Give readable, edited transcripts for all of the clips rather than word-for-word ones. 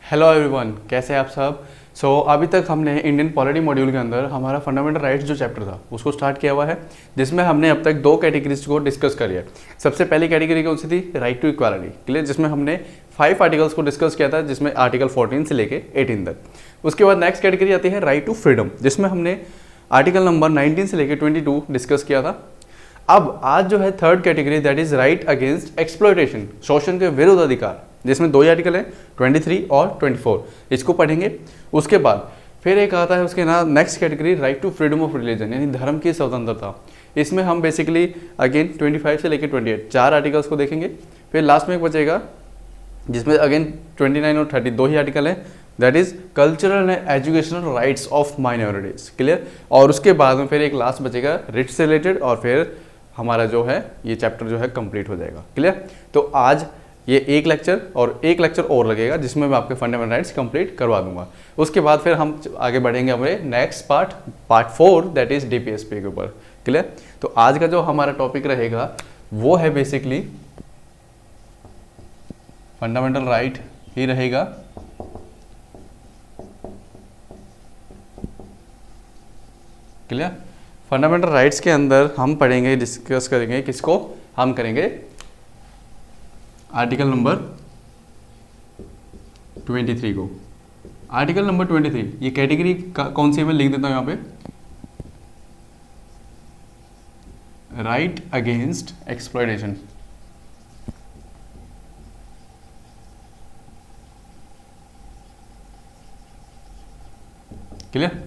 Hello everyone, कैसे हैं आप सब। अभी तक हमने इंडियन पॉलिटी मॉड्यूल के अंदर हमारा फंडामेंटल राइट्स जो चैप्टर था उसको स्टार्ट किया हुआ है, जिसमें हमने अब तक दो कैटेगरीज को डिस्कस कर लिया। सबसे पहली कैटेगरी कौन सी थी? राइट टू इक्वालिटी, क्लियर, जिसमें हमने 5 आर्टिकल्स को डिस्कस किया था, जिसमें आर्टिकल 14 से लेके 18 तक। उसके बाद नेक्स्ट कैटेगरी आती है राइट टू फ्रीडम, जिसमें हमने आर्टिकल नंबर 19 से लेके 22 डिस्कस किया था। अब आज जो है third category, that is right against exploitation, शोषण के विरुद्ध अधिकार, जिसमें 2 ही आर्टिकल हैं, 23 और 24। इसको पढ़ेंगे। उसके बाद फिर एक आता है उसके नाम next category, right to freedom of religion, यानी धर्म की स्वतंत्रता। इसमें हम बेसिकली अगेन 25 से लेकर 28 4 आर्टिकल्स को देखेंगे। फिर लास्ट में एक बचेगा जिसमें अगेन 29 और 30 2 ही आर्टिकल हैं, that is cultural and educational rights of minorities, clear. और उसके बाद में फिर एक लास्ट बचेगा रिट्स से रिलेटेड, और फिर हमारा जो है ये चैप्टर जो है कंप्लीट हो जाएगा, क्लियर। तो आज ये एक लेक्चर और लगेगा, जिसमें मैं आपके फंडामेंटल राइट्स कंप्लीट करवा दूंगा। उसके बाद फिर हम आगे बढ़ेंगे हमारे next part 4, that is DPSP के ऊपर, क्लियर। तो आज का जो हमारा टॉपिक रहेगा वो है बेसिकली फंडामेंटल राइट ही रहेगा। क्लियर। फंडामेंटल राइट्स के अंदर हम पढ़ेंगे, डिस्कस करेंगे, किसको हम करेंगे, आर्टिकल नंबर 23 को। आर्टिकल नंबर 23 ये कैटेगरी कौन सी है, मैं लिख देता हूं यहां पे, right against exploitation. Clear.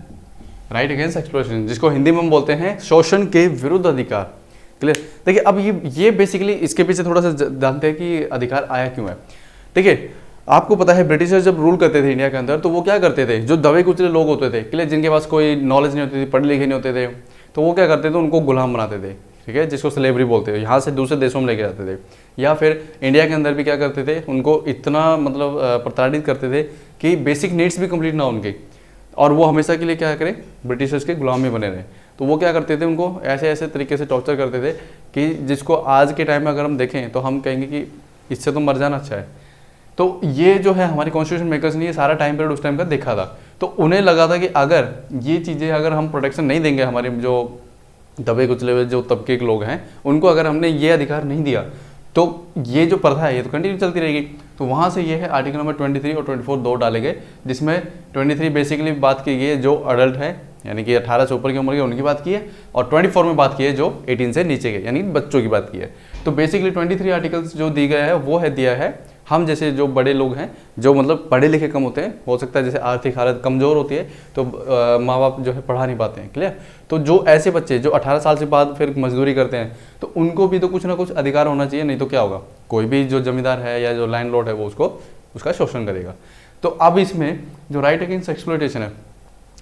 Right against exploitation, जिसको हिंदी में हम बोलते हैं शोषण के विरुद्ध अधिकार, क्लियर। देखिए अब ये बेसिकली इसके पीछे थोड़ा सा जानते हैं कि अधिकार आया क्यों है। देखिए आपको पता है ब्रिटिशर्स जब रूल करते थे इंडिया के अंदर, तो वो क्या करते थे, जो दबे कुचले लोग होते थे, क्लियर, जिनके पास कोई नॉलेज नहीं होती थी, पढ़े लिखे नहीं होते थे, तो वो क्या करते थे, उनको गुलाम बनाते थे, ठीक है, जिसको स्लेवरी बोलते हैं। यहाँ से दूसरे देशों में लेके जाते थे, या फिर इंडिया के अंदर भी क्या करते थे, उनको इतना मतलब प्रताड़ित करते थे कि बेसिक नीड्स भी कंप्लीट ना उनके, और वो हमेशा के लिए क्या करें, ब्रिटिशर्स के गुलाम में बने रहे। तो वो क्या करते थे, उनको ऐसे ऐसे तरीके से टॉर्चर करते थे कि जिसको आज के टाइम में अगर हम देखें तो हम कहेंगे कि इससे तो मर जाना अच्छा है। तो ये जो है हमारे कॉन्स्टिट्यूशन मेकर्स ने ये सारा टाइम पीरियड उस टाइम का देखा था। तो उन्हें लगा था कि अगर ये चीज़ें अगर हम प्रोटेक्शन नहीं देंगे, हमारे जो दबे कुचले हुए जो तबके के लोग हैं उनको अगर हमने ये अधिकार नहीं दिया, तो ये जो प्रथा है ये तो कंटिन्यू चलती रहेगी। तो वहाँ से ये है आर्टिकल नंबर 23 और 24 दो डाले गए, जिसमें 23 बेसिकली बात की गई है जो अडल्ट है, यानी कि 18 से ऊपर की उम्र के, उनकी बात की है, और 24 में बात की है जो 18 से नीचे के, यानी बच्चों की बात की है। तो बेसिकली 23 आर्टिकल्स जो दी गया है वो है दिया है हम जैसे जो बड़े लोग हैं, जो मतलब पढ़े लिखे कम होते हैं, हो सकता है जैसे आर्थिक हालत कमज़ोर होती है तो माँ बाप जो है पढ़ा नहीं पाते हैं, क्लियर। तो जो ऐसे बच्चे जो 18 साल से बाद फिर मजदूरी करते हैं, तो उनको भी तो कुछ ना कुछ अधिकार होना चाहिए, नहीं तो क्या होगा, कोई भी जो जमींदार है या जो लैंडलॉर्ड है वो उसका शोषण करेगा। तो अब इसमें जो राइट अगेंस्ट एक्सप्लॉयटेशन है,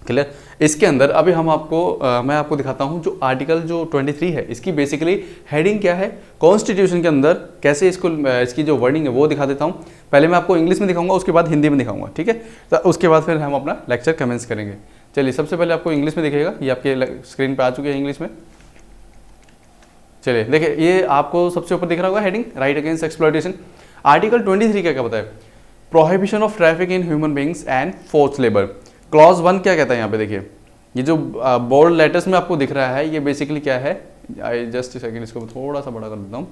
क्लियर, इसके अंदर अभी मैं आपको दिखाता हूं जो आर्टिकल जो 23 है, इसकी बेसिकली हेडिंग क्या है, कॉन्स्टिट्यूशन के अंदर कैसे इसकी जो वर्डिंग है वो दिखा देता हूं। पहले मैं आपको इंग्लिश में दिखाऊंगा, उसके बाद हिंदी में दिखाऊंगा, ठीक है। तो उसके बाद फिर हम अपना लेक्चर कमेंस करेंगे। चलिए सबसे पहले आपको इंग्लिश में दिखेगा, ये आपके स्क्रीन पर आ चुके हैं इंग्लिश में। चलिए देखिए, ये आपको सबसे ऊपर दिख रहा होगा heading, right against exploitation. Article 23 क्या बताया, prohibition of traffic in human beings and force labour. Clause 1 क्या कहता है यहाँ पे, देखिए ये जो बोल्ड लेटर्स में आपको दिख रहा है, ये बेसिकली क्या है, आई जस्ट सेकंड इसको थोड़ा सा बड़ा कर देता हूँ।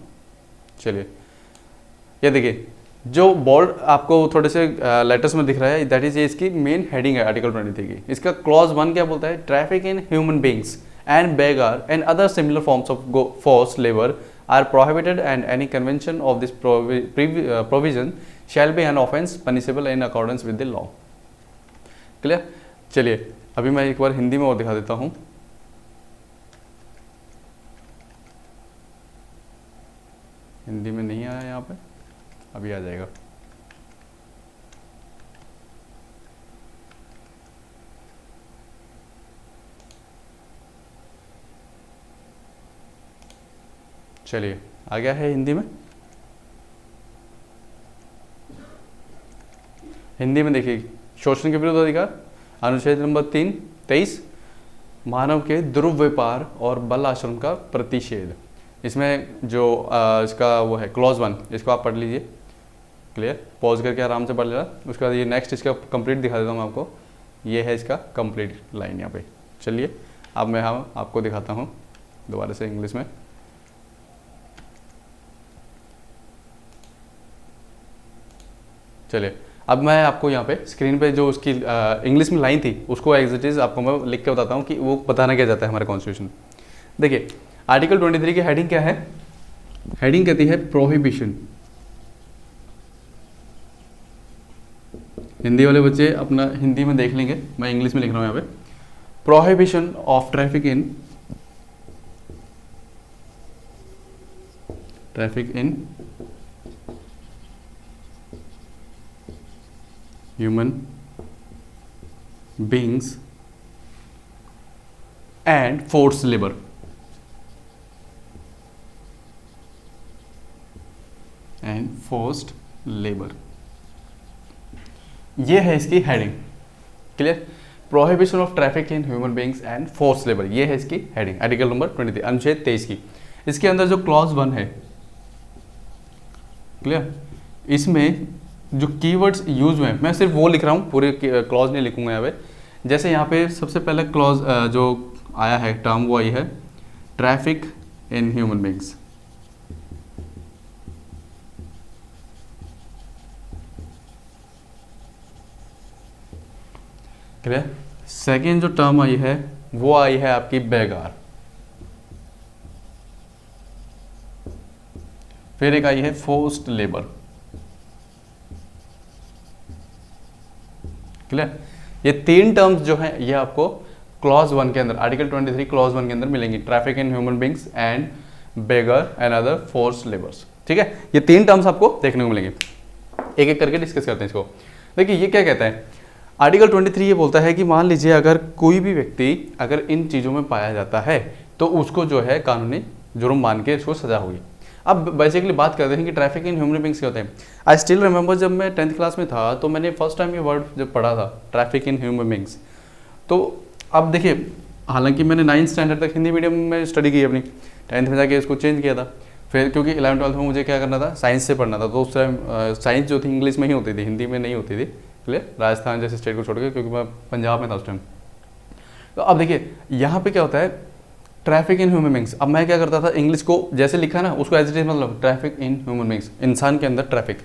चलिए ये देखिए जो बोल्ड आपको थोड़े से लेटर्स में दिख रहा है, दैट इज ये इसकी मेन हेडिंग है आर्टिकल 23 की। इसका क्लॉज 1 क्या बोलता है, traffic in human beings and begar and other similar forms of force labour are prohibited and any convention of this provision shall be an offence punishable in accordance with the law. Clear. चलिए अभी मैं एक बार हिंदी में और दिखा देता हूं। हिंदी में नहीं आया यहाँ पे, अभी आ जाएगा। चलिए आ गया है हिंदी में। हिंदी में देखिए, शोषण के विरुद्ध अधिकार, अनुच्छेद नंबर 23 मानव के दुर्व्यापार और बल आश्रम का प्रतिषेध। इसमें जो इसका वो है क्लॉज 1, इसको आप पढ़ लीजिए। क्लियर, पॉज करके आराम से पढ़ लेना। उसके बाद ये नेक्स्ट इसका कंप्लीट दिखा देता हूँ मैं आपको। ये है इसका कंप्लीट लाइन यहाँ पे। चलिए अब मैं आपको दिखाता हूँ दोबारा से इंग्लिश में। चलिए अब मैं आपको यहाँ पे स्क्रीन पे जो उसकी इंग्लिश में लाइन थी उसको एज इट इज़ आपको मैं लिख के बताता हूँ कि वो बताना क्या जाता है हमारा कॉन्स्टिट्यूशन। देखिए आर्टिकल 23 की हेडिंग क्या है? हेडिंग कहती है प्रोहिबिशन। हिंदी वाले बच्चे अपना हिंदी में देख लेंगे, मैं इंग्लिश में लिख रहा हूँ यहाँ पे। Prohibition of traffic in human beings and forced labor। ये है इसकी heading. Clear, prohibition of traffic in human beings and force labour, ये है इसकी हेडिंग आर्टिकल नंबर 23 अनुच्छेद 23 की। इसके अंदर जो क्लॉज 1 है, क्लियर, इसमें जो कीवर्ड्स यूज हुए हैं मैं सिर्फ वो लिख रहा हूँ, पूरे क्लॉज नहीं लिखूंगा यहाँ पे। जैसे यहाँ पे सबसे पहले क्लॉज जो आया है टर्म वो आई है traffic in human beings. Clear, second जो टर्म आई है वो आई है आपकी बेगार। फिर एक आई है फोर्स्ड लेबर। क्लियर, ये 3 टर्म्स जो हैं ये आपको क्लॉज 1 के अंदर आर्टिकल 23 क्लॉज 1 के अंदर मिलेंगी, traffic in human beings and beggar and other forced labours. ठीक है, ये 3 टर्म्स आपको देखने को मिलेंगे। एक एक करके डिस्कस करते हैं इसको। देखिए ये क्या कहता है, आर्टिकल 23 ये बोलता है कि मान लीजिए अगर कोई भी व्यक्ति अगर इन चीज़ों में पाया जाता है तो उसको जो है कानूनी जुर्म मान के उसको सजा होगी। अब बेसिकली बात करते हैं कि ट्रैफिक इन ह्यूमन बींग्स क्या होते हैं। आई स्टिल रिमेंबर जब मैं 10th क्लास में था तो मैंने फर्स्ट टाइम ये वर्ड जब पढ़ा था ट्रैफिक इन ह्यूमन बींग्स। तो अब देखिए, हालांकि मैंने 9th स्टैंडर्ड तक हिंदी मीडियम में स्टडी की अपनी, 10th में जाके इसको चेंज किया था। फिर क्योंकि 11th 12th में मुझे क्या करना था, साइंस से पढ़ना था, तो उस टाइम साइंस जो थी इंग्लिश में ही होती थी, हिंदी में नहीं होती थी। क्लियर, राजस्थान जैसे स्टेट को छोड़ के, क्योंकि मैं पंजाब में था उस टाइम। तो अब देखिए यहाँ पे क्या होता है ट्रैफिक इन ह्यूमन बींग्स। अब मैं क्या करता था, इंग्लिश को जैसे लिखा ना उसको एज इट इज मतलब ट्रैफिक इन ह्यूमन बींग्स, इंसान के अंदर ट्रैफिक।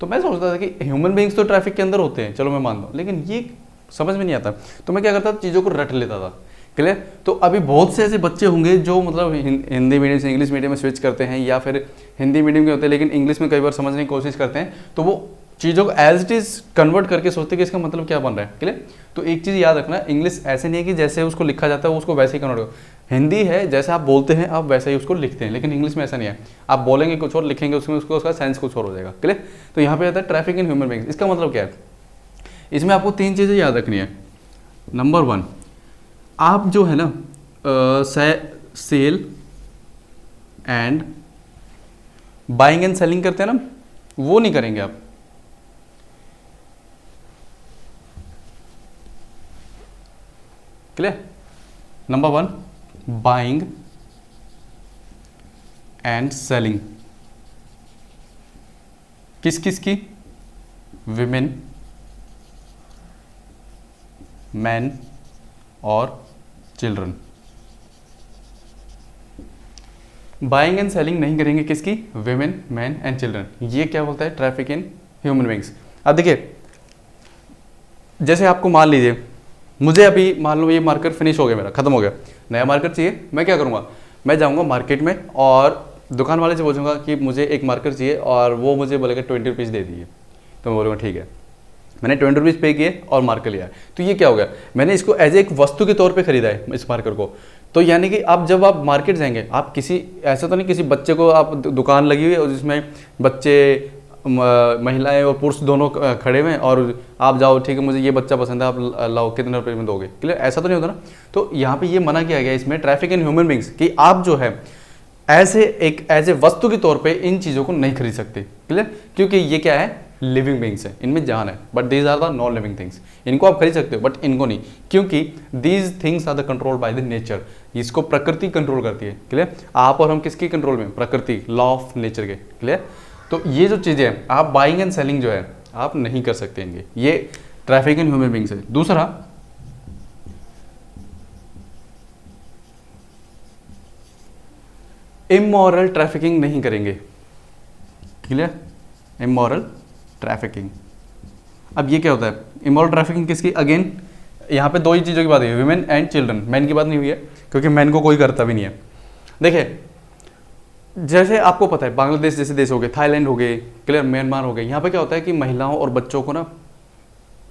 तो मैं सोचता था कि ह्यूमन बींग्स तो ट्रैफिक के अंदर होते हैं, चलो मैं मानता हूँ, लेकिन ये समझ में नहीं आता। तो मैं क्या करता था, चीज़ों को रट लेता था। क्लियर, तो अभी बहुत से ऐसे बच्चे होंगे जो मतलब हिंदी मीडियम से इंग्लिश मीडियम में स्विच करते हैं, या फिर हिंदी मीडियम के होते हैं लेकिन इंग्लिश में कई बार समझने की कोशिश करते हैं, तो वो चीज़ों को एज इट इज़ कन्वर्ट करके सोचते हैं कि इसका मतलब क्या बन रहा है। क्लियर, तो एक चीज़ याद रखना, इंग्लिश ऐसे नहीं है कि जैसे उसको लिखा जाता है वो उसको वैसे ही कन्वर्ट करो। हिंदी है जैसे आप बोलते हैं आप वैसे ही उसको लिखते हैं, लेकिन इंग्लिश में ऐसा नहीं है, आप बोलेंगे कुछ और लिखेंगे उसमें उसको उसका सेंस कुछ और हो जाएगा। क्लियर, तो यहाँ पे आता है ट्रैफिक इन ह्यूमन बींग्स। इसका मतलब क्या है, इसमें आपको 3 चीज़ें याद रखनी है। नंबर 1, आप जो है ना sale and buying and selling करते हैं ना, वो नहीं करेंगे आप। Clear, number 1 buying and selling किस किस की, विमेन, मैन और चिल्ड्रन। बाइंग एंड सेलिंग नहीं करेंगे किसकी, विमेन, मैन एंड चिल्ड्रन। ये क्या बोलता है ट्रैफिक इन ह्यूमन बींग्स। अब देखिए जैसे आपको मान लीजिए मुझे अभी मान लो ये मार्कर फिनिश हो गया, मेरा खत्म हो गया, नया मार्कर चाहिए, मैं क्या करूँगा, मैं जाऊँगा मार्केट में और दुकान वाले से पूछूंगा कि मुझे एक मार्कर चाहिए, और वो मुझे बोलेगा 20 रुपीज़ दे दीजिए। तो मैं बोलूँगा ठीक है, मैंने 20 रुपीज़ पे किए और मार्कर लिया। तो ये क्या हो गया, मैंने इसको एज एक वस्तु के तौर पे खरीदा है इस मार्कर को। तो यानी कि अब जब आप मार्केट जाएंगे, आप किसी ऐसा तो नहीं किसी बच्चे को, आप दुकान लगी हुई है और जिसमें बच्चे महिलाएं और पुरुष दोनों खड़े हुए हैं और आप जाओ ठीक है मुझे ये बच्चा पसंद है, आप लाओ, कितने रुपये में दोगे। क्लियर, ऐसा तो नहीं होता ना। तो यहाँ पे ये मना किया गया इसमें ट्रैफिक इन ह्यूमन बींग्स कि आप जो है एज ए वस्तु के तौर पे इन चीज़ों को नहीं खरीद सकते। क्लियर, क्योंकि ये क्या है, लिविंग बींग्स है, इनमें जान है, but these are the non living things. इनको आप खरीद सकते हो बट इनको नहीं, क्योंकि these things are the control by the nature. इसको प्रकृति कंट्रोल करती है। क्लियर, आप और हम किसकी कंट्रोल में, प्रकृति, लॉ ऑफ नेचर के। क्लियर, तो ये जो चीज़ें हैं, आप बाइंग एंड सेलिंग जो है आप नहीं कर सकते इनके, ये ट्रैफिक इन ह्यूमन बींग्स है। दूसरा, इमोरल ट्रैफिकिंग नहीं करेंगे, क्लियर, इमोरल ट्रैफिकिंग। अब ये क्या होता है इमोरल ट्रैफिकिंग किसकी, अगेन यहाँ पे दो ही चीज़ों की बात हुई है, वुमेन एंड चिल्ड्रन, मैन की बात नहीं हुई है क्योंकि मैन को कोई करता भी नहीं है। देखिए जैसे आपको पता है बांग्लादेश जैसे देश हो गए, थाईलैंड हो गए, क्लियर, म्यांमार हो गए, यहाँ पे क्या होता है कि महिलाओं और बच्चों को ना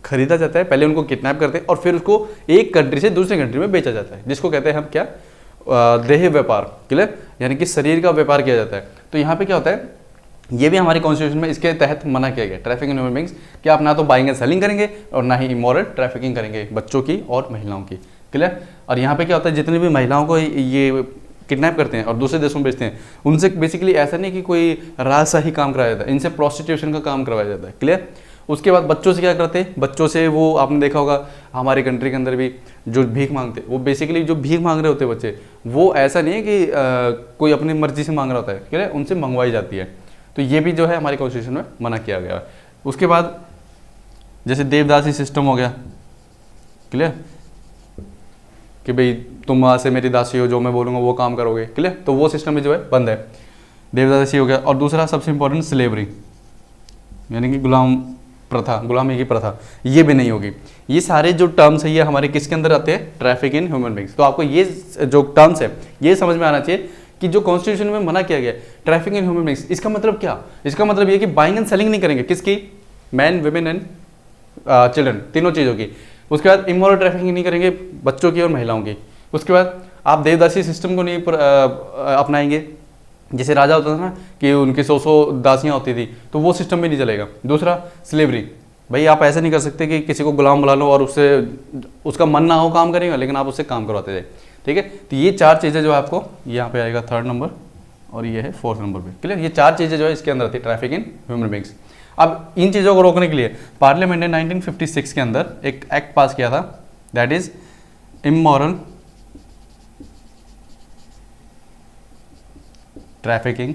खरीदा जाता है, पहले उनको किडनैप करते हैं और फिर उसको एक कंट्री से दूसरे कंट्री में बेचा जाता है, जिसको कहते हैं हम क्या, देह व्यापार, क्लियर, यानी कि शरीर का व्यापार किया जाता है। तो यहाँ पे क्या होता है, ये भी हमारे कॉन्स्टिट्यूशन में इसके तहत मना किया गया, ट्रैफिक इन ह्यूमन बीइंग्स, कि आप ना तो बाइंग एंड सेलिंग करेंगे और ना ही इमोरल ट्रैफिकिंग करेंगे बच्चों की और महिलाओं की, क्लियर। और यहाँ पे क्या होता है, जितनी भी महिलाओं को ये किडनैप करते हैं और दूसरे देशों में बेचते हैं, उनसे बेसिकली ऐसा नहीं कि कोई राजशाही काम कराया जाता है, इनसे प्रोस्टिट्यूशन का काम करवाया जाता है, क्लियर। उसके बाद बच्चों से क्या करते हैं, बच्चों से वो आपने देखा होगा हमारे कंट्री के अंदर भी जो भीख मांगते, वो बेसिकली जो भीख मांग रहे होते हैं बच्चे, वो ऐसा नहीं है कि कोई अपनी मर्जी से मांग रहा होता है, क्लियर, उनसे मंगवाई जाती है। तो ये भी जो है हमारे कॉन्स्टिट्यूशन में मना किया गया है। उसके बाद जैसे देवदासी सिस्टम हो गया, क्लियर, कि भाई तुम वहाँ से मेरी दासी हो, जो मैं बोलूँगा वो काम करोगे, क्लियर, तो वो सिस्टम भी जो है बंद है, देवदासी हो गया। और दूसरा सबसे इंपॉर्टेंट स्लेवरी, यानी कि गुलाम प्रथा, गुलामी की प्रथा, ये भी नहीं होगी। ये सारे जो टर्म्स है ये हमारे किसके अंदर आते हैं, ट्रैफिक इन ह्यूमन बीइंग्स। तो आपको ये जो टर्म्स है ये समझ में आना चाहिए कि जो कॉन्स्टिट्यूशन में मना किया गया ट्रैफिक इन ह्यूमन बीइंग्स, इसका मतलब क्या, इसका मतलब ये कि बाइंग एंड सेलिंग नहीं करेंगे, किसकी, मैन, वुमेन एंड चिल्ड्रन, तीनों चीज़ों की। उसके बाद इमोरल ट्रैफिकिंग नहीं करेंगे बच्चों की और महिलाओं की। उसके बाद आप देवदासी सिस्टम को नहीं अपनाएंगे, जैसे राजा होता था ना कि उनकी 100 दासियाँ होती थी, तो वो सिस्टम भी नहीं चलेगा। दूसरा स्लेवरी, भाई आप ऐसे नहीं कर सकते कि किसी को गुलाम बुला लो और उससे उसका मन ना हो काम करेगा लेकिन आप उससे काम करवाते जाए, ठीक है। तो ये चार चीज़ें जो है आपको यहाँ पे आएगा 3rd नंबर और ये है 4th नंबर पे, क्लियर। ये चार चीज़ें जो है इसके अंदर आती है ट्रैफिक इन ह्यूमन बीइंग्स। अब इन चीज़ों को रोकने के लिए पार्लियामेंट ने 1956 के अंदर एक एक्ट पास किया था, that is immoral trafficking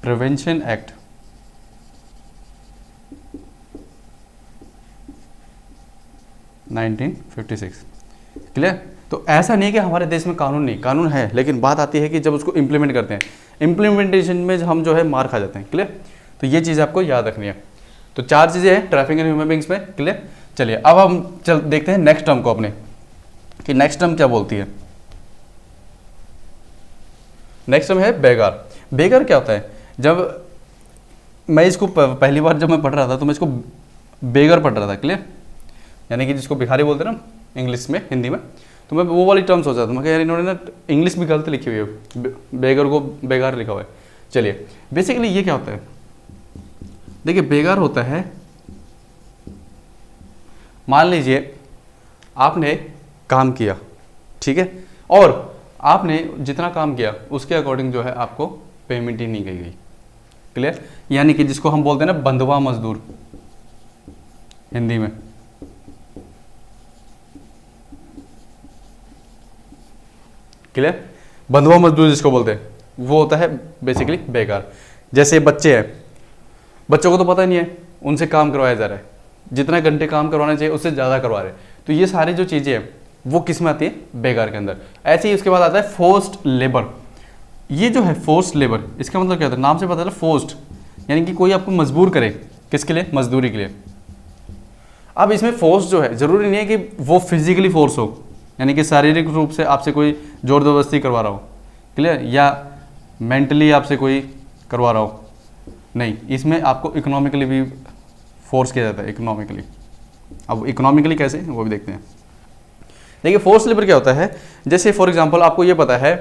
prevention act 1956, clear. तो ऐसा नहीं है कि हमारे देश में कानून नहीं, कानून है, लेकिन बात आती है कि जब उसको इम्प्लीमेंट करते हैं, इम्प्लीमेंटेशन में हम जो है मार खा जाते हैं, क्लियर। तो ये चीज़ आपको याद रखनी है। तो चार चीज़ें हैं ट्रैफिक इन ह्यूमन बीइंग्स में, क्लियर। चलिए अब हम चल देखते हैं नेक्स्ट टर्म को अपने, कि नेक्स्ट टर्म क्या बोलती है। नेक्स्ट टर्म है बेगार। बेगार क्या होता है, जब मैं इसको पहली बार जब मैं पढ़ रहा था तो मैं इसको बेगर पढ़ रहा था, क्लियर, यानी कि जिसको भिखारी बोलते हैं ना इंग्लिश में, हिंदी में, तो मैं वो वाली टर्म सोचा था, मैं यार इन्होंने ना इंग्लिश भी गलत लिखी हुई है, बेगर को बेगार लिखा हुआ है। चलिए बेसिकली ये क्या होता है, देखिए बेगार होता है, मान लीजिए आपने काम किया, ठीक है, और आपने जितना काम किया उसके अकॉर्डिंग जो है आपको पेमेंट ही नहीं गई, क्लियर, यानी कि जिसको हम बोलते हैं ना बंधुआ मजदूर हिंदी में, क्लियर, बंधुआ मजदूर जिसको बोलते हैं वो होता है बेसिकली बेकार। जैसे बच्चे हैं, बच्चों को तो पता नहीं है, उनसे काम करवाया जा रहा है, जितना घंटे काम करवाना चाहिए उससे ज़्यादा करवा रहे हैं, तो ये सारी जो चीज़ें हैं वो किस में आती है, बेकार के अंदर। ऐसे ही उसके बाद आता है फोर्स्ड लेबर। ये जो है फोर्स्ड लेबर, इसका मतलब क्या होता है, नाम से पता चला फोर्स्ड, यानी कि कोई आपको मजबूर करे, किसके लिए, मजदूरी के लिए। अब इसमें फोर्स जो है ज़रूरी नहीं है कि वो फिजिकली फोर्स हो, यानी कि शारीरिक रूप से आपसे कोई जोर जबरदस्ती करवा रहा हो, क्लियर, या मेंटली आपसे कोई करवा रहा हो, नहीं, इसमें आपको इकोनॉमिकली भी फोर्स किया जाता है, इकोनॉमिकली। अब इकोनॉमिकली कैसे वो भी देखते हैं। देखिए फोर्स लेबर क्या होता है, जैसे फॉर एग्जांपल आपको ये पता है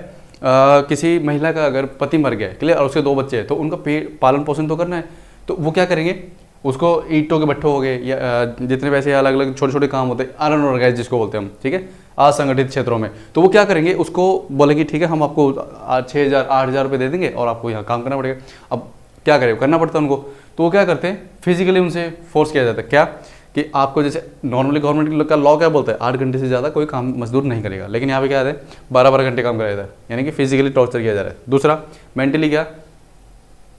किसी महिला का अगर पति मर गया है, क्लियर, और उसके 2 बच्चे हैं, तो उनका पालन पोषण तो करना है, तो वो क्या करेंगे, उसको ईंटों के भट्ठे हो गए या जितने वैसे अलग अलग छोटे छोटे काम होते हैं, अनऑर्गेनाइज जिसको बोलते हैं हम, ठीक है, असंगठित क्षेत्रों में, तो वो क्या करेंगे, उसको बोलेंगे ठीक है हम आपको 6,000 8,000 रुपये दे देंगे और आपको यहाँ काम करना पड़ेगा। अब क्या करें, करना पड़ता है उनको, तो वो क्या करते हैं, फिजिकली उनसे फोर्स किया जाता है, क्या कि आपको जैसे नॉर्मली गवर्नमेंट का लॉ क्या बोलता है, 8 घंटे से ज़्यादा कोई काम मजदूर नहीं करेगा, लेकिन यहाँ पे क्या है 12-12 घंटे काम कराया जाता है, यानी कि फिजिकली टॉर्चर किया जा रहा है। दूसरा मेंटली क्या,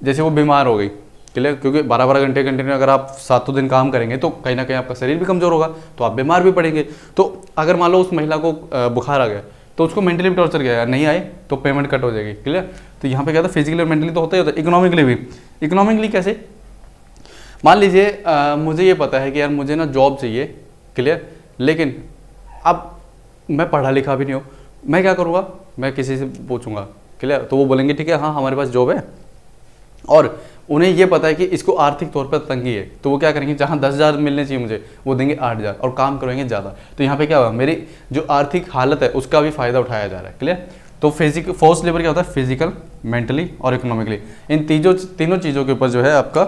जैसे वो बीमार हो गई, क्लियर, क्योंकि 12-12 घंटे कंटिन्यू अगर आप 7 दिन काम करेंगे तो कहीं ना कहीं आपका शरीर भी कमज़ोर होगा, तो आप बीमार भी पड़ेंगे। तो अगर मान लो उस महिला को बुखार आ गया तो उसको मेंटली भी टॉर्चर किया, नहीं आए तो पेमेंट कट हो जाएगी, क्लियर। तो यहाँ पे क्या था, फिजिकली और मेंटली तो होता ही होता है, इकोनॉमिकली भी। इकोनॉमिकली कैसे, मान लीजिए मुझे ये पता है कि यार मुझे ना जॉब चाहिए, क्लियर, लेकिन अब मैं पढ़ा लिखा भी नहीं हूँ, मैं क्या करूँगा, मैं किसी से पूछूंगा, क्लियर, तो वो बोलेंगे ठीक है हाँ हमारे पास जॉब है, और उन्हें ये पता है कि इसको आर्थिक तौर पर तंगी है, तो वो क्या करेंगे, जहाँ 10,000 मिलने चाहिए मुझे वो देंगे 8,000 और काम करेंगे ज़्यादा। तो यहाँ पे क्या हुआ, मेरी जो आर्थिक हालत है उसका भी फ़ायदा उठाया जा रहा है, क्लियर। तो फोर्स लेबर क्या होता है, फिजिकल, मेंटली और इकोनॉमिकली, इन तीनों चीज़ों के ऊपर जो है आपका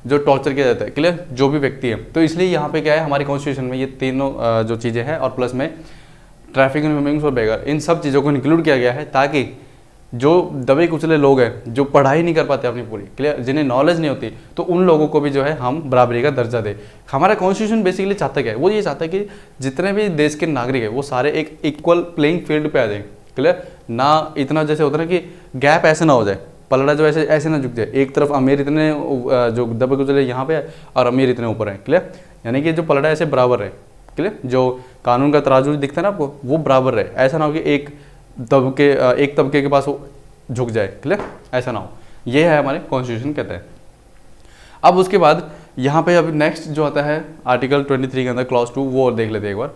जो टॉर्चर किया जाता है, क्लियर, जो भी व्यक्ति है। तो इसलिए यहाँ पे क्या है, हमारी कॉन्स्टिट्यूशन में ये तीनों जो चीज़ें हैं और प्लस में ट्रैफिक इन ह्यूमन और बेगर, इन सब चीज़ों को इंक्लूड किया गया है, ताकि जो दबे कुचले लोग हैं, जो पढ़ाई नहीं कर पाते अपनी पूरी, क्लियर, जिन्हें नॉलेज नहीं होती, तो उन लोगों को भी जो है हम बराबरी का दर्जा दें। हमारा कॉन्स्टिट्यूशन बेसिकली चाहता क्या है, वो ये चाहता है कि जितने भी देश के नागरिक है वो सारे एक इक्वल प्लेइंग फील्ड पे आ जाए, क्लियर, ना इतना जैसे होता है ना कि गैप ऐसे ना हो जाए, पलड़ा जो ऐसे ना झुक जाए, एक तरफ अमीर इतने जो दबे कुचले यहाँ पे है और अमीर इतने ऊपर है, क्लियर, यानी कि जो पलड़ा ऐसे बराबर रहे, क्लियर, जो कानून का तराजू दिखता है ना आपको वो बराबर रहे, ऐसा ना हो कि एक तबके के पास वो झुक जाए, क्लियर, ऐसा ना हो। ये है हमारे कॉन्स्टिट्यूशन कहते हैं। अब उसके बाद यहाँ पे अभी नेक्स्ट जो आता है आर्टिकल 23 के अंदर क्लॉज 2, वो और देख लेते हैं एक बार।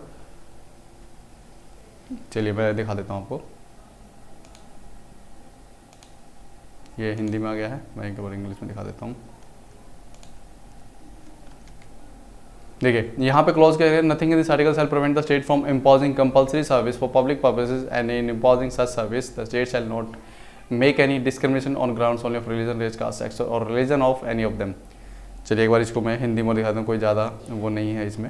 चलिए मैं दिखा देता हूँ आपको, ये हिंदी में आ गया है, मैं एक बार इंग्लिश में दिखा देता हूँ। देखिए यहाँ पे क्लॉज क्या है, nothing in this article shall prevent the state from imposing compulsory service for public purposes and in imposing such service the state shall not make any discrimination on grounds only of religion, race, caste, sex or religion of any of them. चलिए एक बार इसको मैं हिंदी में दिखा दूँ, कोई ज़्यादा वो नहीं है इसमें।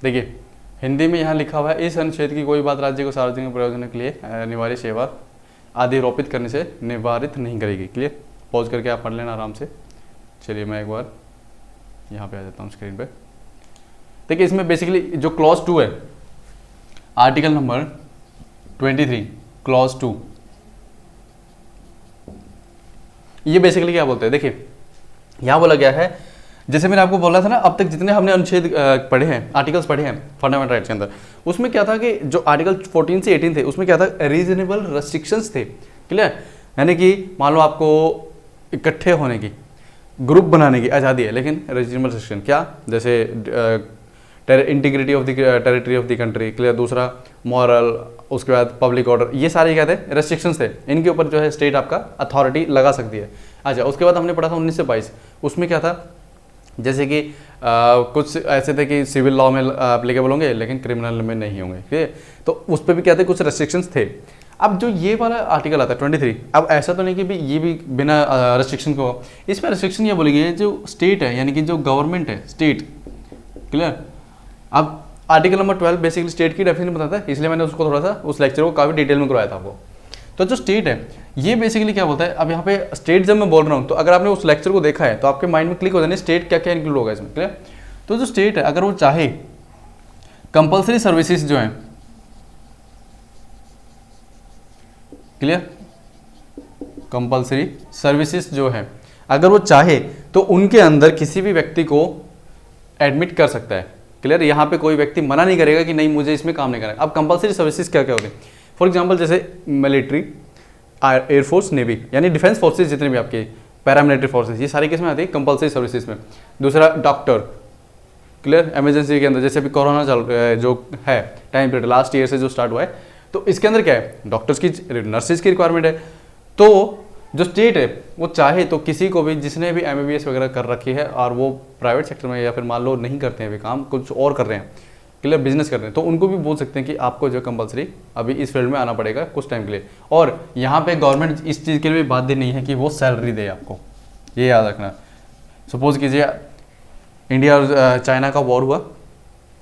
देखिए हिंदी में यहाँ लिखा हुआ है, इस अनुच्छेद की कोई बात राज्य को सार्वजनिक प्रयोजन के लिए अनिवार्य सेवा आदि आरोपित करने से निवारित नहीं करेगी, क्लियर। पॉज करके आप पढ़ लेना आराम से। चलिए मैं एक बार यहाँ पे आ जाता हूँ स्क्रीन पे। देखिए इसमें बेसिकली जो क्लॉज 2 है, आर्टिकल नंबर 23 क्लॉज 2, ये बेसिकली क्या बोलते हैं, देखिए यहाँ बोला गया है, जैसे मैंने आपको बोला था ना, अब तक जितने हमने अनुच्छेद पढ़े हैं, आर्टिकल्स पढ़े हैं फंडामेंटल राइट्स के अंदर, उसमें क्या था कि जो आर्टिकल 14 से 18 थे उसमें क्या था, रीजनेबल रेस्ट्रिक्शंस थे, क्लियर, यानी कि मान लो आपको इकट्ठे होने की, ग्रुप बनाने की आज़ादी है, लेकिन रीजनेबल रेस्ट्रिक्शन क्या, जैसे integrity of the territory of the country, clear, दूसरा मॉरल, उसके बाद पब्लिक ऑर्डर, ये सारे क्या थे, रेस्ट्रिक्शंस थे, इनके ऊपर जो है स्टेट आपका अथॉरिटी लगा सकती है। अच्छा उसके बाद हमने पढ़ा था 19 से 22, उसमें क्या था, जैसे कि कुछ ऐसे थे कि सिविल लॉ में एप्लीकेबल होंगे लेकिन क्रिमिनल में नहीं होंगे, ठीक है, तो उस पर भी क्या थे, कुछ रेस्ट्रिक्शंस थे। अब जो ये वाला आर्टिकल आता है 23, अब ऐसा तो नहीं कि भी ये भी बिना रेस्ट्रिक्शन को, इसमें रेस्ट्रिक्शन ये बोली गई है जो स्टेट है, यानी कि जो गवर्नमेंट है, स्टेट, क्लियर। अब आर्टिकल नंबर 12 बेसिकली स्टेट की डेफिनेशन बताता है, इसलिए मैंने उसको थोड़ा सा उस लेक्चर को काफ़ी डिटेल में करवाया था आपको। तो जो स्टेट है ये बेसिकली क्या बोलता है, अब यहाँ पे स्टेट जब मैं बोल रहा हूँ तो अगर आपने उस लेक्चर को देखा है तो आपके माइंड में क्लिक हो जाए स्टेट क्या क्या इंक्लूड होगा इसमें, क्लियर। तो जो स्टेट है अगर वो चाहे कंपल्सरी सर्विसेज जो है, क्लियर, कंपल्सरी सर्विसेज जो है अगर वो चाहे तो उनके अंदर किसी भी व्यक्ति को एडमिट कर सकता है, क्लियर। यहाँ पे कोई व्यक्ति मना नहीं करेगा कि नहीं मुझे इसमें काम नहीं करना। अब कंपल्सरी सर्विसेज क्या क्या होते हैं, फॉर एग्जांपल जैसे मिलिट्री, एयरफोर्स, नेवी, यानी डिफेंस फोर्सेज जितने भी आपके, पैरामिलिट्री फोर्सेज, ये सारी किसमें आती है, कंपल्सरी सर्विसेज में। दूसरा डॉक्टर, क्लियर, इमरजेंसी के अंदर, जैसे अभी कोरोना जो है टाइम पीरियड लास्ट ईयर से जो स्टार्ट हुआ है, तो इसके अंदर क्या है, डॉक्टर्स की, नर्सेज की रिक्वायरमेंट है। तो जो स्टेट है वो चाहे तो किसी को भी जिसने भी MBBS वगैरह कर रखी है और वो प्राइवेट सेक्टर में या फिर मान लो नहीं करते हैं अभी काम, कुछ और कर रहे हैं, क्लियर, बिजनेस कर रहे हैं, तो उनको भी बोल सकते हैं कि आपको जो कंपलसरी अभी इस फील्ड में आना पड़ेगा कुछ टाइम के लिए। और यहाँ पे गवर्नमेंट इस चीज़ के लिए भी बाध्य नहीं है कि वो सैलरी दे आपको, ये याद रखना। सपोज कीजिए इंडिया और चाइना का वॉर हुआ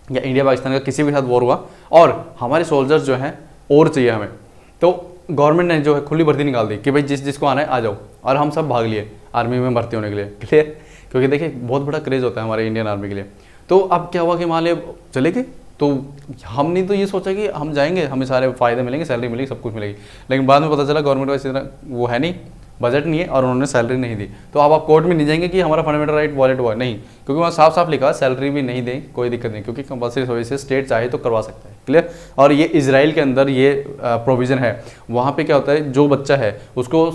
या इंडिया पाकिस्तान का किसी भी साथ वॉर हुआ और हमारे सोल्जर्स जो हैं और चाहिए हमें, तो गवर्नमेंट ने जो है खुली भर्ती निकाल दी कि भाई जिसको आना है आ जाओ, और हम सब भाग लिए आर्मी में भर्ती होने के लिए। क्लियर, क्योंकि देखिए बहुत बड़ा क्रेज़ होता है हमारे इंडियन आर्मी के लिए। तो अब क्या हुआ कि मान लिया चले गए, तो हमने तो ये सोचा कि हम जाएंगे, हमें सारे फायदे मिलेंगे, सैलरी मिलेगी, सब कुछ मिलेगी, लेकिन बाद में पता चला गवर्नमेंट का इसी तरह वो है नहीं, बजट नहीं है और उन्होंने सैलरी नहीं दी। तो अब आप कोर्ट में नहीं जाएंगे कि हमारा फंडामेंटल राइट वॉलेट हुआ, नहीं, क्योंकि वहाँ साफ साफ लिखा सैलरी भी नहीं दें कोई दिक्कत नहीं, क्योंकि कंपलसरी सर्विसेज स्टेट चाहे तो करवा सकता है। क्लियर, और ये इजराइल के अंदर ये प्रोविज़न है। वहाँ पे क्या होता है, जो बच्चा है उसको,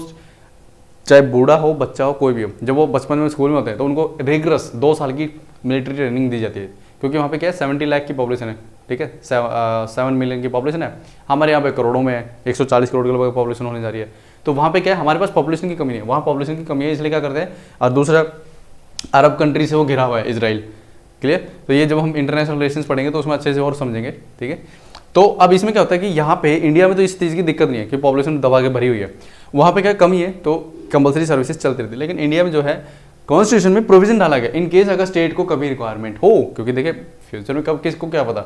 चाहे बूढ़ा हो बच्चा हो कोई भी हो, जब वो बचपन में स्कूल में होते हैं तो उनको रिगरस 2 साल की मिलिट्री ट्रेनिंग दी जाती है, क्योंकि वहाँ पे क्या है 70 लाख की पॉपुलेशन है, ठीक है, 7 मिलियन की पॉपुलेशन है, हमारे यहाँ पे करोड़ों में है, 140 करोड़ के लगभग पॉपुलेशन होने जा रही है। तो वहाँ पे क्या है, हमारे पास पॉपुलेशन की कमी नहीं है, वहाँ पॉपुलेशन की कमी है, इसलिए क्या करते हैं, और दूसरा अरब कंट्री से वो घिरा हुआ है इजराइल। क्लियर, तो ये जब हम इंटरनेशनल रिलेशंस पढ़ेंगे तो उसमें अच्छे से और समझेंगे, ठीक है। तो अब इसमें क्या होता है कि यहाँ पे इंडिया में तो इस चीज़ की दिक्कत नहीं है कि पॉपुलेशन दबा के भरी हुई है, वहाँ पे क्या कमी है, तो कंपलसरी सर्विसेज चलती रहती है। लेकिन इंडिया में जो है कॉन्स्टिट्यूशन में प्रोविजन डाला गया इन केस अगर स्टेट को कभी रिक्वायरमेंट हो, क्योंकि देखिए फ्यूचर में कब किसको क्या पता,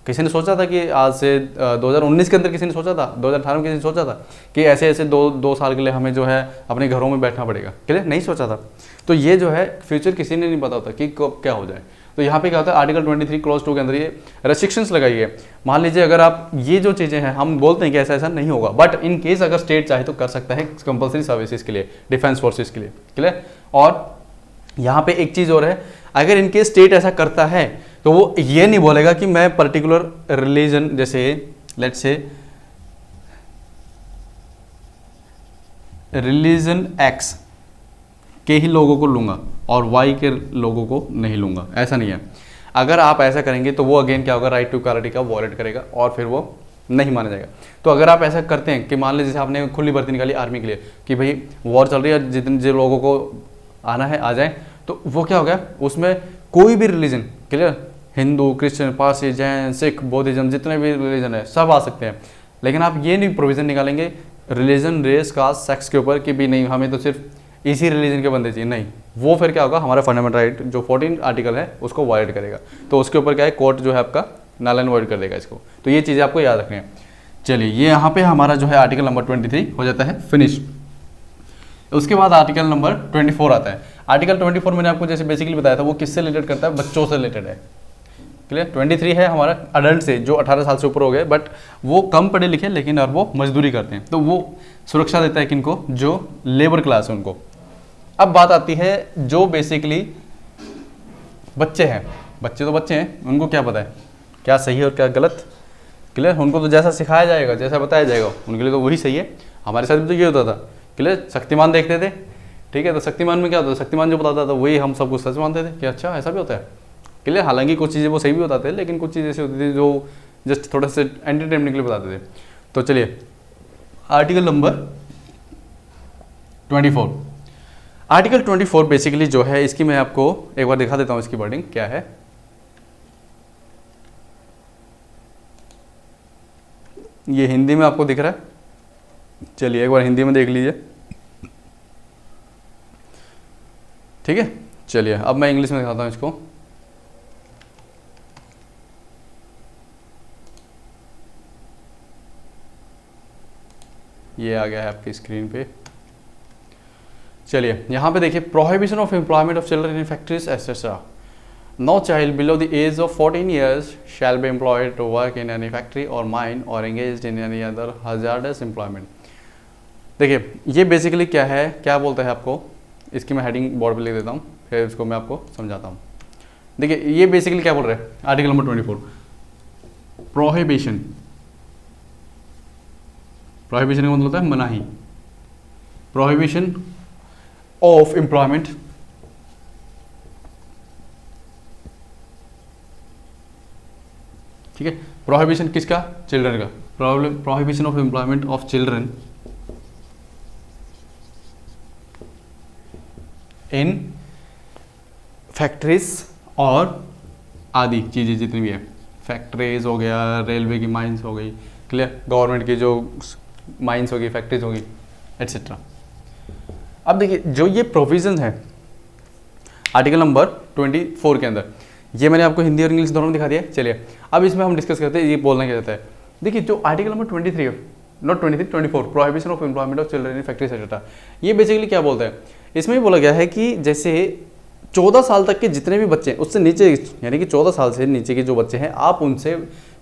किसी ने सोचा था कि आज से 2019 के अंदर किसी ने सोचा था, 2018 में किसी ने सोचा था कि ऐसे ऐसे दो साल के लिए हमें जो है अपने घरों में बैठना पड़ेगा, क्लियर, नहीं सोचा था। तो ये जो है फ्यूचर किसी ने नहीं पता होता कि कब क्या हो जाए। तो यहाँ पे क्या होता है, आर्टिकल 23 क्लॉज 2 के अंदर ये रेस्ट्रिक्शंस लगाई है। मान लीजिए अगर आप ये जो चीज़ें हैं, हम बोलते हैं कि ऐसा ऐसा नहीं होगा, बट इन केस अगर स्टेट चाहे तो कर सकता है कंपलसरी सर्विसेज के लिए, डिफेंस फोर्सेज के लिए, क्लियर। और यहाँ पे एक चीज़ और है, अगर इनके स्टेट ऐसा करता है तो वो ये नहीं बोलेगा कि मैं पर्टिकुलर रिलीजन, जैसे लेट्स से रिलीजन एक्स के ही लोगों को लूंगा और वाई के लोगों को नहीं लूंगा, ऐसा नहीं है। अगर आप ऐसा करेंगे तो वो अगेन क्या होगा, राइट टू इक्वालिटी का वॉलेट करेगा और फिर वो नहीं माना जाएगा। तो अगर आप ऐसा करते हैं कि मान लीजिए जैसे आपने खुली भर्ती निकाली आर्मी के लिए कि भाई वॉर चल रही है, जिन लोगों को आना है आ जाए, तो वो क्या हो गया, उसमें कोई भी religion, clear, Hindu, Christian, Parsi, Jain, Sikh, बौद्धिज्म, जितने भी रिलीजन है सब आ सकते हैं। लेकिन आप ये नहीं प्रोविजन निकालेंगे रिलीजन, रेस, कास्ट, सेक्स के ऊपर कि भी नहीं हमें तो सिर्फ इसी रिलीजन के बंदे चाहिए, नहीं, वो फिर क्या होगा, हमारा फंडामेंटल राइट जो 14 आर्टिकल है उसको वायलेट करेगा। तो उसके ऊपर क्या है, कोर्ट जो है आपका नल एंड वॉइड कर देगा इसको। तो ये चीज़ें आपको याद रखनी है। चलिए, ये यहाँ पे हमारा जो है आर्टिकल नंबर 23 हो जाता है फिनिश। उसके बाद आर्टिकल नंबर 24 आता है। आर्टिकल 24 मैंने आपको जैसे बेसिकली बताया था वो किससे रिलेटेड करता है, बच्चों से रिलेटेड है, क्लियर। 23 है हमारा अडल्ट से, जो 18 साल से ऊपर हो गए बट वो कम पढ़े लिखे लेकिन और वो मजदूरी करते हैं, तो वो सुरक्षा देता है किनको, जो लेबर क्लास है उनको। अब बात आती है जो बेसिकली बच्चे हैं, बच्चे तो बच्चे हैं, उनको क्या पता है क्या सही है और क्या गलत, क्लियर। उनको तो जैसा सिखाया जाएगा, जैसा बताया जाएगा उनके लिए तो वही सही है। हमारे साथ भी तो ये होता था, क्लियर, शक्तिमान देखते थे, ठीक है, तो शक्तिमान में क्या होता था, शक्तिमान जो बताता था वही हम सब कुछ सच मानते थे कि अच्छा ऐसा भी होता है, क्लियर। हालांकि कुछ चीज़ें वो सही भी बताते थे, लेकिन कुछ चीज़ें ऐसी होती थी जो जस्ट थोड़ा से एंटरटेनमेंट के लिए बताते थे। तो चलिए, आर्टिकल नंबर 24, आर्टिकल 24 बेसिकली जो है इसकी मैं आपको एक बार दिखा देता हूँ, इसकी वर्डिंग क्या है। ये हिंदी में आपको दिख रहा है, चलिए एक बार हिंदी में देख लीजिए, ठीक है। चलिए अब मैं इंग्लिश में दिखाता हूँ इसको। ये आ गया है आपकी स्क्रीन पे। चलिए यहाँ पे देखिए, prohibition of employment of children in factories etcetera. No child below the age of 14 years shall be employed to work in any factory और माइन और engaged in any other hazardous employment. देखिए ये basically क्या है, क्या बोलता है आपको, इसकी मैं हेडिंग बोर्ड पे लिख देता हूँ, फिर इसको मैं आपको समझाता हूँ। देखिए ये बेसिकली क्या बोल रहे हैं, आर्टिकल नंबर 24, प्रोहिबिशन, प्रोहिबिशन का मतलब होता है मनाही, प्रोहिबिशन ऑफ एम्प्लॉयमेंट ठीक है। प्रोहिबिशन किसका, चिल्ड्रन का, prohibition of employment of children in factories और आदि चीज़ें जितनी भी है, फैक्ट्रीज हो गया, रेलवे की माइंस हो गई, क्लियर, गवर्नमेंट की जो माइंस होगी, फैक्ट्रीज होगी, एट्सेट्रा। अब देखिए जो ये प्रोविजन है आर्टिकल नंबर 24 के अंदर, ये मैंने आपको हिंदी और इंग्लिश दोनों में दिखा दिया। चलिए अब इसमें हम डिस्कस करते हैं ये बोलना क्या चाहता है। देखिए जो आर्टिकल नंबर 23 है not 23, 24, prohibition of employment of children in factories etcetera. ये बेसिकली क्या बोलते हैं, इसमें भी बोला गया है कि जैसे 14 साल तक के जितने भी बच्चे हैं उससे नीचे, यानी कि 14 साल से नीचे के जो बच्चे हैं, आप उनसे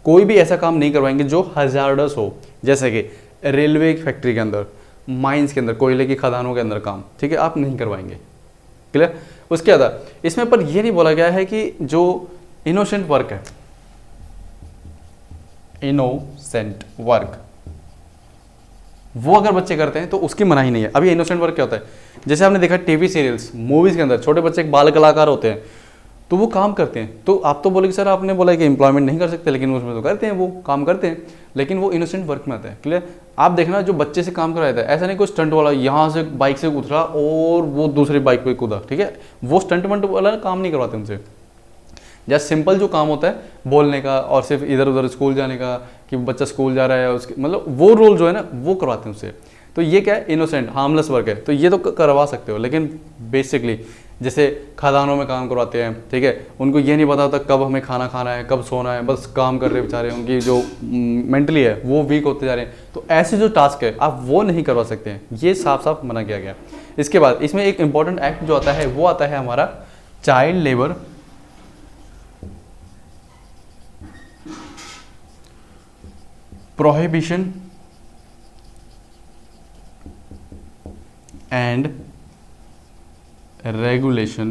कोई भी ऐसा काम नहीं करवाएंगे जो हजार्डस हो, जैसे कि रेलवे फैक्ट्री के अंदर, माइंस के अंदर, कोयले की खदानों के अंदर काम, ठीक है, आप नहीं करवाएंगे। क्लियर। उसके बाद इसमें पर यह नहीं बोला गया है कि जो इनोसेंट वर्क है, इनोसेंट वर्क वो अगर बच्चे करते हैं तो उसकी मनाही नहीं है। अभी इनोसेंट वर्क क्या होता है, जैसे आपने देखा टीवी सीरियल्स, मूवीज के अंदर छोटे बच्चे एक बाल कलाकार होते हैं, तो वो काम करते हैं। तो आप तो बोले कि सर आपने बोला कि एम्प्लॉयमेंट नहीं कर सकते, लेकिन उसमें तो करते हैं, वो काम करते हैं, लेकिन वो इनोसेंट वर्क में आता है। क्लियर। आप देखना जो बच्चे से काम कराया था, ऐसा नहीं कोई स्टंट वाला यहाँ से बाइक से उतरा और वो दूसरी बाइक पे कूदा, ठीक है, वो स्टंट वंट वाला काम नहीं करवाते उनसे। जस्ट सिंपल जो काम होता है बोलने का और सिर्फ इधर उधर स्कूल जाने का, कि बच्चा स्कूल जा रहा है उसके, मतलब वो रोल जो है ना वो करवाते हैं उससे। तो ये क्या है, इनोसेंट हार्मलेस वर्क है, तो ये तो करवा सकते हो। लेकिन बेसिकली जैसे खदानों में काम करवाते हैं, ठीक है, उनको ये नहीं पता होता कब हमें खाना खाना है, कब सोना है, बस काम कर रहे बेचारे, उनकी जो मेंटली है वो वीक होते जा रहे हैं। तो ऐसे जो टास्क है आप वो नहीं करवा सकते हैं, ये साफ साफ मना किया गया। इसके बाद इसमें एक इंपॉर्टेंट एक्ट जो आता है वो आता है हमारा child labour prohibition and regulation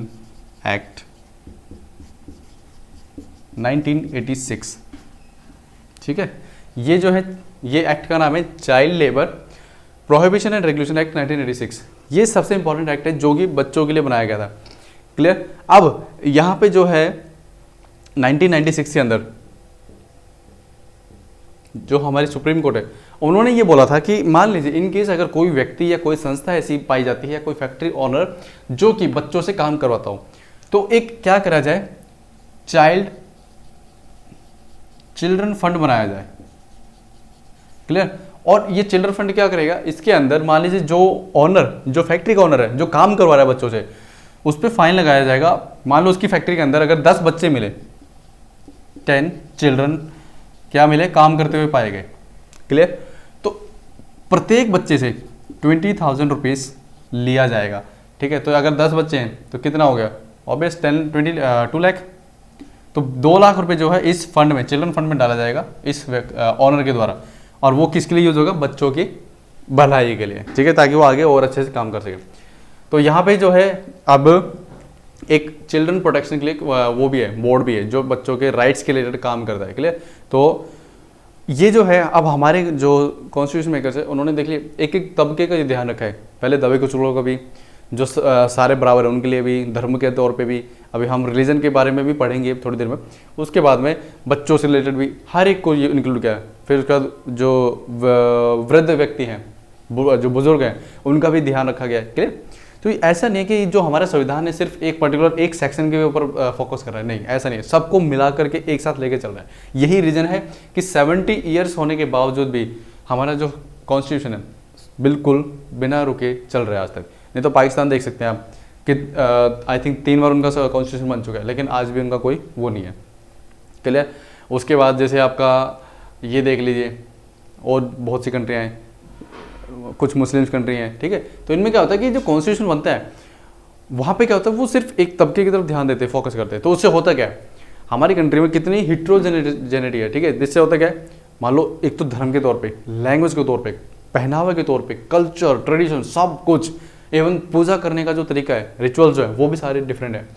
act 1986, ठीक है। ये जो है, ये एक्ट का नाम है child labour prohibition and regulation act 1986। ये सबसे इंपॉर्टेंट एक्ट है जो कि बच्चों के लिए बनाया गया था। क्लियर। अब यहां पे जो है 1996 के अंदर जो हमारी सुप्रीम कोर्ट है, उन्होंने ये बोला था कि मान लीजिए इन केस अगर कोई व्यक्ति या कोई संस्था ऐसी पाई जाती है या कोई फैक्ट्री ओनर जो कि बच्चों से काम करवाता हो, तो एक क्या करा जाए, चिल्ड्रन फंड बनाया जाए। क्लियर। और ये चिल्ड्रन फंड क्या करेगा, इसके अंदर मान लीजिए जो ओनर, जो फैक्ट्री का ओनर है, जो काम करवा रहा है बच्चों से, उस पर फाइन लगाया जाएगा। मान लो उसकी फैक्ट्री के अंदर अगर 10 बच्चे मिले, 10 चिल्ड्रन क्या मिले, काम करते हुए पाए गए। क्लियर। तो प्रत्येक बच्चे से 20,000 रुपीज़ लिया जाएगा, ठीक है। तो अगर 10 बच्चे हैं तो कितना हो गया, ऑब्वियस 2 लाख। तो 2 लाख रुपए जो है इस फंड में, चिल्ड्रन फंड में डाला जाएगा इस ऑनर के द्वारा, और वो किसके लिए यूज होगा, बच्चों की भलाई के लिए, ठीक है, ताकि वो आगे और अच्छे से काम कर सके। तो यहाँ पे जो है अब एक चिल्ड्रन प्रोटेक्शन के लिए वो भी है, बोर्ड भी है जो बच्चों के राइट्स के रिलेटेड काम करता है। क्लियर। तो ये जो है अब हमारे जो कॉन्स्टिट्यूशन मेकर्स है उन्होंने देख लिया, एक एक तबके का ये ध्यान रखा है। पहले दबे कुचलों का भी, जो सारे बराबर है उनके लिए भी, धर्म के तौर पे भी, अभी हम रिलीजन के बारे में भी पढ़ेंगे थोड़ी देर में। उसके बाद में बच्चों से रिलेटेड भी हर एक को ये इंक्लूड किया है। फिर उसके बाद जो वृद्ध व्यक्ति हैं, जो बुजुर्ग हैं, उनका भी ध्यान रखा गया है। क्लियर। तो ऐसा नहीं है कि जो हमारा संविधान है सिर्फ एक पर्टिकुलर एक सेक्शन के ऊपर फोकस कर रहा है, नहीं, ऐसा नहीं है, सबको मिला करके एक साथ लेके चल रहा है। यही रीज़न है कि 70 ईयर्स होने के बावजूद भी हमारा जो कॉन्स्टिट्यूशन है बिल्कुल बिना रुके चल रहा है आज तक। नहीं तो पाकिस्तान देख सकते हैं आप कि आई थिंक 3 बार उनका कॉन्स्टिट्यूशन बन चुका है, लेकिन आज भी उनका कोई वो नहीं है। क्लियर। उसके बाद जैसे आपका ये देख लीजिए, और बहुत सी कंट्रियाँ हैं, कुछ मुस्लिम्स कंट्री हैं, ठीक है। तो इनमें क्या होता है कि जो कॉन्स्टिट्यूशन बनता है वहाँ पे क्या होता है, वो सिर्फ एक तबके की तरफ ध्यान देते हैं, फोकस करते हैं। तो उससे होता क्या है, हमारी कंट्री में कितनी हिट्रोजेनिटी है, ठीक है। जिससे होता क्या है, मान लो एक तो धर्म के तौर पे, लैंग्वेज के तौर पे, पहनावे के तौर पे, कल्चर, ट्रेडिशन, सब कुछ, एवं पूजा करने का जो तरीका है, रिचुअल जो है वो भी सारे डिफरेंट है।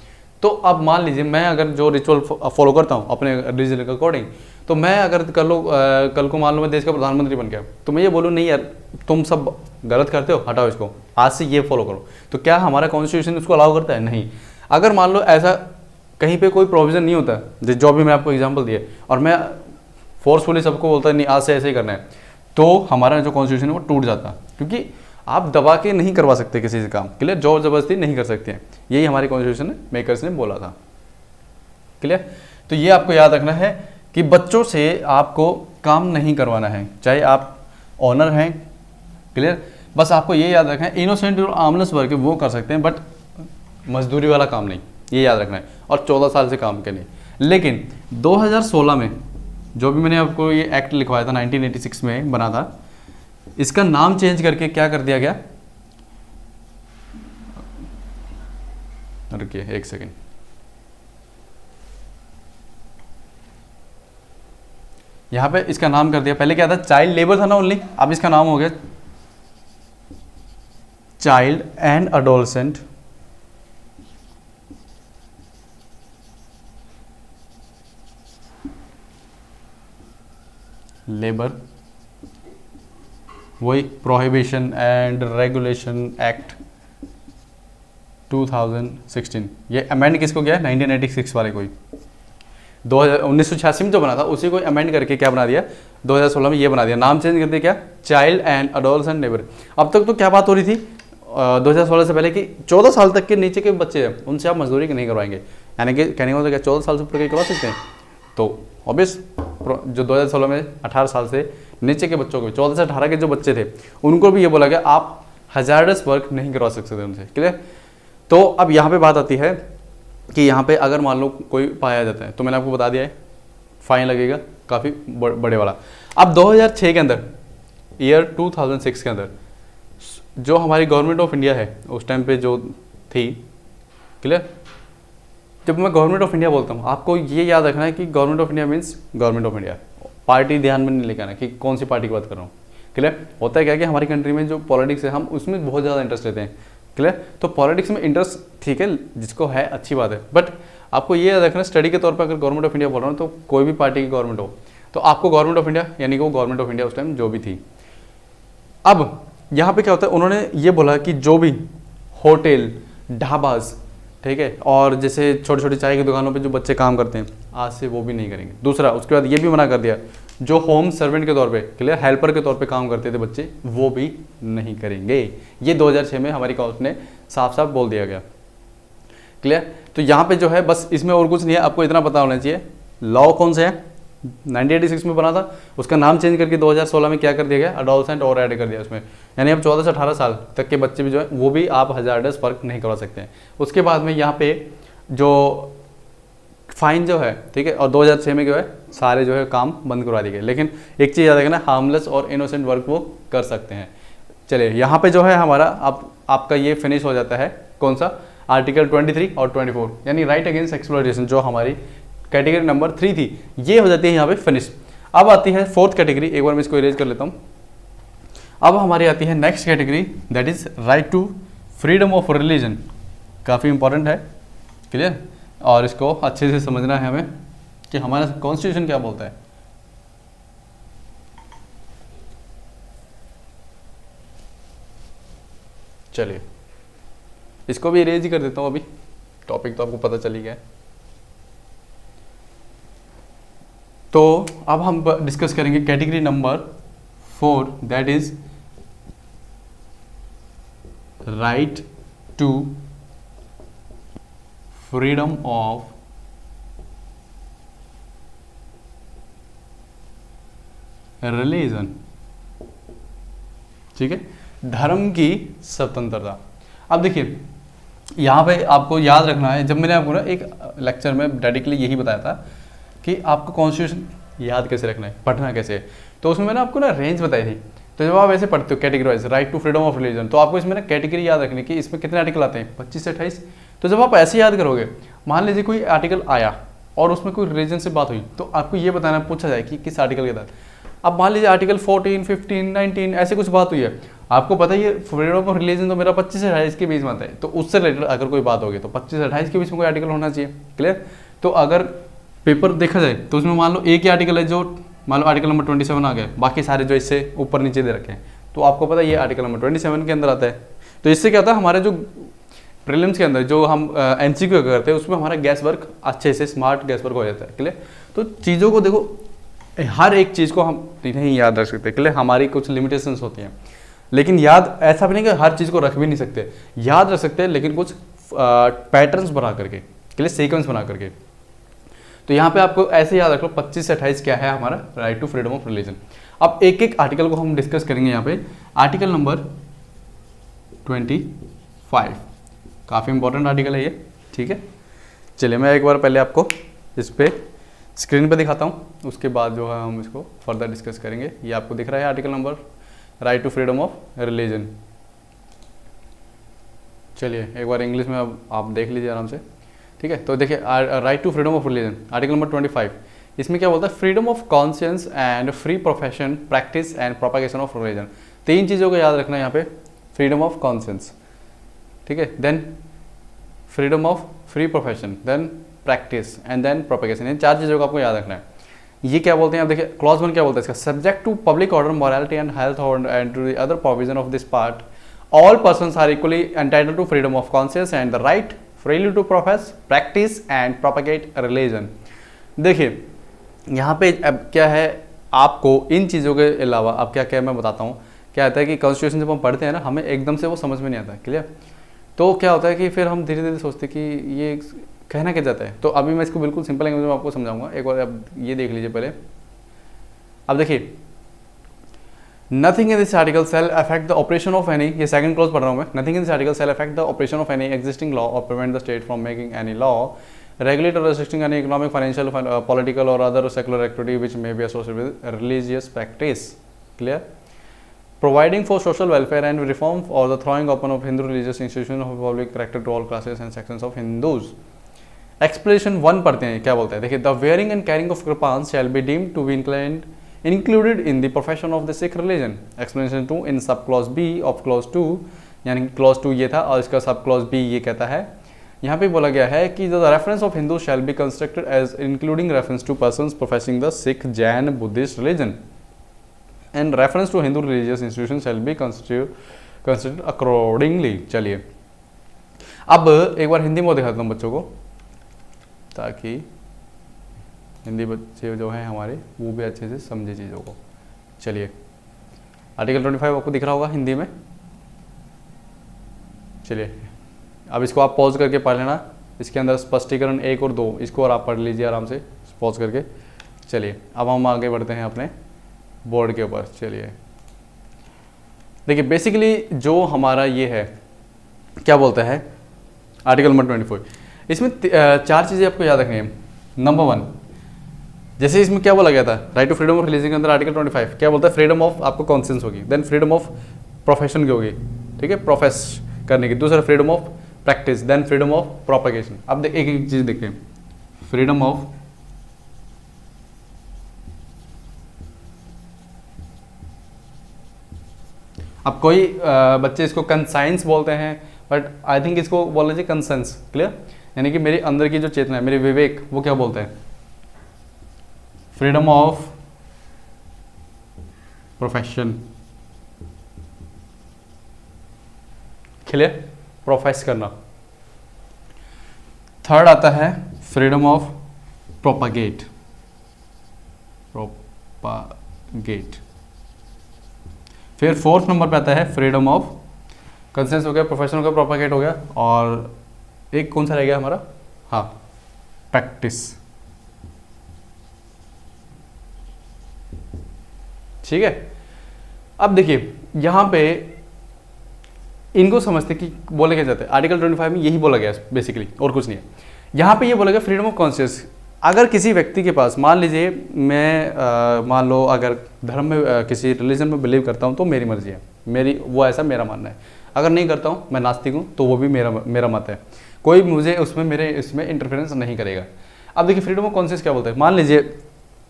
तो अब मान लीजिए मैं अगर जो रिचुअल फॉलो करता हूँ अपने रिलीजन के अकॉर्डिंग, तो मैं अगर कल को मान लो मैं देश का प्रधानमंत्री बन गया, तो मैं ये बोलूँ नहीं यार तुम सब गलत करते हो, हटाओ इसको, आज से ये फॉलो करो, तो क्या हमारा कॉन्स्टिट्यूशन इसको अलाउ करता है? नहीं। अगर मान लो ऐसा कहीं पे कोई प्रोविजन नहीं होता, जो भी मैं आपको एग्जांपल दिए, और मैं फोर्सफुली सबको बोलता है नहीं आज से ऐसे ही करना है, तो हमारा जो कॉन्स्टिट्यूशन है वो टूट जाता, क्योंकि आप दबा के नहीं करवा सकते किसी से काम। क्लियर। जोर जबरदस्ती नहीं कर सकते हैं, यही हमारे कॉन्स्टिट्यूशन मेकर्स ने बोला था। क्लियर। तो ये आपको याद रखना है कि बच्चों से आपको काम नहीं करवाना है, चाहे आप ऑनर हैं। क्लियर। बस आपको ये याद रखना है, इनोसेंट और आर्मलेस वर्क वो कर सकते हैं, बट मजदूरी वाला काम नहीं, ये याद रखना है, और 14 साल से काम के नहीं। लेकिन 2016 में जो भी मैंने आपको ये एक्ट लिखवाया था 1986 में बना था, इसका नाम चेंज करके क्या कर दिया गया, रुकिए एक सेकेंड, यहां पे इसका नाम कर दिया, पहले क्या था चाइल्ड लेबर था ना ओनली, अब इसका नाम हो गया चाइल्ड एंड अडोलसेंट लेबर, वही प्रोहिबिशन एंड रेगुलेशन एक्ट 2016, ये अमेंड किसको गया 1986 वाले को ही, 1986 में जो बना था उसी को अमेंड करके क्या बना दिया 2016 में ये बना दिया, नाम चेंज कर दिया क्या, चाइल्ड एंड अडोलसेंट लेबर। अब तक तो क्या बात हो रही थी 2016 से पहले कि 14 साल तक के नीचे के बच्चे हैं उनसे आप मजदूरी नहीं करवाएंगे, यानी कि कहने का मतलब क्या 14 साल से ऊपर के करवा सकते हैं, तो ऑब्वियस जो 2016 में 18 साल से नीचे के बच्चों को, 14 से 18 के जो बच्चे थे उनको भी ये बोला गया आप हजारडस वर्क नहीं करवा सकते थे उनसे, क्लियर। तो अब यहाँ पे बात आती है कि यहाँ पे अगर मान लो कोई पाया जाता है तो मैंने आपको बता दिया है फाइन लगेगा काफ़ी बड़े वाला। अब 2006 के अंदर, ईयर 2006 के अंदर जो हमारी गवर्नमेंट ऑफ इंडिया है उस टाइम पे जो थी, क्लियर, जब मैं गवर्नमेंट ऑफ इंडिया बोलता हूँ आपको ये याद रखना है कि government of India means government of India, party ध्यान में नहीं लेकर आना कि कौन सी पार्टी की बात कर रहा हूँ, क्लियर। होता है क्या कि हमारी कंट्री में जो पॉलिटिक्स है हम उसमें बहुत ज़्यादा इंटरेस्ट लेते हैं, क्लियर। तो पॉलिटिक्स में इंटरेस्ट ठीक है जिसको है अच्छी बात है, बट आपको ये याद रखना स्टडी के तौर पर अगर गवर्नमेंट ऑफ इंडिया बोल रहा हूँ तो कोई भी पार्टी की गवर्नमेंट हो तो आपको गवर्नमेंट ऑफ इंडिया यानी कि वो गवर्नमेंट ऑफ इंडिया उस टाइम जो भी थी। अब यहाँ पे क्या होता है उन्होंने ये बोला कि जो भी होटल ढाबाज, ठीक है, और जैसे छोटी छोटी चाय की दुकानों पे जो बच्चे काम करते हैं आज से वो भी नहीं करेंगे। दूसरा उसके बाद ये भी मना कर दिया जो होम सर्वेंट के तौर पे, क्लियर, हेल्पर के तौर पे काम करते थे बच्चे वो भी नहीं करेंगे। ये 2006 में हमारी काउंसिल ने साफ साफ बोल दिया गया, क्लियर। तो यहाँ पे जो है बस इसमें और कुछ नहीं है, आपको इतना पता होना चाहिए लॉ कौन से है 1986 में बना था, उसका नाम चेंज करके 2016 में क्या कर दिया गया अडोलसेंट और ऐड कर दिया उसमें, यानी अब 14 से 18 साल तक के बच्चे भी जो है वो भी आप हजारडस वर्क नहीं करवा सकते हैं। उसके बाद में यहाँ पे जो फाइन जो है, ठीक है, और 2006 में जो है सारे जो है काम बंद करवा दिए गए, लेकिन एक चीज़ याद रखना हार्मलेस और इनोसेंट वर्क वो कर सकते हैं। चलिए यहाँ पे जो है हमारा आपका ये फिनिश हो जाता है कौन सा आर्टिकल 23 और 24 यानी राइट अगेंस्ट एक्सप्लॉयटेशन जो हमारी कैटेगरी नंबर 3 थी ये हो जाती है यहाँ पे फिनिश। अब आती है फोर्थ कैटेगरी, एक बार मैं इसको इरेज कर लेता हूँ। अब हमारी आती है next category that is right to freedom of religion, काफ़ी इंपॉर्टेंट है, क्लियर, और इसको अच्छे से समझना है हमें कि हमारा कॉन्स्टिट्यूशन क्या बोलता है। चलिए इसको भी इरेज ही कर देता हूँ, अभी टॉपिक तो आपको पता चली गया है। तो अब हम डिस्कस करेंगे category number 4 that is right to freedom of religion, ठीक है, धर्म की स्वतंत्रता। अब देखिए यहाँ पे आपको याद रखना है, जब मैंने आपको ना एक लेक्चर में डायरेक्टली यही बताया था कि आपको कॉन्स्टिट्यूशन याद कैसे रखना है, पढ़ना कैसे है, तो उसमें मैंने आपको ना रेंज बताई थी। तो जब आप ऐसे पढ़ते हो category wise right to freedom of religion, तो आपको इसमें ना कैटेगरी याद रखनी कि इसमें कितने आर्टिकल आते हैं 25 से 28। तो जब आप ऐसे याद करोगे, मान लीजिए कोई आर्टिकल आया और उसमें कोई रिलीजन से बात हुई, तो आपको ये बताना पूछा जाए कि किस आर्टिकल के तहत। अब मान लीजिए आर्टिकल 14, 15, 19 ऐसे कुछ बात हुई है, आपको पता ही है फ्रीडम ऑफ रिलीजन तो मेरा 25 से 28 के बीच में आता है, तो उससे रिलेटेड अगर कोई बात होगी तो 25 से 28 के बीच में कोई आर्टिकल होना चाहिए, क्लियर। तो अगर पेपर देखा जाए तो उसमें मान लो एक ही आर्टिकल है जो मान लो आर्टिकल नंबर 27 आ गया, बाकी सारे जो इससे ऊपर नीचे दे रखे हैं, तो आपको पता है ये आर्टिकल नंबर 27 के अंदर आता है। तो इससे क्या होता है हमारे जो प्रीलिम्स के अंदर जो हम MCQ करते हैं उसमें हमारा गैस वर्क अच्छे से स्मार्ट गैस वर्क हो जाता है, क्लियर। तो चीज़ों को देखो, हर एक चीज़ को हम नहीं याद रख सकते, क्लियर, हमारी कुछ लिमिटेशंस होती हैं, लेकिन याद ऐसा भी नहीं कि हर चीज़ को रख भी नहीं सकते, याद रख सकते हैं लेकिन कुछ पैटर्न्स बना करके, क्लियर, सीक्वेंस बना करके। तो यहाँ पे आपको ऐसे याद रख लो 25 से 28 क्या है हमारा right to freedom of religion. अब एक एक आर्टिकल को हम डिस्कस करेंगे। यहाँ पे आर्टिकल नंबर 25 काफ़ी इंपॉर्टेंट आर्टिकल है ये, ठीक है। चलिए मैं एक बार पहले आपको इस पर स्क्रीन पे दिखाता हूँ, उसके बाद जो है हम इसको फर्दर डिस्कस करेंगे। ये आपको दिख रहा है article number right to freedom of religion. चलिए एक बार इंग्लिश में अब आप देख लीजिए आराम से, ठीक है। तो देखिए right to freedom of religion, article number 25, इसमें क्या बोलता है, freedom of conscience and free profession practice and propagation of religion. तीन चीज़ों को याद रखना है यहाँ पे, फ्रीडम ऑफ कॉन्शियंस, ठीक है, then freedom of free profession, then practice and then propagation. इन चार चीज़ों को आपको याद रखना है। ये क्या बोलते हैं आप देखिए, क्लॉज 1 क्या बोलता है इसका, subject to public order, morality and health and to the other provision of this part, all persons are equally entitled to freedom of conscience and the right freely to profess, practice and propagate religion। देखिए यहाँ पे अब क्या है, आपको इन चीज़ों के अलावा अब क्या क्या मैं बताता हूँ। क्या होता है कि कॉन्स्टिट्यूशन जब हम पढ़ते हैं ना, हमें एकदम से वो समझ में नहीं आता, क्लियर। तो क्या होता है कि फिर हम धीरे धीरे सोचते हैं कि ये कहना क्या जाता है। तो अभी मैं इसको बिल्कुल सिंपल लैंग्वेज में आपको समझाऊंगा। एक बार अब ये देख लीजिए पहले। अब देखिए, Nothing in this article shall affect the operation of any, ये second clause पढ़ रहा हूँ मैं, nothing in this article shall affect the operation of any existing law or prevent the state from making any law, regulate or restricting any economic, financial, political or other secular activity which may be associated with religious practice, clear, providing for social welfare and reform or the throwing open of Hindu religious institutions of public character to all classes and sections of Hindus। Explanation 1 पढ़ते हैं, क्या बोलता है देखिए, the wearing and carrying of kirpans shall be deemed to be included in the profession of the Sikh religion। Explanation 2 in sub clause B of clause 2, यानी clause 2 ये था और इसका sub clause B ये कहता है, यहाँ पे बोला गया है कि the reference of Hindu shall be constructed as including reference to persons professing the Sikh, Jain, Buddhist religion and reference to Hindu religious institutions shall be considered accordingly। चलिए अब एक बार हिंदी में दिखाता हूँ बच्चों को, ताकि हिंदी बच्चे जो हैं हमारे वो भी अच्छे से समझे चीज़ों को। चलिए आर्टिकल 25 आपको दिख रहा होगा हिंदी में। चलिए अब इसको आप पॉज करके पढ़ लेना, इसके अंदर स्पष्टीकरण 1 और 2 इसको और आप पढ़ लीजिए आराम से पॉज करके। चलिए अब हम आगे बढ़ते हैं अपने बोर्ड के ऊपर। चलिए देखिए बेसिकली जो हमारा ये है क्या बोलता है आर्टिकल नंबर 24, इसमें 4 चीज़ें आपको याद रखनी है। नंबर 1, जैसे इसमें क्या बोला गया था, right to freedom of religion के अंदर आर्टिकल 25 क्या बोलता है, फ्रीडम ऑफ आपको कॉन्शियंस होगी, देन फ्रीडम ऑफ प्रोफेशन की होगी, ठीक है, प्रोफेस करने की, दूसरा freedom of practice, then freedom of propagation. अब एक एक चीज़ देखते हैं, फ्रीडम ऑफ अब कोई बच्चे इसको कंसाइंस बोलते हैं, बट आई थिंक इसको बोल लीजिए कंसेंस, क्लियर, यानी कि मेरे अंदर की जो चेतना है, मेरे विवेक, वो क्या बोलते हैं, freedom of profession, clear, profess करना। थर्ड आता है फ्रीडम ऑफ प्रोपागेट, फिर फोर्थ नंबर पे आता है फ्रीडम ऑफ कंसेंस हो गया, प्रोफेशन हो गया, प्रोपागेट हो गया, और एक कौन सा रह गया हमारा, हाँ, प्रैक्टिस। ठीक है, अब देखिए यहां पे इनको समझते कि बोले क्या जाते हैं, आर्टिकल 25 में यही बोला गया बेसिकली, और कुछ नहीं है। यहां पे ये बोला गया फ्रीडम ऑफ कॉन्शियस। अगर किसी व्यक्ति के पास, मान लीजिए मैं मान लो अगर धर्म में किसी रिलीजन में बिलीव करता हूं तो मेरी मर्जी है, मेरी वो ऐसा मेरा मानना है। अगर नहीं करता हूं, मैं नास्तिक हूं, तो वो भी मेरा मत है, कोई मुझे उसमें मेरे इसमें इंटरफेरेंस नहीं करेगा। अब देखिए फ्रीडम ऑफ कॉन्शियस क्या बोलते हैं, मान लीजिए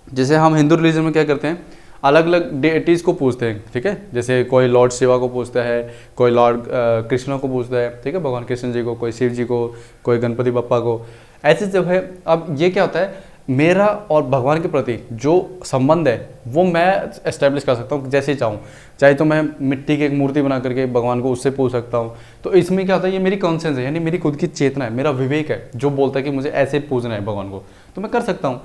जैसे हम हिंदू रिलीजन में क्या करते हैं, अलग अलग डेटीज़ को पूजते हैं, ठीक है, जैसे कोई लॉर्ड शिवा को पूजता है, कोई लॉर्ड कृष्णा को पूजता है, ठीक है, भगवान कृष्ण जी को, कोई शिव जी को, कोई गणपति बप्पा को, ऐसे जब है। अब ये क्या होता है, मेरा और भगवान के प्रति जो संबंध है वो मैं एस्टेब्लिश कर सकता हूँ जैसे चाहूँ, चाहे तो मैं मिट्टी की एक मूर्ति बना करके भगवान को उससे पूज सकता हूँ। तो इसमें क्या होता है, ये मेरी कॉन्शियस है, यानी मेरी खुद की चेतना है, मेरा विवेक है जो बोलता है कि मुझे ऐसे पूजना है भगवान को, तो मैं कर सकता हूँ।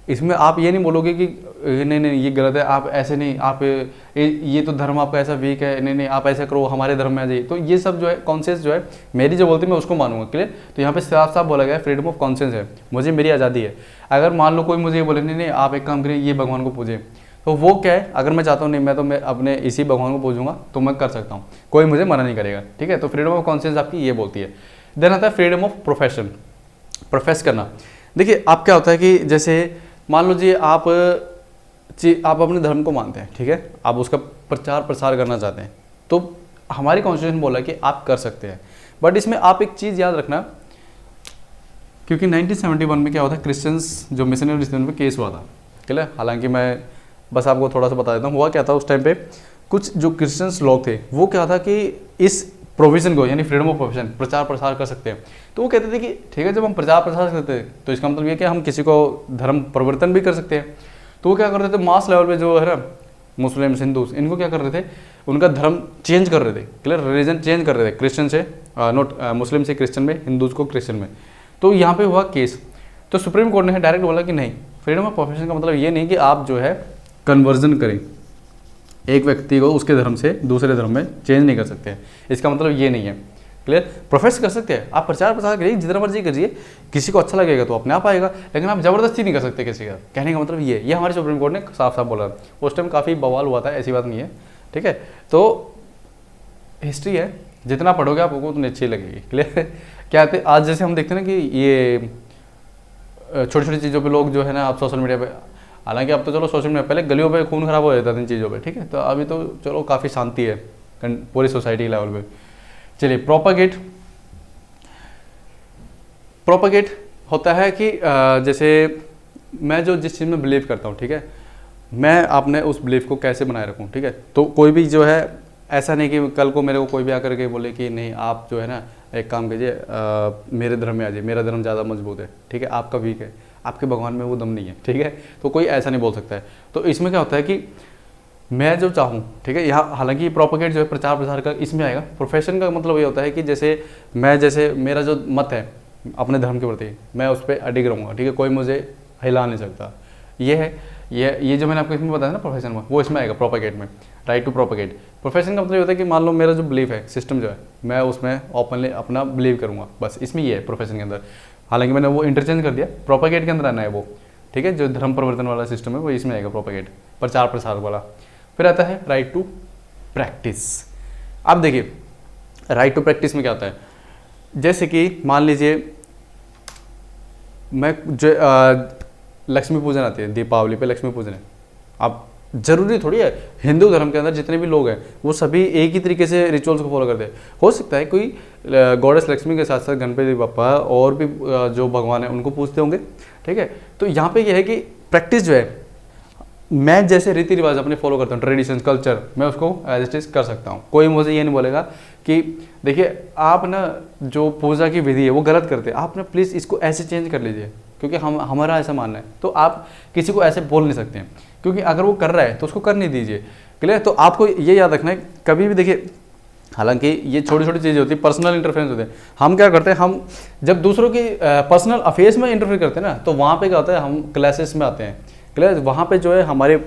इसमें आप ये नहीं बोलोगे कि नहीं ये गलत है, आप ऐसे नहीं, आप ये तो धर्म आपका ऐसा वीक है, नहीं आप ऐसा करो, हमारे धर्म में आ जाइए। तो ये सब जो है कॉन्शियस जो है, मेरी जो बोलती है मैं उसको मानूंगा, क्लियर। तो यहाँ पे साफ साफ बोला गया है फ्रीडम ऑफ कॉन्शियस है, मुझे मेरी आज़ादी है। अगर मान लो कोई मुझे ये बोले नहीं आप एक काम करिए, ये भगवान को पूजे, तो वो क्या है, अगर मैं चाहता हूँ नहीं मैं अपने इसी भगवान को पूजूंगा तो मैं कर सकता हूँ, कोई मुझे मना नहीं करेगा, ठीक है। तो फ्रीडम ऑफ कॉन्शियस आपकी ये बोलती है। देन आता है फ्रीडम ऑफ प्रोफेशन, प्रोफेस करना। देखिए आप क्या होता है कि जैसे मान लो जी आप आप अपने धर्म को मानते हैं, ठीक है, आप उसका प्रचार प्रसार करना चाहते हैं, तो हमारी कॉन्स्टिट्यूशन बोला कि आप कर सकते हैं। बट इसमें आप एक चीज़ याद रखना, क्योंकि 1971 में क्या हुआ था, क्रिश्चियंस जो मिशनरी पे केस हुआ था, ठीक है। हालांकि मैं बस आपको थोड़ा सा बता देता हूँ, हुआ क्या था उस टाइम पे, कुछ जो क्रिश्चियंस लोग थे वो क्या था कि इस प्रोविज़न को, यानी फ्रीडम ऑफ प्रोफेशन, प्रचार प्रसार कर सकते हैं, तो वो कहते थे कि ठीक है, जब हम प्रचार प्रसार करते हैं तो इसका मतलब ये कि हम किसी को धर्म परिवर्तन भी कर सकते हैं। तो वो क्या कर रहे थे, मास लेवल पे जो है ना मुस्लिम्स, हिंदूज, इनको क्या कर रहे थे, उनका धर्म चेंज कर रहे थे, क्लियर, रिलीजन चेंज कर रहे थे, क्रिश्चियन से नॉट मुस्लिम से क्रिश्चियन में, हिंदूज को क्रिश्चियन में। तो यहाँ पे हुआ केस, तो सुप्रीम कोर्ट ने डायरेक्ट बोला कि नहीं, फ्रीडम ऑफ प्रोफेशन का मतलब ये नहीं कि आप जो है कन्वर्जन करें, एक व्यक्ति को उसके धर्म से दूसरे धर्म में चेंज नहीं कर सकते हैं, इसका मतलब ये नहीं है, क्लियर। प्रोफेस कर सकते हैं, आप प्रचार प्रसार करिए, जितना मर्जी करिए, किसी को अच्छा लगेगा तो अपने आप आएगा, लेकिन आप जबरदस्ती नहीं कर सकते किसी का। कहने का मतलब ये हमारे सुप्रीम कोर्ट ने साफ साफ बोला। उस टाइम काफ़ी बवाल हुआ था, ऐसी बात नहीं है, ठीक है। तो हिस्ट्री है, जितना पढ़ोगे आपको उतनी अच्छी लगेगी, क्लियर। क्या कहते आज जैसे हम देखते हैं ना कि ये छोटी छोटी चीज़ों पे लोग जो है ना, आप सोशल मीडिया पे, हालांकि अब तो चलो सोशल मीडिया, पहले गलियों पे खून खराब हो जाता था इन चीज़ों पे, ठीक है, तो अभी तो चलो काफ़ी शांति है पूरी सोसाइटी लेवल पे। चलिए, प्रोपागेट होता है कि जैसे मैं जो जिस चीज़ में बिलीव करता हूँ, ठीक है, मैं आपने उस बिलीफ को कैसे बनाए रखूँ, ठीक है। तो कोई भी जो है, ऐसा नहीं कि कल को मेरे को कोई भी आकर के बोले कि नहीं आप जो है ना एक काम कीजिए, मेरे धर्म में आ जाइए, मेरा धर्म ज़्यादा मजबूत है, ठीक है, आपका वीक है, आपके भगवान में वो दम नहीं है, ठीक है, तो कोई ऐसा नहीं बोल सकता है। तो इसमें क्या होता है कि मैं जो चाहूँ, ठीक है, यहाँ हालांकि प्रोपेगेट जो है प्रचार प्रसार का इसमें आएगा। प्रोफेशन का मतलब ये होता है कि जैसे मेरा जो मत है अपने धर्म के प्रति, मैं उस पर अडिग रहूँगा, ठीक है, कोई मुझे हिला नहीं सकता। ये है, ये जो मैंने आपको इसमें बताया ना प्रोफेशन में, वो इसमें आएगा प्रोपेगेट में, राइट टू प्रोपेगेट। प्रोफेशन का मतलब ये होता है कि मान लो मेरा जो बिलीफ है, सिस्टम जो है, मैं उसमें ओपनली अपना बिलीव करूँगा, बस इसमें ये है प्रोफेशन के अंदर। हालांकि मैंने वो इंटरचेंज कर दिया, प्रोपेगेट के अंदर आना है वो, ठीक है, जो धर्म परिवर्तन वाला सिस्टम है वो इसमें आएगा, प्रोपेगेट, प्रचार प्रसार वाला। फिर आता है राइट टू प्रैक्टिस। अब देखिए राइट टू प्रैक्टिस में क्या होता है, जैसे कि मान लीजिए मैं जो लक्ष्मी पूजन आती है, दीपावली पे लक्ष्मी पूजन है। अब जरूरी थोड़ी है हिंदू धर्म के अंदर जितने भी लोग हैं वो सभी एक ही तरीके से रिचुअल्स को फॉलो करते हैं। हो सकता है कोई गॉडेस लक्ष्मी के साथ साथ गणपति बप्पा और भी जो भगवान है उनको पूजते होंगे, ठीक है। तो यहाँ पे यह है कि प्रैक्टिस जो है, मैं जैसे रीति रिवाज अपने फॉलो करता हूँ, ट्रेडिशन कल्चर, मैं उसको एज इट इज कर सकता हूँ। कोई मुझे ये नहीं बोलेगा कि देखिए आप ना जो पूजा की विधि है वो गलत करते हैं, आप ना प्लीज़ इसको ऐसे चेंज कर लीजिए, क्योंकि हमारा ऐसा मानना है। तो आप किसी को ऐसे बोल नहीं सकते हैं, क्योंकि अगर वो कर रहा है तो उसको कर नहीं दीजिए, क्लियर। तो आपको ये याद रखना है कभी भी, देखिए हालांकि ये छोटी छोटी चीज़ें होती है, पर्सनल इंटरफेरेंस होते हैं। हम क्या करते हैं, हम जब दूसरों की पर्सनल अफेयर्स में इंटरफेयर करते हैं ना, तो वहाँ पे क्या होता है, हम क्लासेस में आते हैं, क्लियर। वहाँ पे जो है हमारे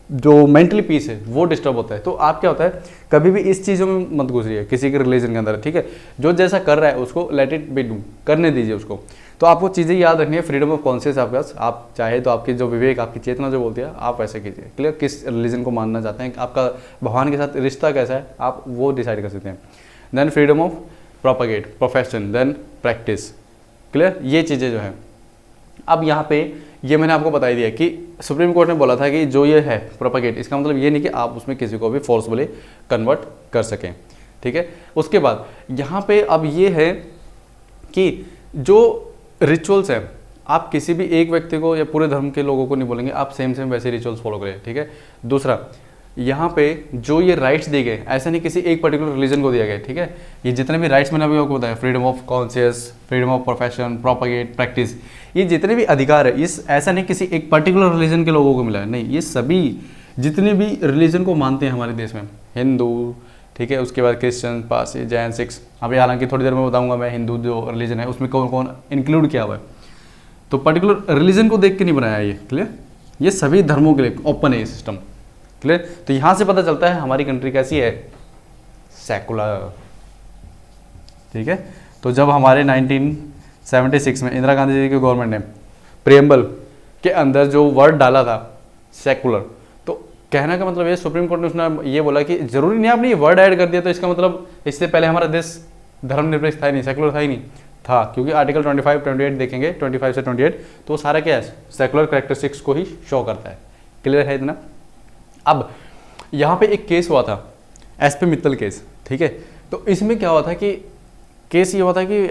जो मेंटली पीस है वो डिस्टर्ब होता है। तो आप क्या होता है, कभी भी इस चीज़ों में मत घुसिए किसी के रिलीजन के अंदर, ठीक है। जो जैसा कर रहा है उसको लेट इट बी डू, करने दीजिए उसको। तो आपको चीज़ें याद रखनी है, फ्रीडम ऑफ कॉन्शियस आपके पास, आप चाहे तो आपकी जो विवेक, आपकी चेतना जो बोलती है आप वैसे कीजिए, क्लियर। किस रिलीजन को मानना चाहते हैं, आपका भगवान के साथ रिश्ता कैसा है, आप वो डिसाइड कर सकते हैं। Then freedom of propagate, profession, then practice, clear. ये चीज़ें जो हैं, अब यहाँ पे ये मैंने आपको बता दिया कि सुप्रीम कोर्ट ने बोला था कि जो ये है प्रोपेगेट, इसका मतलब ये नहीं कि आप उसमें किसी को भी फोर्सफुली कन्वर्ट कर सकें, ठीक है। उसके बाद यहाँ पे अब ये है कि जो रिचुअल्स हैं, आप किसी भी एक व्यक्ति को या पूरे धर्म के लोगों को नहीं बोलेंगे आप सेम वैसे रिचुअल्स फॉलो करें, ठीक है। दूसरा, यहाँ पे जो ये राइट्स दिए गए, ऐसा नहीं किसी एक पर्टिकुलर रिलीजन को दिया गया, ठीक है। ये जितने भी राइट्स मैंने अभी आपको बताया, freedom of conscious, freedom of profession, propagate, practice, ये जितने भी अधिकार है, इस ऐसा नहीं किसी एक पर्टिकुलर रिलीजन के लोगों को मिला है, नहीं, ये सभी जितने भी रिलीजन को मानते हैं हमारे देश में, हिंदू, ठीक है, उसके बाद क्रिश्चियन, पारसी, जैन, सिख। अभी हालांकि थोड़ी देर में बताऊंगा मैं हिंदू जो रिलीजन है उसमें कौन कौन इंक्लूड किया हुआ है। तो पर्टिकुलर रिलीजन को देख के नहीं बनाया ये, क्लियर। ये सभी धर्मों के लिए ओपन है ये सिस्टम, क्लियर। तो यहाँ से पता चलता है हमारी कंट्री कैसी है, सेकुलर, ठीक है। तो जब हमारे 1976 में इंदिरा गांधी जी की गवर्नमेंट ने प्रियम्बल के अंदर जो वर्ड डाला था सेकुलर, तो कहने का मतलब ये सुप्रीम कोर्ट ने उसने ये बोला कि जरूरी नहीं आपने ये वर्ड ऐड कर दिया तो इसका मतलब इससे पहले हमारा देश धर्मनिरपेक्ष था ही नहीं, सेकुलर था ही नहीं था, क्योंकि आर्टिकल 25, 28 देखेंगे, 25 से 28, तो वो सारा क्या है, सेकुलर कैरेक्टरिस्टिक्स को ही शो करता है, क्लियर है इतना। अब यहाँ पे एक केस हुआ था, एसपी मित्तल केस, ठीक है। तो इसमें क्या हुआ था कि केस ये हुआ था कि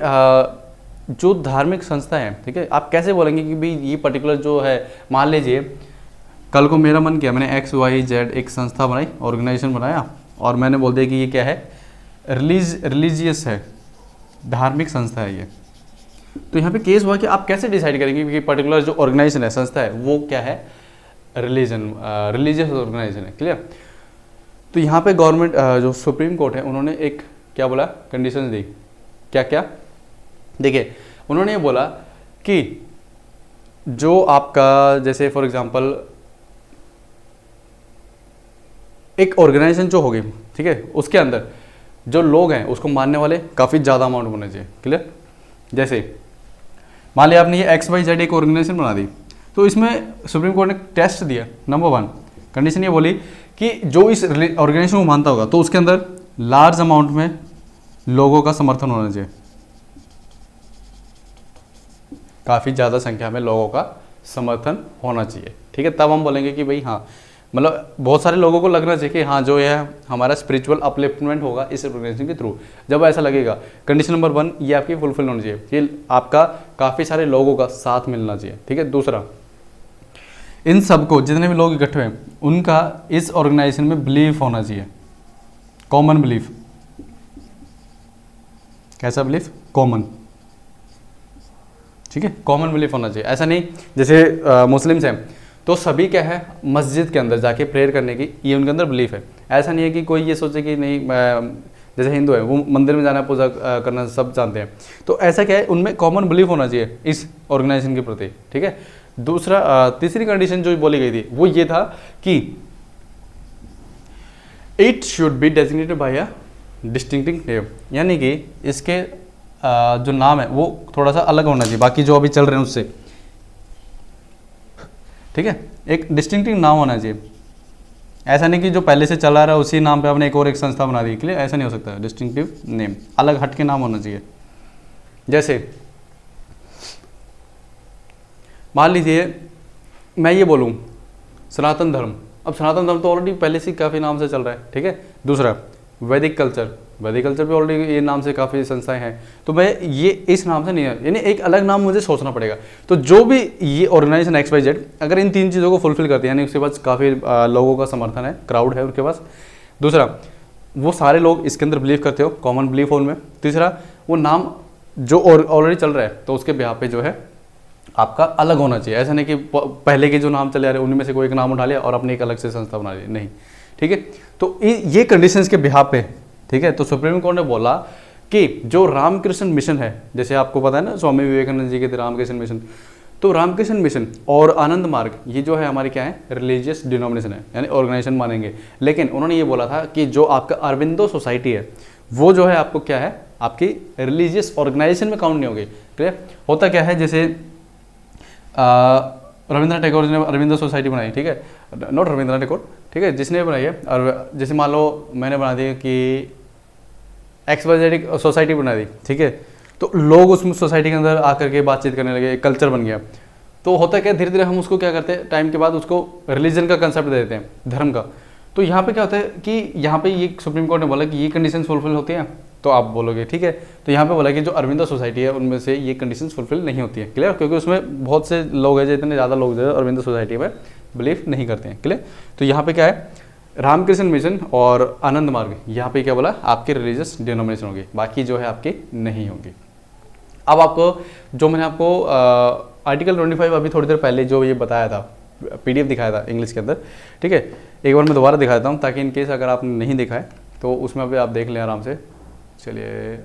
जो धार्मिक संस्था है, ठीक है, आप कैसे बोलेंगे कि भाई ये पर्टिकुलर जो है, मान लीजिए कल को मेरा मन किया, मैंने XYZ एक संस्था बनाई, ऑर्गेनाइजेशन बनाया, और मैंने बोल दिया कि ये क्या है, रिलीजियस है, धार्मिक संस्था है ये। तो यहाँ पे केस हुआ कि आप कैसे डिसाइड करेंगे कि पर्टिकुलर जो ऑर्गेनाइजेशन है, संस्था है, वो क्या है, रिलीजियस ऑर्गेनाइजेशन है। क्लियर। तो यहाँ पे गवर्नमेंट जो सुप्रीम कोर्ट है, उन्होंने एक क्या बोला, कंडीशन दी। क्या क्या, देखिए उन्होंने ये बोला कि जो आपका जैसे फॉर एग्जांपल एक ऑर्गेनाइजेशन जो होगी, ठीक है, उसके अंदर जो लोग हैं उसको मानने वाले काफ़ी ज़्यादा अमाउंट होने चाहिए। क्लियर। जैसे मान लिया आपने ये XYZ एक ऑर्गेनाइजेशन बना दी, तो इसमें सुप्रीम कोर्ट ने टेस्ट दिया। नंबर 1 कंडीशन ये बोली कि जो इस ऑर्गेनाइजेशन को मानता होगा तो उसके अंदर लार्ज अमाउंट में लोगों का समर्थन होना चाहिए, काफ़ी ज़्यादा संख्या में लोगों का समर्थन होना चाहिए, ठीक है। तब हम बोलेंगे कि भाई हाँ, मतलब बहुत सारे लोगों को लगना चाहिए कि हाँ, जो है हमारा स्पिरिचुअल अपलिफ्टमेंट होगा इस ऑर्गेनाइजेशन के थ्रू। जब ऐसा लगेगा, कंडीशन नंबर 1 ये आपकी फुलफिल होनी चाहिए, ये आपका काफ़ी सारे लोगों का साथ मिलना चाहिए, ठीक है। दूसरा, इन सबको जितने भी लोग इकट्ठे हैं उनका इस ऑर्गेनाइजेशन में बिलीफ होना चाहिए, कॉमन बिलीफ। कैसा बिलीफ, कॉमन, ठीक है, कॉमन बिलीफ होना चाहिए। ऐसा नहीं जैसे मुस्लिम्स हैं तो सभी क्या है, मस्जिद के अंदर जाके प्रेयर करने की ये उनके अंदर बिलीफ है। ऐसा नहीं है कि कोई ये सोचे कि नहीं, जैसे हिंदू है वो मंदिर में जाना, पूजा करना सब जानते हैं, तो ऐसा क्या है, उनमें कॉमन बिलीफ होना चाहिए इस ऑर्गेनाइजेशन के प्रति, ठीक है। दूसरा, तीसरी कंडीशन जो बोली गई थी वो ये था कि it should be designated by a distinctive name, यानी कि इसके जो नाम है वो थोड़ा सा अलग होना चाहिए बाकी जो अभी चल रहे हैं उससे, ठीक है। एक डिस्टिंक्टिव नाम होना चाहिए। ऐसा नहीं कि जो पहले से चला रहा है उसी नाम पे आपने एक संस्था बना दी, क्लियर, ऐसा नहीं हो सकता। डिस्टिंक्टिव नेम, अलग हट के नाम होना चाहिए। जैसे मान लीजिए मैं ये बोलूँ सनातन धर्म, अब सनातन धर्म तो ऑलरेडी पहले से काफ़ी नाम से चल रहा है, ठीक है। दूसरा, वैदिक कल्चर, वैदिक कल्चर भी ऑलरेडी ये नाम से काफ़ी संस्थाएं हैं, तो मैं ये इस नाम से नहीं है, यानी एक अलग नाम मुझे सोचना पड़ेगा। तो जो भी ये ऑर्गेनाइजेशन XYZ अगर इन 3 चीज़ों को फुलफिल करती है, यानी उसके पास काफ़ी लोगों का समर्थन है, क्राउड है उनके पास। दूसरा, वो सारे लोग इसके अंदर बिलीव करते हो, कॉमन बिलीफ उनमें। तीसरा, वो नाम जो ऑलरेडी चल रहा है तो उसके बिहाफ पे जो है आपका अलग होना चाहिए। ऐसा नहीं कि पहले के जो नाम चले आ रहे हैं उनमें से कोई एक नाम उठा लिया और अपनी एक अलग से संस्था बना ली, नहीं, ठीक है। तो ये कंडीशंस के बिहाफ पे, ठीक है, तो सुप्रीम कोर्ट ने बोला कि जो रामकृष्ण मिशन है, जैसे आपको पता है ना स्वामी विवेकानंद जी के थे रामकृष्ण मिशन, तो रामकृष्ण मिशन और आनंद मार्ग ये जो है हमारी क्या है, रिलीजियस डिनोमिनेशन है, यानी ऑर्गेनाइजेशन मानेंगे। लेकिन उन्होंने ये बोला था कि जो आपका अरविंदो सोसाइटी है वो जो है आपको क्या है, आपकी रिलीजियस ऑर्गेनाइजेशन में काउंट नहीं होगी। क्लियर। होता क्या है, जैसे रविंद्रनाथ टैगोर ने अरविंदो सोसाइटी बनाई, ठीक है, नॉट रविंद्रनाथ टैगोर, ठीक है, जिसने बनाई है। और जैसे मान लो मैंने बना दी कि XYZ सोसाइटी बना दी, ठीक है, तो लोग उस सोसाइटी के अंदर आकर के बातचीत करने लगे, एक कल्चर बन गया। तो होता क्या, धीरे धीरे हम उसको क्या करते हैं, टाइम के बाद उसको रिलीजन का कंसेप्ट दे देते हैं, धर्म का। तो यहाँ पे क्या होता है कि यहाँ पे ये सुप्रीम कोर्ट ने बोला कि ये कंडीशन फुलफिल होती हैं, तो आप बोलोगे ठीक है। तो यहाँ पे बोला कि जो अरविंदो सोसाइटी है उनमें से ये कंडीशन फुलफिल नहीं होती है। क्लियर, क्योंकि उसमें बहुत से लोग हैं, जितने ज़्यादा लोग जो है अरविंदो सोसाइटी में बिलीव नहीं करते हैं। क्लियर। तो यहाँ पे क्या है, रामकृष्ण मिशन और आनंद मार्ग, यहाँ पे क्या बोला, आपकी रिलीजियस डिनोमिनेशन होगी, बाकी जो है आपकी नहीं होगी। अब आपको जो मैंने आपको आर्टिकल 25 अभी थोड़ी देर पहले जो ये बताया था, PDF दिखाया था इंग्लिश के अंदर, ठीक है, एक बार मैं दोबारा दिखा देता हूँ ताकि इन केस अगर आपने नहीं देखा है तो उसमें अभी आप देख लें आराम से। चलिए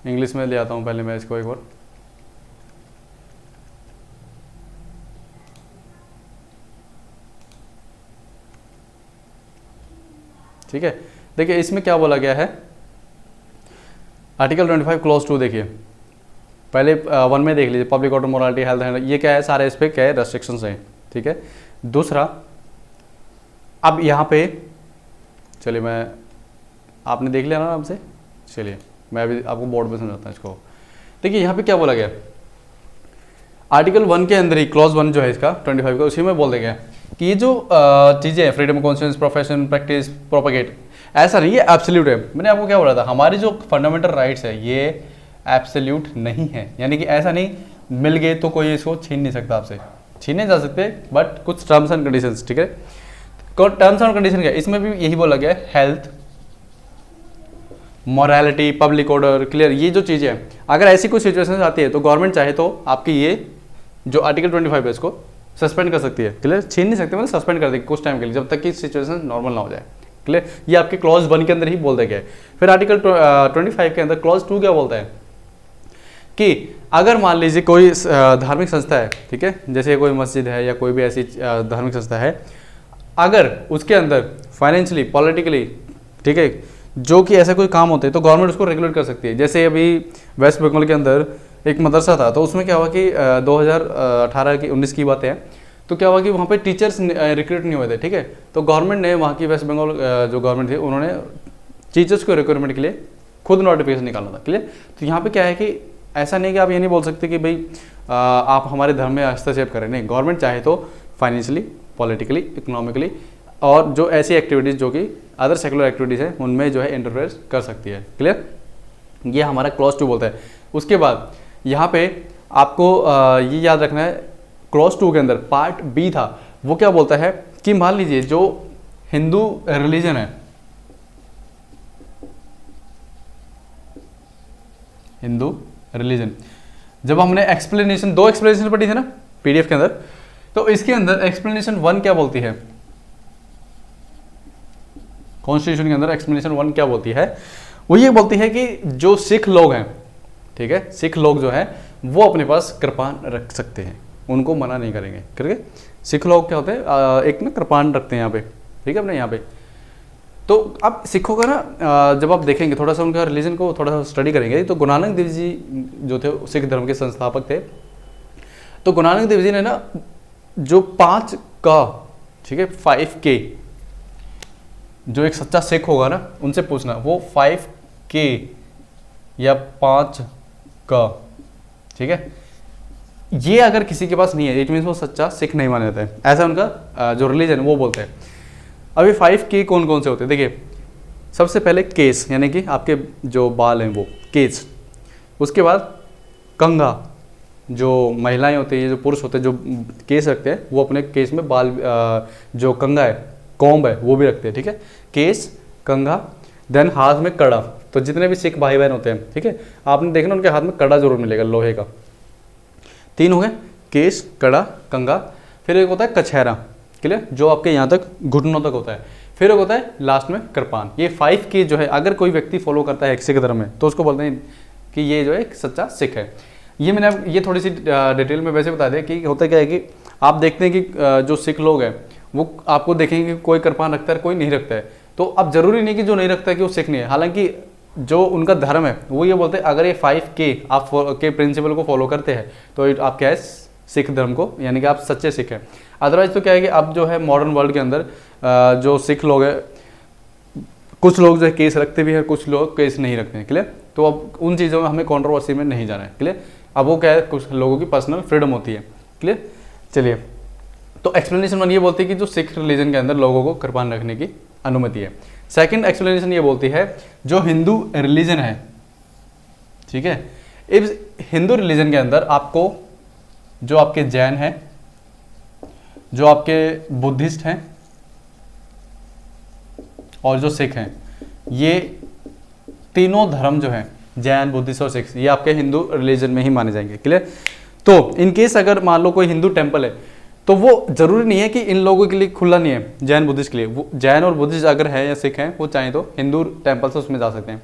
इंग्लिश में ले आता हूँ पहले मैं इसको एक बार। ठीक है, देखिए इसमें क्या बोला गया है, आर्टिकल 25 क्लॉज 2 देखिए, पहले 1 में देख लीजिए, public order, morality, health and, ये क्या है, सारे इस पे क्या है, रेस्ट्रिक्शंस हैं। ठीक है, दूसरा, अब यहाँ पे चलिए मैं, आपने देख लिया ना आराम से, चलिए मैं अभी आपको बोर्ड पे समझाता हूँ इसको। देखिए यहाँ पे क्या बोला गया, आर्टिकल 1 के अंदर ही क्लॉज 1 जो है इसका 25 का, उसी में बोल देगा कि ये जो चीज़ें हैं, freedom conscious, profession, practice, propagate, ऐसा नहीं है एब्सोल्यूट है। मैंने आपको क्या बोला था, हमारी जो फंडामेंटल राइट्स है ये एब्सोल्यूट नहीं है, यानी कि ऐसा नहीं मिल गए तो कोई इसको छीन नहीं सकता आपसे, छीने जा सकते बट कुछ टर्म्स एंड कंडीशंस, ठीक है। टर्म्स एंड कंडीशन क्या है, इसमें भी यही बोला गया है, health, morality, public order, clear, ये जो चीज़ें हैं, अगर ऐसी कोई सिचुएशन आती है तो गवर्नमेंट चाहे तो आपकी ये जो आर्टिकल 25 है इसको सस्पेंड कर सकती है, क्लियर, छीन नहीं सकते, मतलब सस्पेंड कर देगी कुछ टाइम के लिए, जब तक कि सिचुएशन नॉर्मल ना हो जाए, क्लियर। ये आपके क्लॉज 1 के अंदर ही बोल दिया गया है। फिर आर्टिकल 25 के अंदर क्लॉज 2 क्या बोलता है कि अगर मान लीजिए कोई धार्मिक संस्था है, ठीक है, जैसे कोई मस्जिद है या कोई भी ऐसी धार्मिक संस्था है, अगर उसके अंदर फाइनेंशियली, पॉलिटिकली, ठीक है, जो कि ऐसा कोई काम होते हैं तो गवर्नमेंट उसको रेगुलेट कर सकती है। जैसे अभी वेस्ट बंगाल के अंदर एक मदरसा था, तो उसमें क्या हुआ कि 2018 की 19 की बातें हैं, तो क्या हुआ कि वहाँ पे टीचर्स रिक्रूट नहीं हुए थे, ठीक है, तो गवर्नमेंट ने, वहाँ की वेस्ट बंगाल जो गवर्नमेंट थी, उन्होंने टीचर्स को रिक्रूटमेंट के लिए खुद नोटिफिकेशन निकालना था, क्लियर। तो यहाँ पे क्या है कि ऐसा नहीं कि आप ये नहीं बोल सकते कि भाई आप हमारे धर्म में हस्तक्षेप करें, नहीं, गवर्नमेंट चाहे तो फाइनेंशियली, पॉलिटिकली, इकोनॉमिकली और जो ऐसी एक्टिविटीज़ जो कि अदर सेकुलर एक्टिविटीज़ हैं उनमें जो है इंटरफेयर कर सकती है, क्लियर। ये हमारा क्लॉज 2 बोलता है। उसके बाद यहाँ पे आपको ये याद रखना है, क्लॉज 2 के अंदर पार्ट बी था, वो क्या बोलता है कि मान लीजिए जो हिंदू रिलीजन है, हिंदू रिलीजन, जब हमने एक्सप्लेनेशन 2 एक्सप्लेनेशन पढ़ी थी ना पीडीएफ के अंदर, तो इसके अंदर एक्सप्लेनेशन 1 क्या बोलती है, कॉन्स्टिट्यूशन के अंदर एक्सप्लेनेशन 1 क्या बोलती है, वो ये बोलती है कि जो सिख लोग हैं, ठीक है, सिख लोग जो हैं वो अपने पास कृपान रख सकते हैं, उनको मना नहीं करेंगे, करके सिख लोग क्या होते हैं, एक ना कृपान रखते हैं यहाँ पे, ठीक है, अपने यहाँ पे। तो अब सिखों का ना जब आप देखेंगे थोड़ा सा उनका रिलीजन को थोड़ा सा स्टडी करेंगे, तो गुरु नानक देव जी जो थे सिख धर्म के संस्थापक थे, तो गुरु नानक देव जी ने ना जो 5 का, ठीक है, 5K, जो एक सच्चा सिख होगा ना उनसे पूछना, वो 5K या 5 का, ठीक है, ये अगर किसी के पास नहीं है इट मीन्स वो सच्चा सिख नहीं माना जाता है, ऐसा उनका जो रिलीजन वो बोलते हैं। अभी 5K कौन कौन से होते हैं, देखिए, सबसे पहले केस, यानी कि आपके जो बाल हैं वो केस, उसके बाद कंघा, जो महिलाएं होती है, जो पुरुष होते हैं जो केस रखते हैं वो अपने केस में बाल, जो कंघा है, कॉम्ब है, वो भी रखते हैं, ठीक है, केस, कंघा, देन हाथ में कड़ा, तो जितने भी सिख भाई बहन होते हैं, ठीक है, आपने देखना उनके हाथ में कड़ा जरूर मिलेगा लोहे का। 3 हो गए, केस, कड़ा, कंघा। फिर एक होता है कछहरा, क्लियर, जो आपके यहाँ तक घुटनों तक होता है। फिर एक होता है लास्ट में कृपान। ये 5K जो है अगर कोई व्यक्ति फॉलो करता है सिख धर्म में तो उसको बोलते हैं कि ये जो है एक सच्चा सिख है। ये मैंने ये थोड़ी सी डिटेल में वैसे बता दें कि होता क्या है कि आप देखते हैं कि जो सिख लोग हैं वो आपको देखेंगे कि कोई कृपान रखता है, कोई नहीं रखता है, तो अब जरूरी नहीं कि जो नहीं रखता है कि वो सिख नहीं है। हालांकि जो उनका धर्म है वो ये बोलते हैं अगर ये 5K आप के प्रिंसिपल को फॉलो करते हैं तो आप क्या है सिख धर्म को, यानी कि आप सच्चे सिख हैं। अदरवाइज तो क्या है कि अब जो है मॉडर्न वर्ल्ड के अंदर जो सिख लोग हैं, कुछ लोग जो है केस रखते भी हैं, कुछ लोग केस नहीं रखते हैं, क्लियर। तो अब उन चीज़ों में हमें कंट्रोवर्सी में नहीं जाना है, क्लियर। अब वो क्या है कुछ लोगों की पर्सनल फ्रीडम होती है, क्लियर। चलिए, तो एक्सप्लेनेशन 1 ये बोलती है कि जो सिख रिलीजन के अंदर लोगों को कृपान रखने की अनुमति है। सेकंड एक्सप्लेनेशन ये बोलती है जो हिंदू रिलीजन है, ठीक है, इस हिंदू रिलीजन के अंदर आपको जो आपके जैन हैं, जो आपके बुद्धिस्ट हैं और जो सिख हैं, ये तीनों धर्म जो हैं जैन, बुद्धिस्ट और सिख, ये आपके हिंदू रिलीजन में ही माने जाएंगे, क्लियर। तो इन केस अगर मान लो कोई हिंदू टेम्पल है तो वो जरूरी नहीं है कि इन लोगों के लिए खुला नहीं है, जैन बुद्धिस्ट के लिए। वो जैन और बुद्धिस्ट अगर है या सिख हैं वो चाहें तो हिंदू टेम्पल से उसमें जा सकते हैं।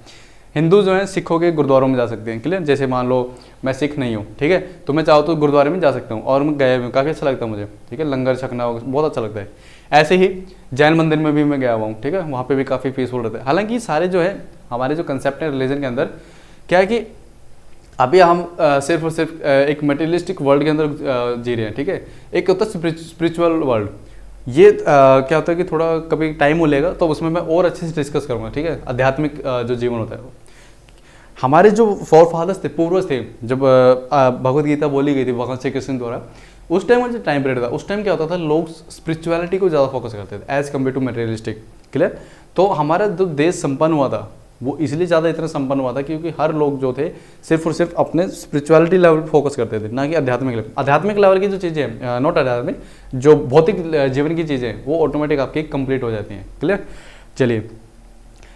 हिंदू जो है सिखों के गुरुद्वारों में जा सकते हैं, क्लियर। जैसे मान लो मैं सिख नहीं हूँ, ठीक है, तो मैं चाहूँ तो गुरुद्वारे में जा सकता हूँ और मैं गया हूँ, काफ़ी अच्छा लगता है मुझे, ठीक है, लंगर छकना बहुत अच्छा लगता है। ऐसे ही जैन मंदिर में भी मैं गया हुआ हूँ, ठीक है, वहाँ पर भी काफ़ी पीसफुल रहता है। हालांकि सारे जो है हमारे जो कंसेप्ट है रिलीजन के अंदर क्या है कि अभी हम सिर्फ और सिर्फ एक मटेरियलिस्टिक वर्ल्ड के अंदर जी रहे हैं, ठीक है। एक होता है स्पिरिचुअल वर्ल्ड, ये क्या होता है कि थोड़ा कभी टाइम मिलेगा तो उसमें मैं और अच्छे से डिस्कस करूँगा, ठीक है, आध्यात्मिक जो जीवन होता है वो। हमारे जो फॉर फादर्स थे, पूर्वज थे, जब भगवत गीता बोली गई थी भगवान श्री कृष्ण द्वारा, उस टाइम जो टाइम पीरियड था, उस टाइम क्या होता था, लोग स्पिरिचुअलिटी को ज़्यादा फोकस करते थे as compare to materialistic. Clear? तो हमारा जो देश संपन्न हुआ था वो इसलिए ज़्यादा इतना संपन्न हुआ था क्योंकि हर लोग जो थे सिर्फ और सिर्फ अपने स्पिरिचुअलिटी लेवल पर फोकस करते थे, ना कि आध्यात्मिक लेवल। आध्यात्मिक लेवल की जो चीज़ें हैं, नॉट आध्यात्मिक, जो भौतिक जीवन की चीज़ें हैं वो ऑटोमेटिक आपकी कंप्लीट हो जाती हैं। क्लियर? चलिए,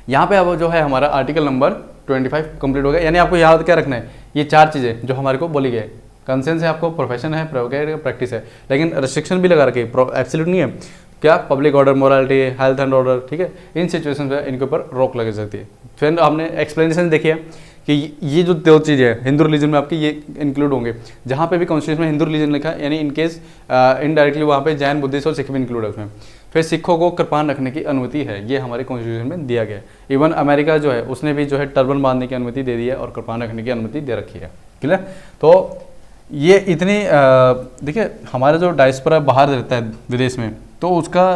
यहाँ पे अब जो है हमारा आर्टिकल नंबर 25 कंप्लीट हो गया। यानी आपको याद क्या रखना है, ये 4 चीज़ें जो हमारे को बोली गई है। कंसेंस है आपको, प्रोफेशन है, प्रैक्टिस है, लेकिन रिस्ट्रिक्शन भी लगा रखी है, एब्सोल्यूट नहीं है। क्या? Public order, morality, health and order, ठीक है। इन सिचुएशन में इनके ऊपर रोक लग सकती है। फिर हमने एक्सप्लेनेशन देखी है कि ये जो 2 चीज़ें हैं हिंदू रिलीजन में आपकी ये इंक्लूड होंगे। जहाँ पे भी कॉन्स्टिट्यूशन में हिंदू रिलीजन लिखा है, यानी इनकेस इनडायरेक्टली वहाँ पे जैन, बुद्धिस्ट और सिख भी इंक्लूड है उसमें। फिर सिखों को कृपान रखने की अनुमति है, ये हमारे कॉन्स्टिट्यूशन में दिया गया है। इवन अमेरिका जो है उसने भी जो है टर्बन बांधने की अनुमति दे दी है और कृपान रखने की अनुमति दे रखी है। क्लियर? तो ये इतनी देखिए, हमारा जो डायस्पोरा बाहर रहता है विदेश में, तो उसका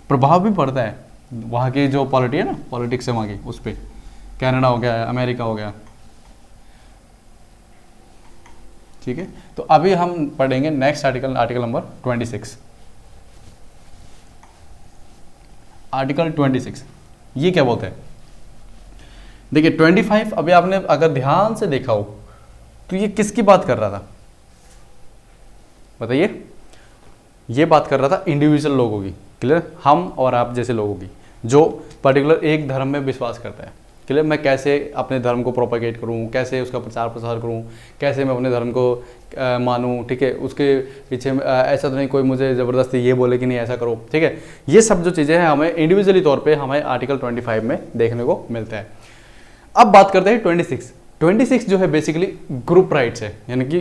प्रभाव भी पड़ता है वहाँ की जो पॉलिटी है ना, पॉलिटिक्स है वहाँ की, उस पर। कनाडा हो गया, अमेरिका हो गया, ठीक है। तो अभी हम पढ़ेंगे next article, article number 26। Article 26 ये क्या बोलते हैं? देखिए 25 अभी आपने अगर ध्यान से देखा हो तो ये किसकी बात कर रहा था बताइए? ये बात कर रहा था इंडिविजुअल लोगों की। क्लियर? हम और आप जैसे लोगों की जो पर्टिकुलर एक धर्म में विश्वास करता है। क्लियर? मैं कैसे अपने धर्म को प्रोपेगेट करूं, कैसे उसका प्रचार प्रसार करूं, कैसे मैं अपने धर्म को मानूं, ठीक है। उसके पीछे ऐसा तो नहीं कोई मुझे ज़बरदस्ती ये बोले कि नहीं ऐसा करो, ठीक है। ये सब जो चीज़ें हैं हमें इंडिविजुअली तौर पे हमें आर्टिकल 25 में देखने को मिलता है। अब बात करते हैं 26। 26 जो है बेसिकली ग्रुप राइट्स है, यानी कि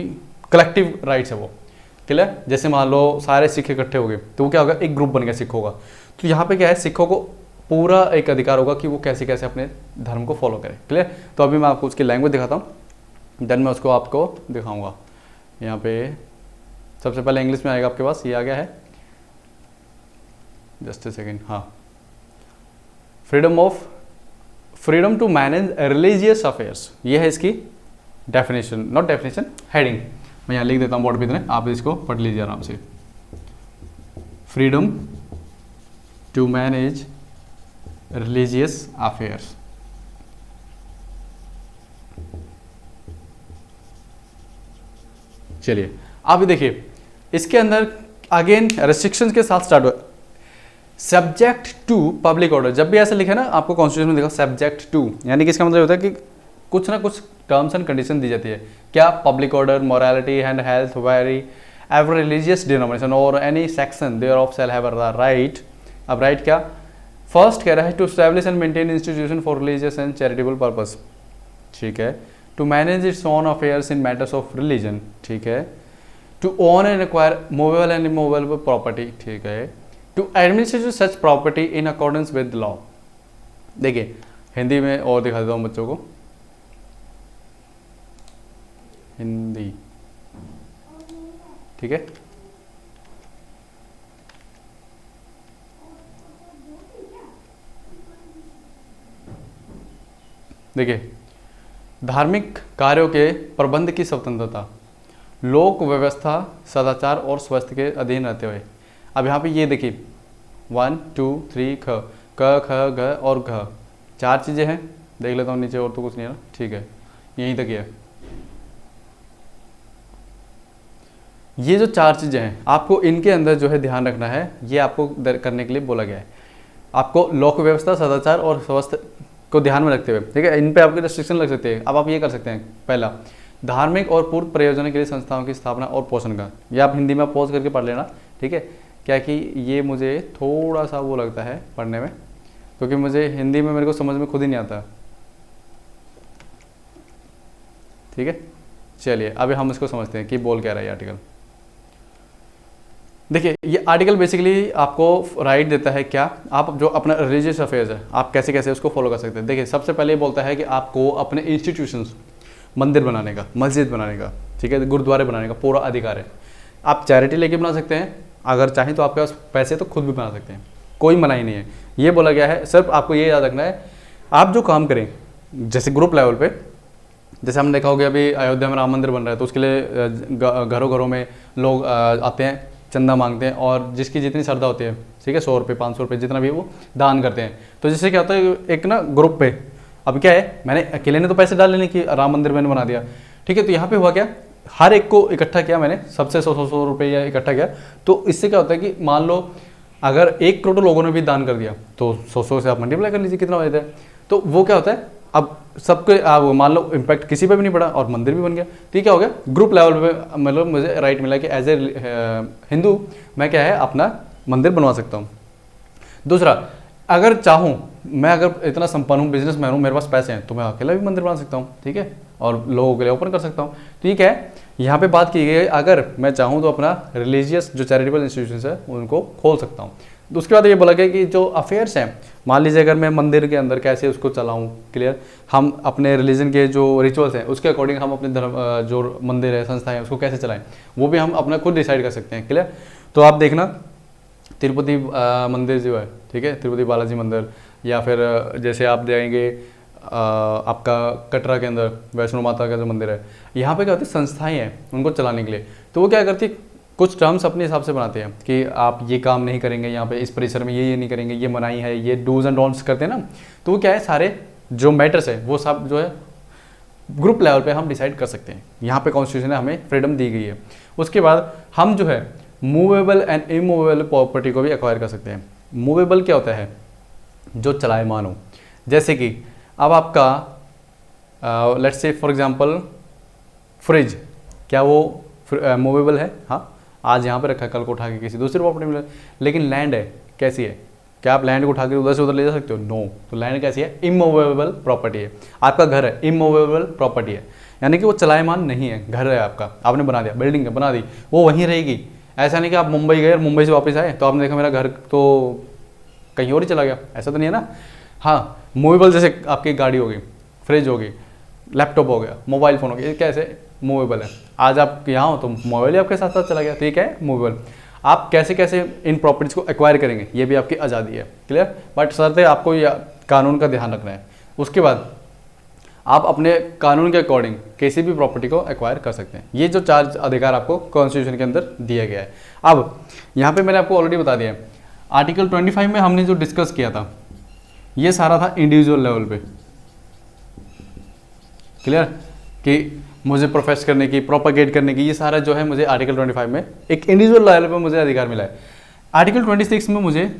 कलेक्टिव राइट्स है वो। क्लियर? जैसे मान लो सारे सिख इकट्ठे हो गए तो वो क्या होगा, एक ग्रुप बन गया सिखों का। तो यहाँ पे क्या है, सिखों को पूरा एक अधिकार होगा कि वो कैसे कैसे अपने धर्म को फॉलो करें। क्लियर? तो अभी मैं आपको उसकी लैंग्वेज दिखाता हूँ, देन मैं उसको आपको दिखाऊंगा। यहाँ पे सबसे पहले इंग्लिश में आएगा आपके पास, ये आ गया है, जस्ट ए सेकेंड। हाँ, freedom to manage religious affairs, ये है इसकी डेफिनेशन, नॉट डेफिनेशन, हेडिंग। मैं यहाँ लिख देता हूँ बोर्ड पे, इतने आप इसको पढ़ लीजिए आराम से। Freedom to manage religious affairs. चलिए आप भी देखिए, इसके अंदर अगेन रेस्ट्रिक्शंस के साथ स्टार्ट हुआ, सब्जेक्ट टू पब्लिक ऑर्डर। जब भी ऐसा लिखा है ना आपको कॉन्स्टिट्यूशन में देखो सब्जेक्ट टू, यानी कि इसका मतलब होता है कि कुछ ना कुछ टर्म्स एंड कंडीशन दी जाती है। क्या? Public order, morality and health, very every religious denomination or any section there of shall have a right. अब राइट क्या? फर्स्ट कह रहा है to establish and maintain institution for religious and charitable purpose, ठीक है। To manage its own affairs in matters of religion, ठीक है। To own and acquire movable and immovable property, ठीक है। To administrate such property in accordance with law. देखिए हिंदी में और दिखा देता हूँ बच्चों को, हिंदी, ठीक है। देखिए धार्मिक कार्यों के प्रबंध की स्वतंत्रता, लोक व्यवस्था, सदाचार और स्वास्थ्य के अधीन रहते हुए। अब यहाँ पे ये देखिए 1 2 3 ख, क ख ग और घ, 4 चीज़ें हैं। देख लेता हूँ नीचे, और तो कुछ नहीं है ना, ठीक है, यहीं तक है। ये जो 4 चीज़ें हैं आपको इनके अंदर जो है ध्यान रखना है, ये आपको करने के लिए बोला गया है। आपको लोक व्यवस्था, सदाचार और स्वास्थ्य को ध्यान में रखते हुए, ठीक है, इन पे आपके रेस्ट्रिक्शन लग सकते हैं। अब आप ये कर सकते हैं, पहला धार्मिक और पूर्व प्रयोजन के लिए संस्थाओं की स्थापना और पोषण का। ये आप हिंदी में पॉज करके पढ़ लेना, ठीक है। क्या कि ये मुझे थोड़ा सा वो लगता है पढ़ने में, क्योंकि मुझे हिंदी में मेरे को समझ में खुद ही नहीं आता, ठीक है। चलिए अभी हम इसको समझते हैं कि बोल क्या रहा है ये आर्टिकल। देखिए ये आर्टिकल बेसिकली आपको राइट देता है क्या, आप जो अपना रिलीजियस अफेयर्स है आप कैसे कैसे उसको फॉलो कर सकते हैं। देखिए सबसे पहले ये बोलता है कि आपको अपने इंस्टीट्यूशंस, मंदिर बनाने का, मस्जिद बनाने का, ठीक है, गुरुद्वारे बनाने का पूरा अधिकार है। आप चैरिटी लेके बना सकते हैं, अगर चाहें तो आपके पास पैसे तो खुद भी बना सकते हैं, कोई मनाही नहीं है। ये बोला गया है, सिर्फ आपको ये याद रखना है, आप जो काम करें जैसे ग्रुप लेवल पे जैसे हमने देखा होगा अभी अयोध्या में राम मंदिर बन रहा है, तो उसके लिए घरों घरों में लोग आते हैं, चंदा मांगते हैं, और जिसकी जितनी श्रद्धा होती है, ठीक है, 100 रुपये 500 रुपये जितना भी वो दान करते हैं। तो जिससे क्या होता है, एक ना ग्रुप पे, अब क्या है, मैंने अकेले ने तो पैसे डाले नहीं कि राम मंदिर मैंने बना दिया, ठीक है, तो यहाँ पे हुआ क्या, हर एक को इकट्ठा किया मैंने, सबसे 100 रुपये या इकट्ठा किया। तो इससे क्या होता है कि मान लो अगर 1 करोड़ लोगों ने भी दान कर दिया, तो 100 से आप मल्टीप्लाई कर लीजिए कितना हो जाता है। तो वो क्या होता है, अब सबके आप मान लो इम्पैक्ट किसी पे भी नहीं पड़ा और मंदिर भी बन गया। तो क्या हो गया, ग्रुप लेवल पे मतलब मुझे राइट मिला कि एज ए हिंदू मैं क्या है अपना मंदिर बनवा सकता हूँ। दूसरा, अगर चाहूँ मैं, अगर इतना संपन्न हूँ, बिजनेसमैन हूँ, मेरे पास पैसे हैं, तो मैं अकेला भी मंदिर बना सकता हूँ, ठीक है, और लोगों के लिए ओपन कर सकता हूँ। तो ये क्या है, यहाँ पे बात की गई है, अगर मैं चाहूँ तो अपना रिलीजियस जो चैरिटेबल इंस्टीट्यूशन है उनको खोल सकता हूँ। तो उसके बाद ये बोला गया कि जो अफेयर्स हैं, मान लीजिए अगर मैं मंदिर के अंदर कैसे उसको चलाऊँ, क्लियर, हम अपने रिलीजन के जो रिचुअल्स हैं उसके अकॉर्डिंग हम अपने धर्म जो मंदिर है, संस्था है, उसको कैसे चलाएं, वो भी हम अपना खुद डिसाइड कर सकते हैं, क्लियर। तो आप देखना तिरुपति मंदिर जो है, ठीक है, तिरुपति बालाजी मंदिर, या फिर जैसे आप जाएंगे आपका कटरा के अंदर वैष्णो माता का जो मंदिर है, यहाँ पे क्या होती है, संस्थाएं हैं उनको चलाने के लिए। तो वो क्या करती, कुछ टर्म्स अपने हिसाब से बनाते हैं कि आप ये काम नहीं करेंगे यहाँ पे, इस परिसर में ये नहीं करेंगे, ये मनाही है, ये डूज एंड डोंट्स करते हैं ना। तो वो क्या है, सारे जो मैटर्स है वो सब जो है ग्रुप लेवल पे हम डिसाइड कर सकते हैं। यहाँ पे कॉन्स्टिट्यूशन ने हमें फ्रीडम दी गई है। उसके बाद हम जो है मूवेबल एंड इमूवेबल प्रॉपर्टी को भी एक्वायर कर सकते हैं। मूवेबल क्या होता है, जो चलायमान हो, जैसे कि अब आपका let's say for example fridge, क्या वो मूवेबल है? हाँ, आज यहाँ पे रखा है, कल को उठा के किसी दूसरी प्रॉपर्टी में, लेकिन लैंड है, कैसी है, क्या आप लैंड को उठा के उधर से उधर ले जा सकते हो? नो। तो लैंड कैसी है, इमूवेबल प्रॉपर्टी है। आपका घर है, इमूवेबल प्रॉपर्टी है, यानी कि वो चलायमान नहीं है। घर है आपका, आपने बना दिया, बिल्डिंग है बना दी, वो वहीं रहेगी। ऐसा नहीं कि आप मुंबई गए और मुंबई से वापस आए तो आपने देखा मेरा घर तो कहीं और ही चला गया, ऐसा तो नहीं है ना। हाँ, मूवेबल जैसे आपकी गाड़ी होगी, फ्रिज होगी, लैपटॉप हो गया, मोबाइल फ़ोन हो गया, ये कैसे मूवेबल है। आज आप यहाँ हो तो मोबाइल ही आपके साथ साथ चला गया, तो ये क्या है, मूवेबल। आप कैसे कैसे इन प्रॉपर्टीज़ को एक्वायर करेंगे, ये भी आपकी आज़ादी है, क्लियर। बट शर्त है आपको कानून का ध्यान रखना है। उसके बाद आप अपने कानून के अकॉर्डिंग किसी भी प्रॉपर्टी को एक्वायर कर सकते हैं। ये जो 4 अधिकार आपको कॉन्स्टिट्यूशन के अंदर दिया गया है। अब यहाँ पे मैंने आपको ऑलरेडी बता दिया है, आर्टिकल 25 में हमने जो डिस्कस किया था ये सारा था इंडिविजुअल लेवल पे, क्लियर, कि मुझे प्रोफेस करने की, प्रोपागेट करने की, ये सारा जो है मुझे आर्टिकल 25 में एक इंडिविजुअल लेवल पे मुझे अधिकार मिला है। आर्टिकल 26 में मुझे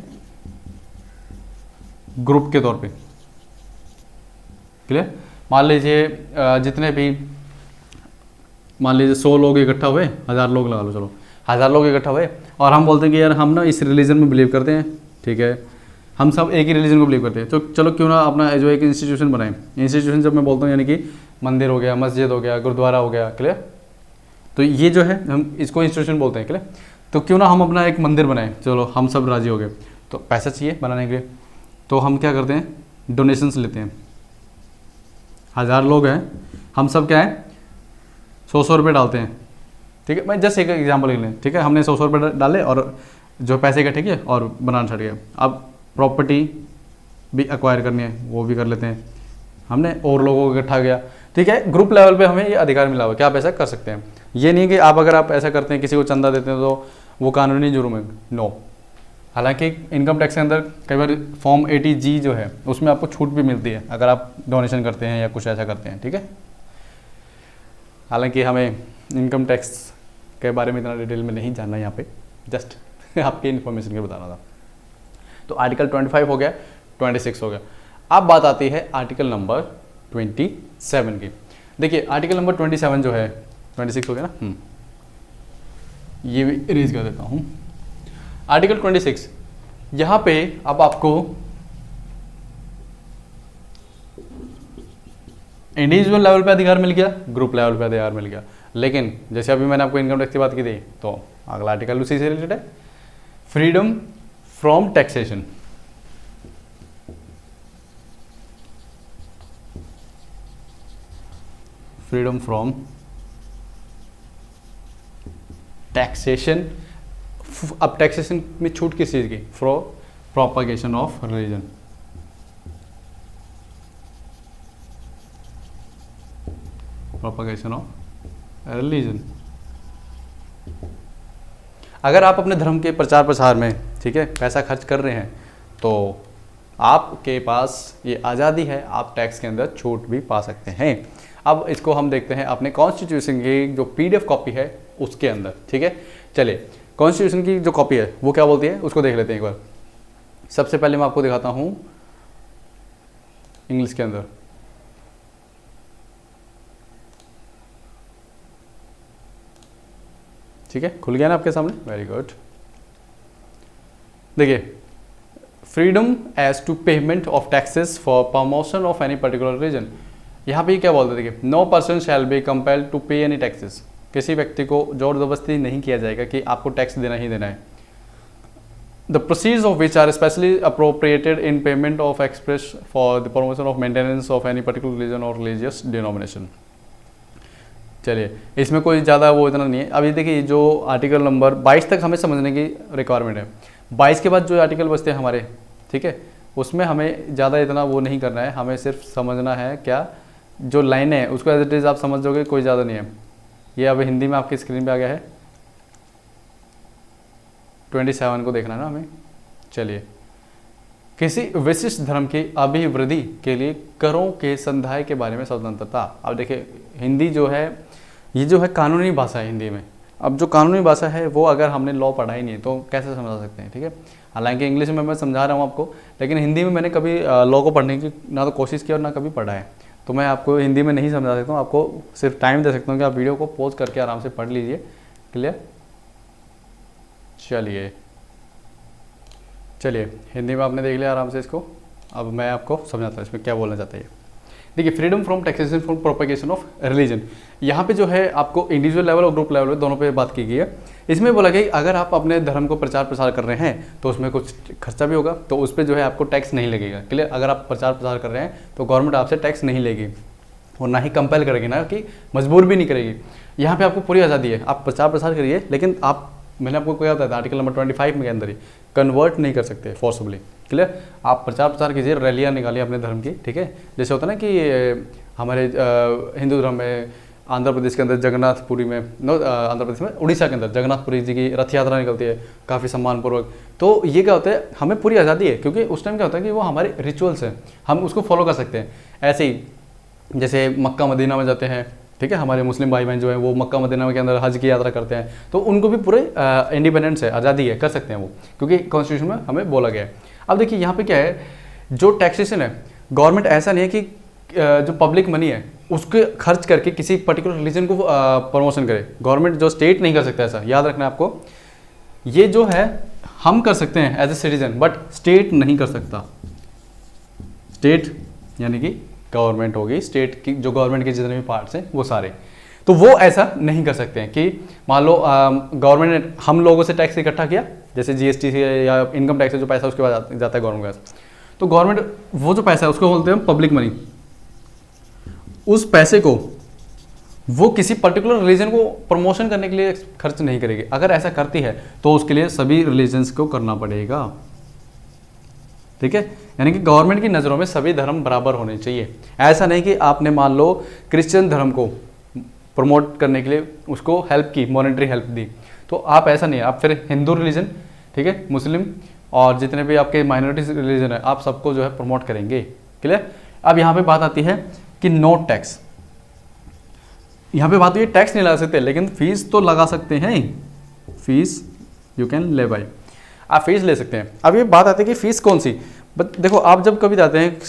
ग्रुप के तौर पे, क्लियर, मान लीजिए जितने भी, मान लीजिए 100 लोग इकट्ठा हुए, 1000 लोग लगा लो, चलो 1000 लोग इकट्ठा हुए, और हम बोलते हैं कि यार हम ना इस रिलीजन में बिलीव करते हैं, ठीक है, हम सब एक ही रिलीजन को बिलीव करते हैं, तो चलो क्यों ना अपना जो एक इंस्टीट्यूशन बनाएं। इंस्टीट्यूशन जब मैं बोलता हूँ यानी कि मंदिर हो गया, मस्जिद हो गया, गुरुद्वारा हो गया, क्लियर, तो ये जो है हम इसको इंस्टीट्यूशन बोलते हैं, क्लियर। तो क्यों ना हम अपना एक मंदिर बनाएं, चलो हम सब राजी हो गए, तो पैसा चाहिए बनाने के लिए, तो हम क्या करते हैं, डोनेशंस लेते हैं। 1000 लोग हैं, हम सब क्या है 100 रुपये डालते हैं, ठीक है, मैं जस्ट एक एग्जाम्पल ले लें, ठीक है, हमने 100 रुपये डाले और जो पैसे इकट्ठे किए और बनाना छट गया। अब प्रॉपर्टी भी एक्वायर करनी है, वो भी कर लेते हैं हमने, और लोगों को इकट्ठा गया, ठीक है, ग्रुप लेवल पे हमें ये अधिकार मिला हुआ है कि आप ऐसा कर सकते हैं। ये नहीं कि आप अगर आप ऐसा करते हैं, किसी को चंदा देते हैं तो वो कानूनी जुर्म है, नो। हालांकि इनकम टैक्स के अंदर कई बार फॉर्म 80G जो है उसमें आपको छूट भी मिलती है अगर आप डोनेशन करते हैं या कुछ ऐसा करते हैं, ठीक है। हालांकि हमें इनकम टैक्स के बारे में इतना डिटेल में नहीं जानना यहाँ पे, जस्ट आपके इन्फॉर्मेशन के बताना था। तो आर्टिकल 25 हो गया, 26 हो गया। अब बात आती है आर्टिकल नंबर 27 की। देखिए आर्टिकल नंबर 27 जो है, 26 हो गया ना, ये भी इरेज कर देता हूँ। आर्टिकल 26, यहाँ पे अब आपको इंडिविजुअल लेवल पे अधिकार मिल गया, ग्रुप लेवल पे अधिकार मिल गया, लेकिन जैसे अभी मैंने आपको इनकम टैक्स की बात की थी, तो अगला आर्टिकल उसी से रिलेटेड है, freedom from taxation. Freedom from taxation. अब टैक्सेशन में छूट किस चीज़ की, for propagation of religion. Propagation of religion. अगर आप अपने धर्म के प्रचार प्रसार में, ठीक है, पैसा खर्च कर रहे हैं तो आपके पास ये आज़ादी है, आप टैक्स के अंदर छूट भी पा सकते हैं। अब इसको हम देखते हैं अपने कॉन्स्टिट्यूशन की जो PDF कॉपी है उसके अंदर, ठीक है। चलिए, कॉन्स्टिट्यूशन की जो कॉपी है वो क्या बोलती है उसको देख लेते हैं एक बार। सबसे पहले मैं आपको दिखाता हूँ इंग्लिश के अंदर। ठीक है, खुल गया ना आपके सामने, वेरी गुड। देखिए, freedom as to payment of taxes for promotion of any particular reason. यहाँ पे क्या बोलते हैं, देखिए, no person shall be compelled to pay any taxes. किसी व्यक्ति को जोर जबरदस्ती नहीं किया जाएगा कि आपको टैक्स देना ही देना है। The proceeds of which are specially appropriated in payment of express for the promotion of maintenance of any particular religion और रिलीजियस डिनोमिनेशन। चलिए, इसमें कोई ज़्यादा वो इतना नहीं है। अभी देखिए, जो आर्टिकल नंबर 22 तक हमें समझने की रिक्वायरमेंट है। 22 के बाद जो आर्टिकल बचते हैं हमारे, ठीक है, उसमें हमें ज़्यादा इतना वो नहीं करना है, हमें सिर्फ समझना है क्या जो लाइनें हैं उसको एज इट इज़ आप समझ जाओगे, कोई ज़्यादा नहीं है। ये अब हिंदी में आपकी स्क्रीन पे आ गया है, 27 को देखना है ना हमें। चलिए, किसी विशिष्ट धर्म की अभिवृद्धि के लिए करों के संदाय के बारे में स्वतंत्रता। अब देखिए, हिंदी जो है ये जो है कानूनी भाषा है हिंदी में। अब जो कानूनी भाषा है वो अगर हमने लॉ पढ़ा ही नहीं है तो कैसे समझा सकते हैं, ठीक है। हालांकि इंग्लिश में मैं समझा रहा हूँ आपको, लेकिन हिंदी में मैंने कभी लॉ को पढ़ने की ना तो कोशिश की और ना कभी पढ़ा है, तो मैं आपको हिंदी में नहीं समझा सकता हूँ। आपको सिर्फ टाइम दे सकता हूँ कि आप वीडियो को पॉज करके आराम से पढ़ लीजिए। क्लियर। चलिए, हिंदी में आपने देख लिया आराम से इसको। अब मैं आपको समझाता हूँ इसमें क्या बोलना चाहता है। देखिए, freedom from taxation for propagation of religion, यहाँ पे जो है आपको इंडिविजुअल लेवल और ग्रुप लेवल पे दोनों पे बात की गई है। इसमें बोला गया कि अगर आप अपने धर्म को प्रचार प्रसार कर रहे हैं तो उसमें कुछ खर्चा भी होगा, तो उस पर जो है आपको टैक्स नहीं लगेगा। क्लियर। अगर आप प्रचार प्रसार कर रहे हैं तो गवर्नमेंट आपसे टैक्स नहीं लेगी और ना ही कंपेल करेगी, ना कि मजबूर भी नहीं करेगी। यहाँ पे आपको पूरी आज़ादी है, आप प्रचार प्रसार करिए, लेकिन आप, मैंने आपको क्या बताया था आर्टिकल नंबर 25 में के अंदर ही, कन्वर्ट नहीं कर सकते फोर्सबली। क्लियर। आप प्रचार प्रसार कीजिए, रैलियाँ निकालिए अपने धर्म की, ठीक है। जैसे होता है ना कि हमारे हिंदू धर्म में आंध्र प्रदेश के अंदर जगन्नाथपुरी में, आंध्र प्रदेश में, उड़ीसा के अंदर जगन्नाथपुरी जी की रथ यात्रा निकलती है काफ़ी सम्मानपूर्वक। तो ये क्या होता है, हमें पूरी आज़ादी है, क्योंकि उस टाइम क्या होता है कि वो हमारे रिचुअल्स हैं, हम उसको फॉलो कर सकते हैं। ऐसे ही जैसे मक्का मदीना में जाते हैं, ठीक है, हमारे मुस्लिम भाई बहन जो है वो मक्का मदीना के अंदर हज की यात्रा करते हैं, तो उनको भी पूरे इंडिपेंडेंस है, आज़ादी है, कर सकते हैं वो, क्योंकि कॉन्स्टिट्यूशन में हमें बोला गया है। अब देखिए, यहाँ पे क्या है, जो टैक्सेशन है, गवर्नमेंट ऐसा नहीं है कि जो पब्लिक मनी है उसके खर्च करके किसी पर्टिकुलर रिलीजन को प्रमोशन करे। गवर्नमेंट जो स्टेट नहीं कर सकता ऐसा, याद रखना है आपको। ये जो है हम कर सकते हैं as a citizen, but state नहीं कर सकता। स्टेट यानी कि गवर्नमेंट होगी, स्टेट की जो गवर्नमेंट के जितने भी पार्ट्स हैं वो सारे, तो वो ऐसा नहीं कर सकते हैं कि मान लो गवर्नमेंट ने हम लोगों से टैक्स इकट्ठा किया, जैसे GST से या इनकम टैक्स से जो पैसा उसके बाद जाता है गवर्नमेंट के पास, तो गवर्नमेंट वो जो पैसा है उसको बोलते हैं पब्लिक मनी। उस पैसे को वो किसी पर्टिकुलर रिलीजन को प्रमोशन करने के लिए खर्च नहीं करेगी। अगर ऐसा करती है तो उसके लिए सभी रिलीजन्स को करना पड़ेगा, ठीक है। यानी कि गवर्नमेंट की नज़रों में सभी धर्म बराबर होने चाहिए। ऐसा नहीं कि आपने मान लो क्रिश्चियन धर्म को प्रमोट करने के लिए उसको हेल्प की, मॉनेटरी हेल्प दी, तो आप ऐसा नहीं है, आप फिर हिंदू रिलीजन, ठीक है, मुस्लिम और जितने भी आपके माइनॉरिटी रिलीजन है, आप सबको जो है प्रमोट करेंगे। क्लियर। अब यहाँ पे बात आती है कि नो टैक्स। यहाँ पे बात हुई टैक्स नहीं लगा सकते, लेकिन फीस तो लगा सकते हैं। फीस यू कैन ले बाई, आप फीस ले सकते हैं। अब ये बात आती है कि फीस कौन सी। बट देखो, आप जब कभी जाते हैं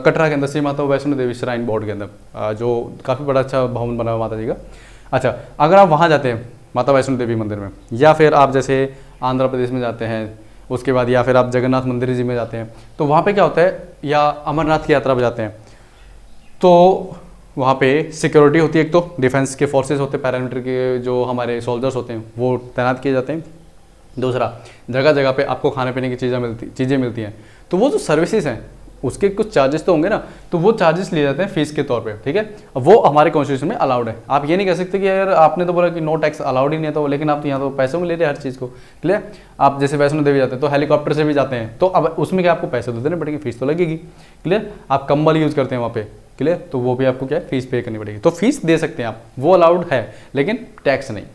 कटरा के अंदर श्री माता वैष्णो देवी श्राइन बोर्ड के अंदर, जो काफ़ी बड़ा अच्छा भवन बना हुआ माता जी का, अच्छा, अगर आप वहाँ जाते हैं माता वैष्णो देवी मंदिर में, या फिर आप जैसे आंध्र प्रदेश में जाते हैं उसके बाद, या फिर आप जगन्नाथ मंदिर जी में जाते हैं, तो वहाँ पे क्या होता है, या अमरनाथ की यात्रा पर जाते हैं, तो वहाँ पे सिक्योरिटी होती है। एक तो डिफेंस के फोर्सेस होते हैं, पैरामिलिट्री के जो हमारे सोल्जर्स होते हैं वो तैनात किए जाते हैं। दूसरा, जगह जगह पे आपको खाने पीने की चीज़ें मिलती हैं। तो वो जो सर्विसेज हैं उसके कुछ चार्जेस तो होंगे ना, तो वो चार्जेस लिए जाते हैं फीस के तौर पे, ठीक है। वो हमारे कॉन्स्टिट्यूशन में अलाउड है। आप ये नहीं कह सकते कि यार आपने तो बोला कि नो टैक्स अलाउड ही नहीं है, तो लेकिन आप तो यहाँ तो पैसों में ले रहे हैं हर चीज़ को, क्लियर। आप जैसे वैष्णो देवी जाते हैं तो हेलीकॉप्टर से भी जाते हैं, तो अब उसमें क्या आपको पैसे तो देने पड़ेंगे, फीस तो लगेगी, क्लियर। आप कंबल यूज़ करते हैं वहाँ पे, क्लियर, तो वो भी आपको क्या है फीस पे करनी पड़ेगी। तो फीस दे सकते हैं आप, वो अलाउड है, लेकिन टैक्स नहीं,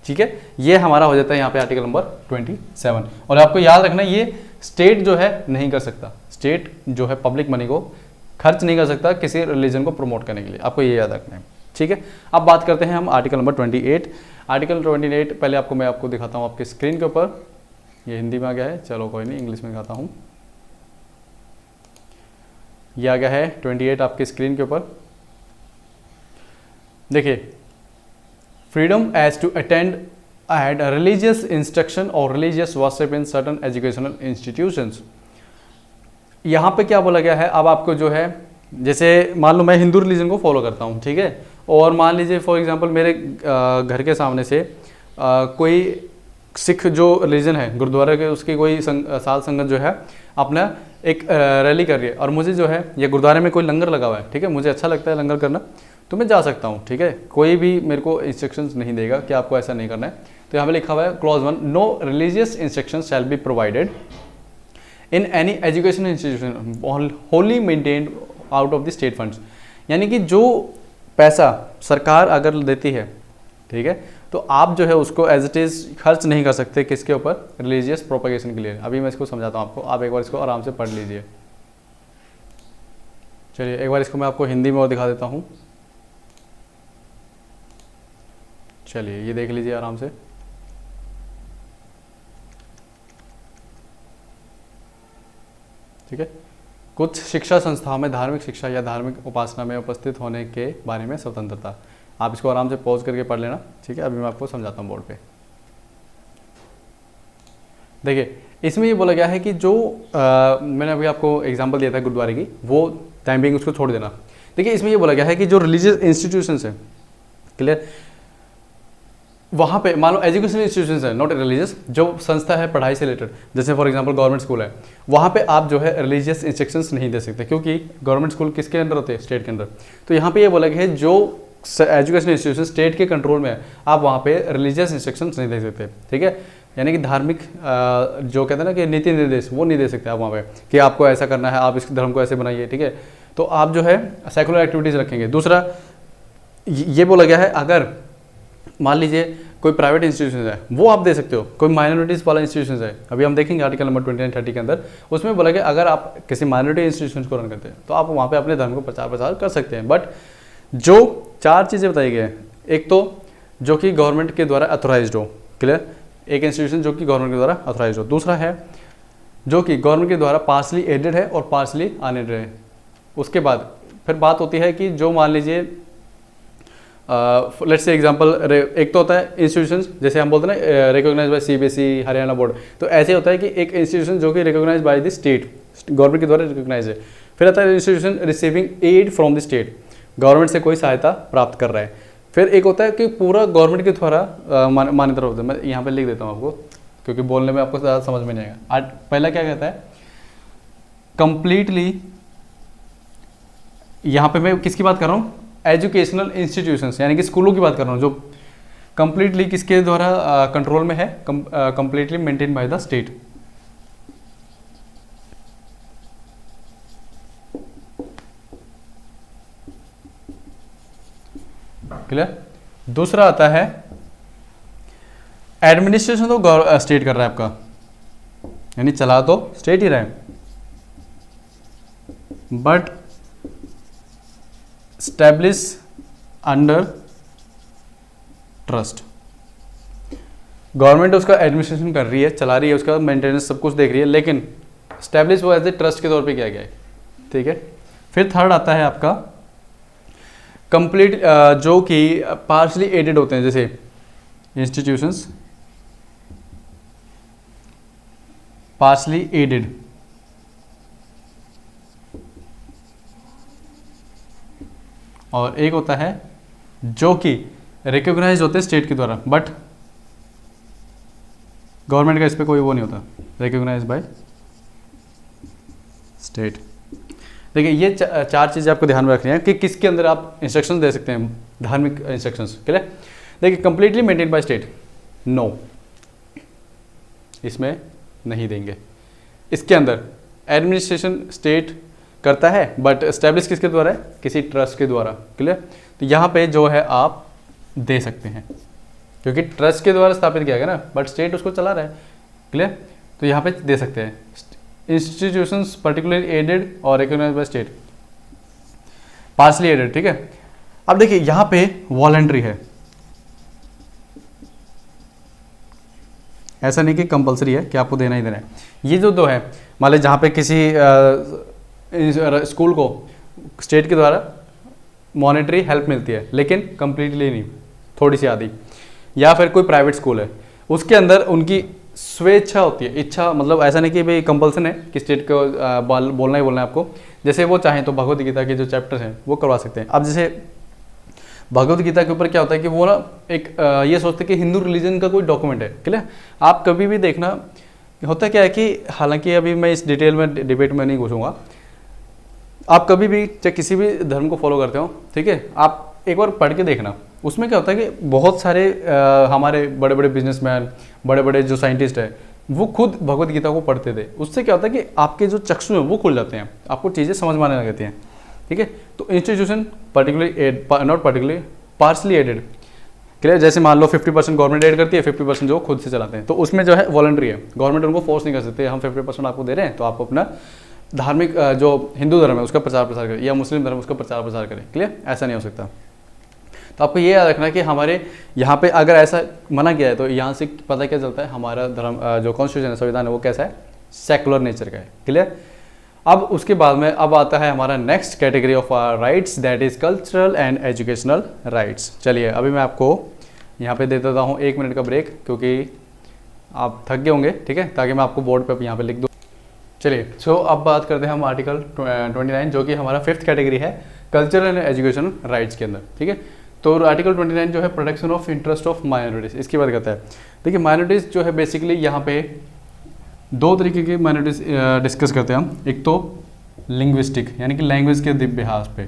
ठीक है। ये हमारा हो जाता है यहाँ पे आर्टिकल नंबर 27। और आपको याद रखना ये स्टेट जो है नहीं कर सकता, स्टेट जो है पब्लिक मनी को खर्च नहीं कर सकता किसी रिलीजन को प्रमोट करने के लिए, आपको ये याद रखना है, ठीक है। अब बात करते हैं हम आर्टिकल नंबर 28। आर्टिकल 28 पहले मैं आपको दिखाता हूँ आपके स्क्रीन के ऊपर। ये हिंदी में आ गया है, चलो कोई नहीं, इंग्लिश में दिखाता हूँ। ये आ गया है 28 आपके स्क्रीन के ऊपर। देखिए, freedom as to attend at religious instruction or religious worship in certain educational institutions. यहाँ पे क्या बोला गया है, अब आपको जो है, जैसे मान लो मैं हिंदू रिलीजन को फॉलो करता हूँ, ठीक है, और मान लीजिए फॉर एग्जांपल मेरे घर के सामने से कोई सिख जो रिलीजन है गुरुद्वारा के, उसकी कोई साध संगत जो है अपना एक रैली कर रही है, और मुझे जो है ये गुरुद्वारे में कोई लंगर लगा हुआ है, ठीक है, मुझे अच्छा लगता है लंगर करना, तो मैं जा सकता हूँ, ठीक है। कोई भी मेरे को इंस्ट्रक्शंस नहीं देगा कि आपको ऐसा नहीं करना है। तो यहाँ पे लिखा हुआ है clause 1, no religious instruction shall be provided in any education institution wholly maintained out of the state funds. यानी कि जो पैसा सरकार अगर देती है, ठीक है, तो आप जो है उसको एज इट इज़ खर्च नहीं कर सकते किसके ऊपर, रिलीजियस प्रोपगेशन के लिए। अभी मैं इसको समझाता हूँ आपको, आप एक बार इसको आराम से पढ़ लीजिए। चलिए एक बार इसको मैं आपको हिंदी में और दिखा देता हूँ। चलिए ये देख लीजिए आराम से। ठीक है, कुछ शिक्षा संस्थाओं में धार्मिक शिक्षा या धार्मिक उपासना में उपस्थित होने के बारे में स्वतंत्रता। आप इसको आराम से पॉज करके पढ़ लेना, ठीक है। अभी मैं आपको समझाता हूँ बोर्ड पे। देखिए, इसमें ये बोला गया है कि जो मैंने अभी आपको एग्जांपल दिया था गुरुद्वारे की, वो टाइम बिंग उसको छोड़ देना। देखिए, इसमें ये बोला गया है कि जो रिलीजियस इंस्टीट्यूशंस है, क्लियर, वहाँ पे मान लो एजुकेशन इंस्टीट्यूशंस है, नॉट रिलीजियस, जो संस्था है पढ़ाई से रिलेटेड, जैसे फॉर एग्जांपल गवर्नमेंट स्कूल है, वहाँ पे आप जो है रिलीजियस इंस्ट्रक्शंस नहीं दे सकते, क्योंकि गवर्नमेंट स्कूल किसके अंडर होते हैं, स्टेट के अंडर। तो यहाँ पे ये बोला गया है जो एजुकेशन इंस्टीट्यूशन स्टेट के कंट्रोल में है, आप वहाँ पे रिलीजियस इंस्ट्रक्शंस नहीं दे सकते, ठीक है। यानी कि धार्मिक जो कहते हैं ना कि नीति निर्देश, वो नहीं दे सकते आप वहाँ पे कि आपको ऐसा करना है, आप इस धर्म को ऐसे बनाइए, ठीक है। तो आप जो है सेकुलर एक्टिविटीज़ रखेंगे। दूसरा ये बोला गया है, अगर मान लीजिए कोई प्राइवेट इंस्टीट्यूशन है, वो आप दे सकते हो। कोई माइनॉरिटीज़ वाला इंस्टीट्यूशन है, अभी हम देखेंगे आर्टिकल नंबर 29-30 के अंदर, उसमें बोला गया अगर आप किसी माइनॉरिटी इंस्टीट्यूशन को रन करते हैं तो आप वहाँ पे अपने धर्म को प्रचार प्रसार कर सकते हैं। बट जो 4 चीज़ें बताई गई हैं, एक तो जो कि गवर्नमेंट के द्वारा अथोराइज्ड हो, क्लियर, एक इंस्टीट्यूशन जो कि गवर्नमेंट के द्वारा अथोराइज्ड हो। दूसरा है जो कि गवर्नमेंट के द्वारा पार्सली एडेड है और पार्सली अनएडेड है। उसके बाद फिर बात होती है कि जो मान लीजिए लेट्स से एग्जांपल, एक तो होता है इंस्टीट्यूशंस, जैसे हम बोलते हैं ना recognise by CBSE, Haryana board, तो ऐसे होता है कि एक इंस्टीट्यूशन जो कि recognise by the state, government के द्वारा रिकॉग्नाइज है। फिर आता है institution receiving aid from the state, government से कोई सहायता प्राप्त कर रहा है। फिर एक होता है कि पूरा गवर्नमेंट के द्वारा मान्यता होता है। मैं यहाँ पे लिख देता हूँ आपको, क्योंकि बोलने में आपको ज़्यादा समझ में नहीं आएगा। पहला क्या कहता है, कंप्लीटली, यहाँ पे मैं किसकी बात कर रहा हूँ, एजुकेशनल इंस्टीट्यूशंस, यानी कि स्कूलों की बात कर रहा हूँ, जो कंप्लीटली किसके द्वारा कंट्रोल में है, completely maintain bye the state. Clear. दूसरा आता है एडमिनिस्ट्रेशन, तो स्टेट कर रहा है आपका, यानी चला तो स्टेट ही रहा है, but establish under trust. Government उसका एडमिनिस्ट्रेशन कर रही है, चला रही है, उसका मेंटेनेंस सब कुछ देख रही है, लेकिन स्टैब्लिश वो एज ए ट्रस्ट के तौर पे किया गया है, ठीक है। फिर थर्ड आता है आपका कंप्लीट, जो कि पार्शली एडेड होते हैं, जैसे इंस्टीट्यूशंस पार्शली एडेड, और एक होता है जो कि रिकॉग्नाइज होते हैं स्टेट के द्वारा, बट गवर्नमेंट का इस पर कोई वो नहीं होता, रिकॉग्नाइज बाय स्टेट। देखिए ये चार चीज़ें आपको ध्यान में रखनी है कि किसके अंदर आप इंस्ट्रक्शंस दे सकते हैं, धार्मिक इंस्ट्रक्शंस। क्लियर। देखिए completely maintain by state, no, इसमें नहीं देंगे। इसके अंदर एडमिनिस्ट्रेशन स्टेट करता है बट एस्टेब्लिश किसके द्वारा है, किसी ट्रस्ट के द्वारा। क्लियर। तो यहाँ पे जो है आप दे सकते हैं क्योंकि ट्रस्ट के द्वारा स्थापित किया गया ना, बट स्टेट उसको चला रहा है। क्लियर। तो यहाँ पे दे सकते हैं इंस्टीट्यूशंस पर्टिकुलरली एडेड और recognised by state, partially aided. ठीक है। अब देखिए यहाँ पे वॉलंटरी है, ऐसा नहीं कि कंपलसरी है कि आपको देना ही देना है। ये जो दो है, मान लीजिए जहाँ पे किसी स्कूल को स्टेट के द्वारा मॉनेटरी हेल्प मिलती है लेकिन कंप्लीटली नहीं, थोड़ी सी आधी, या फिर कोई प्राइवेट स्कूल है उसके अंदर उनकी स्वेच्छा होती है, इच्छा, मतलब ऐसा नहीं कि भाई कंपल्सन है कि स्टेट को बोलना ही बोलना है आपको। जैसे वो चाहें तो भगवत गीता के जो चैप्टर्स हैं वो करवा सकते हैं। अब जैसे भगवत गीता के ऊपर क्या होता है कि वो ना एक ये सोचते हैं कि हिंदू रिलीजन का कोई डॉक्यूमेंट है। क्लियर। आप कभी भी देखना, होता क्या है कि हालांकि अभी मैं इस डिटेल में डिबेट में नहीं घुसूंगा, आप कभी भी चाहे किसी भी धर्म को फॉलो करते हो, ठीक है, आप एक बार पढ़ के देखना, उसमें क्या होता है कि बहुत सारे हमारे बड़े बड़े बिजनेसमैन, बड़े बड़े जो साइंटिस्ट हैं, वो खुद भगवत गीता को पढ़ते थे। उससे क्या होता है कि आपके जो चक्षु हैं वो खुल जाते हैं, आपको चीज़ें समझ में आने लगती हैं। ठीक है। तो institution particularly aid, not particularly, partially aided. Clear. जैसे मान लो 50% गवर्नमेंट एड करती है, 50% जो खुद से चलाते हैं, तो उसमें जो है वॉलंटरी है, गवर्नमेंट उनको फोर्स नहीं कर सकते हम 50% आपको दे रहे हैं तो आप अपना धार्मिक जो हिंदू धर्म है उसका प्रचार प्रसार करें या मुस्लिम धर्म उसका प्रचार प्रसार करें। क्लियर। ऐसा नहीं हो सकता। तो आपको ये याद रखना है कि हमारे यहाँ पे अगर ऐसा मना किया है तो यहाँ से पता क्या चलता है, हमारा धर्म जो कॉन्स्टिट्यूशन है, संविधान है, वो कैसा है, सेकुलर नेचर का है। क्लियर। अब उसके बाद में अब आता है हमारा next category of rights, that is cultural and educational rights. चलिए अभी मैं आपको यहाँ पे दे देता हूँ 1 मिनट का ब्रेक क्योंकि आप थक गए होंगे। ठीक है। ताकि मैं आपको बोर्ड पे यहाँ पे लिख दूँ। चलिए सो अब बात करते हैं हम आर्टिकल 29 जो कि हमारा 5th कैटेगरी है कल्चरल एंड एजुकेशनल राइट्स के अंदर। ठीक है। तो आर्टिकल 29 जो है protection of interest of minorities, इसकी बात करता है। देखिए माइनॉरिटीज जो है बेसिकली यहाँ पे दो तरीके की माइनॉरिटीज डिस्कस करते हैं हम। एक तो लिंग्विस्टिक यानी कि लैंग्वेज के बिहाफ पे,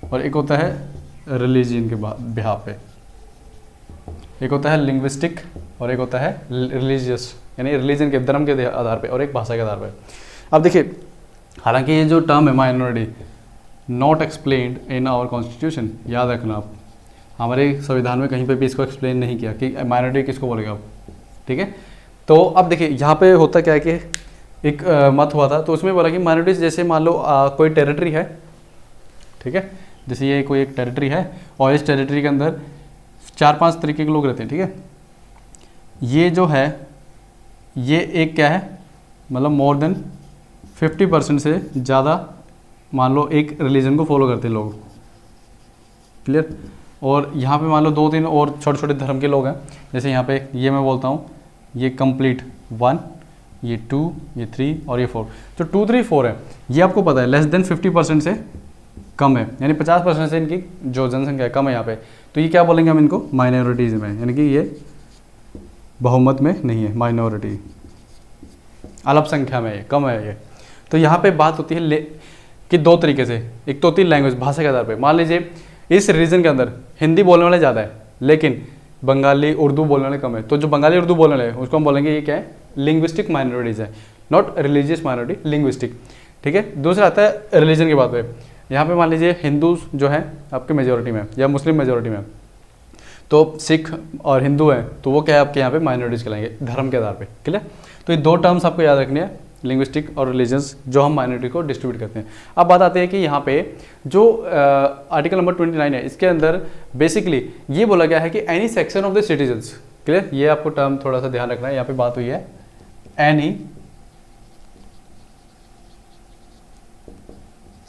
और एक होता है रिलीजन के बिहाफ पे। एक होता है लिंग्विस्टिक और एक होता है रिलीजियस यानी रिलीजन के, धर्म के आधार पे, और एक भाषा के आधार पे। अब देखिए हालांकि ये जो टर्म है minority not explained in our constitution, याद रखना आप, हमारे संविधान में कहीं पे भी इसको एक्सप्लेन नहीं किया कि माइनॉरिटी किसको बोलेगा आप। ठीक है। तो अब देखिए यहाँ पे होता क्या है कि एक मत हुआ था तो उसमें बोला कि माइनॉरिटीज जैसे मान लो कोई टेरिटरी है, ठीक है, जैसे ये कोई एक टेरिटरी है और इस टेरिटरी के अंदर 4-5 तरीके के लोग रहते हैं। ठीक है। ये जो है ये एक क्या है, मतलब मोर देन 50% से ज़्यादा मान लो एक रिलीजन को फॉलो करते हैं लोग। क्लियर। और यहाँ पे मान लो 2-3 और छोटे छोटे धर्म के लोग हैं, जैसे यहाँ पे ये मैं बोलता हूँ ये कंप्लीट 1, ये 2, ये 3 और ये 4। जो 2, 3, 4 है ये आपको पता है लेस देन 50% से कम है, यानी 50% से इनकी जो जनसंख्या है कम है यहाँ पे, तो ये क्या बोलेंगे हम इनको, माइनॉरिटीज़ में, यानी कि ये बहुमत में नहीं है, माइनॉरिटी, अल्पसंख्या में है, कम है ये। तो यहाँ पे बात होती है कि दो तरीके से, एक तो होती है लैंग्वेज, भाषा के आधार पे। मान लीजिए इस रीजन के अंदर हिंदी बोलने वाले ज़्यादा है लेकिन बंगाली उर्दू बोलने वाले कम है, तो जो बंगाली उर्दू बोलने वाले उसको हम बोलेंगे ये क्या है, लिंग्विस्टिक माइनॉरिटीज़ है, नॉट रिलीजियस माइनॉरिटी, लिंग्विस्टिक। ठीक है। दूसरा आता है रिलीजन की बात पे। यहाँ पे मान लीजिए हिंदू जो है आपके मेजोरिटी में या मुस्लिम मेजोरिटी में, तो सिख और हिंदू हैं तो वो क्या है आपके यहाँ पे माइनॉरिटीज़ कहलाएंगे धर्म के आधार पे। क्लियर। तो ये दो टर्म्स आपको याद रखनी है, लिंग्विस्टिक और रिलीजन्स, जो हम माइनॉरिटी को डिस्ट्रीब्यूट करते हैं। अब बात आती है कि यहाँ पे जो आर्टिकल नंबर 29 है इसके अंदर बेसिकली ये बोला गया है कि any section of the citizens. Clear. ये आपको टर्म थोड़ा सा ध्यान रखना है, यहाँ पे बात हुई है any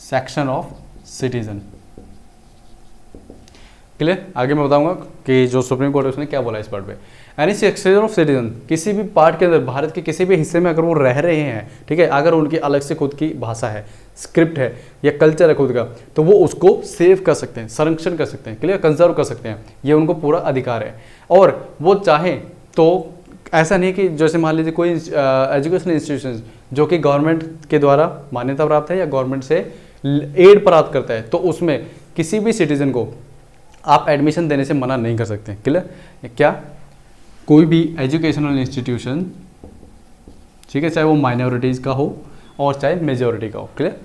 section of citizen. Clear. आगे मैं बताऊंगा कि जो सुप्रीम कोर्ट है उसने क्या बोला इस पार्ट पे। एनी सेक्शन ऑफ सिटीजन, किसी भी पार्ट के अंदर, भारत के किसी भी हिस्से में अगर वो रह रहे हैं, ठीक है, अगर उनकी अलग से खुद की भाषा है, स्क्रिप्ट है या कल्चर है खुद का, तो वो उसको सेव कर सकते हैं, संरक्षण कर सकते हैं। क्लियर। कंजर्व कर सकते हैं, ये उनको पूरा अधिकार है। और वो चाहें तो ऐसा नहीं कि जैसे मान लीजिए कोई एजुकेशन इंस्टीट्यूशन जो कि गवर्नमेंट के द्वारा मान्यता प्राप्त है या गवर्नमेंट से एड प्राप्त करता है, तो उसमें किसी भी सिटीजन को आप एडमिशन देने से मना नहीं कर सकते। क्लियर? क्या कोई भी एजुकेशनल इंस्टीट्यूशन, ठीक है, चाहे वो माइनॉरिटीज़ का हो और चाहे मेजॉरिटी का हो, क्लियर,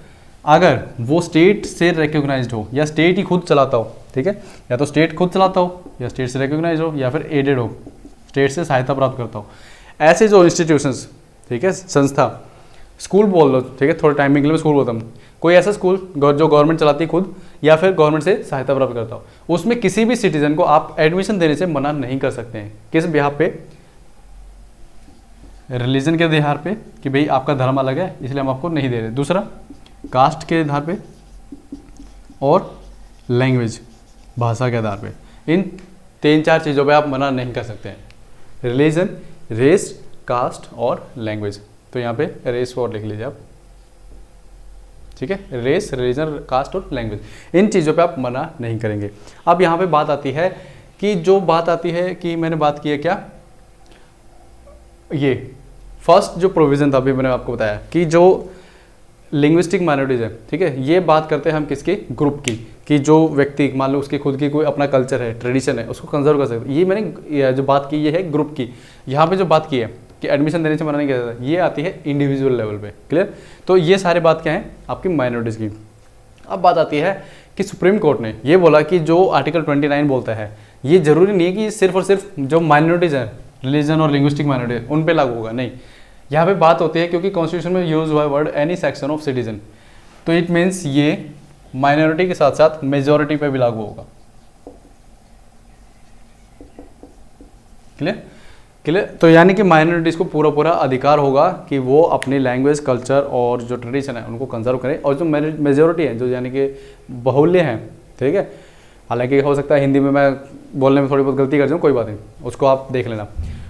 अगर वो स्टेट से रिकॉग्नाइज्ड हो या स्टेट ही खुद चलाता हो, ठीक है, या तो स्टेट खुद चलाता हो या स्टेट से रिकॉग्नाइज्ड हो या फिर एडेड हो, स्टेट से सहायता प्राप्त करता हो, ऐसे जो इंस्टीट्यूशंस, ठीक है, संस्था, स्कूल बोल लो, ठीक है, थोड़े टाइमिंग के लिए मैं स्कूल बोलता हूँ, कोई ऐसा स्कूल जो गवर्नमेंट चलाती है खुद या फिर गवर्नमेंट से सहायता प्राप्त करता हो, उसमें किसी भी सिटीजन को आप एडमिशन देने से मना नहीं कर सकते हैं। किस बिहार पे? रिलीजन के आधार पे कि भाई आपका धर्म अलग है इसलिए हम आपको नहीं दे रहे। दूसरा, कास्ट के आधार पे और लैंग्वेज, भाषा के आधार पे। इन 3-4 चीज़ों पे आप मना नहीं कर सकते हैं, रिलीजन, रेस, कास्ट और लैंग्वेज। तो यहाँ पे रेस को और लिख लीजिए आप, ठीक है, रेस, रिलीजन, कास्ट और लैंग्वेज, इन चीज़ों पे आप मना नहीं करेंगे। अब यहाँ पे बात आती है कि मैंने बात की है क्या, ये फर्स्ट जो प्रोविज़न था अभी मैंने आपको बताया कि जो लिंग्विस्टिक माइनॉरिटीज़ है, ठीक है, ये बात करते हैं हम किसके? ग्रुप की, कि जो व्यक्ति मान लो उसकी खुद की कोई अपना कल्चर है, ट्रेडिशन है, उसको कंजर्व कर सकते। ये मैंने जो बात की ये है ग्रुप की। यहाँ पे जो बात की है कि एडमिशन देने से मना नहीं किया जाता, ये आती है इंडिविजुअल लेवल पे। क्लियर? तो ये सारी बात क्या है आपकी माइनॉरिटीज़ की। अब बात आती है कि सुप्रीम कोर्ट ने ये बोला कि जो आर्टिकल 29 बोलता है, ये जरूरी नहीं है कि सिर्फ और सिर्फ जो माइनॉरिटीज़ है, रिलीजन और लिंग्विस्टिक माइनॉरिटी, उन पे लागू होगा, नहीं। यहाँ पे बात होती है क्योंकि कॉन्स्टिट्यूशन में यूज हुआ है word any section of citizen, तो इट मीन्स ये माइनॉरिटी के साथ साथ मेजॉरिटी पे भी लागू होगा। क्लियर? क्लियर? तो यानी कि माइनॉरिटीज़ को पूरा पूरा अधिकार होगा कि वो अपनी लैंग्वेज, कल्चर और जो ट्रेडिशन है उनको कंजर्व करें, और जो मेजॉरिटी है, जो यानी कि बहुल्य हैं, ठीक है, हालांकि हो सकता है हिंदी में मैं बोलने में थोड़ी बहुत गलती कर जाऊँ, कोई बात नहीं, उसको आप देख लेना।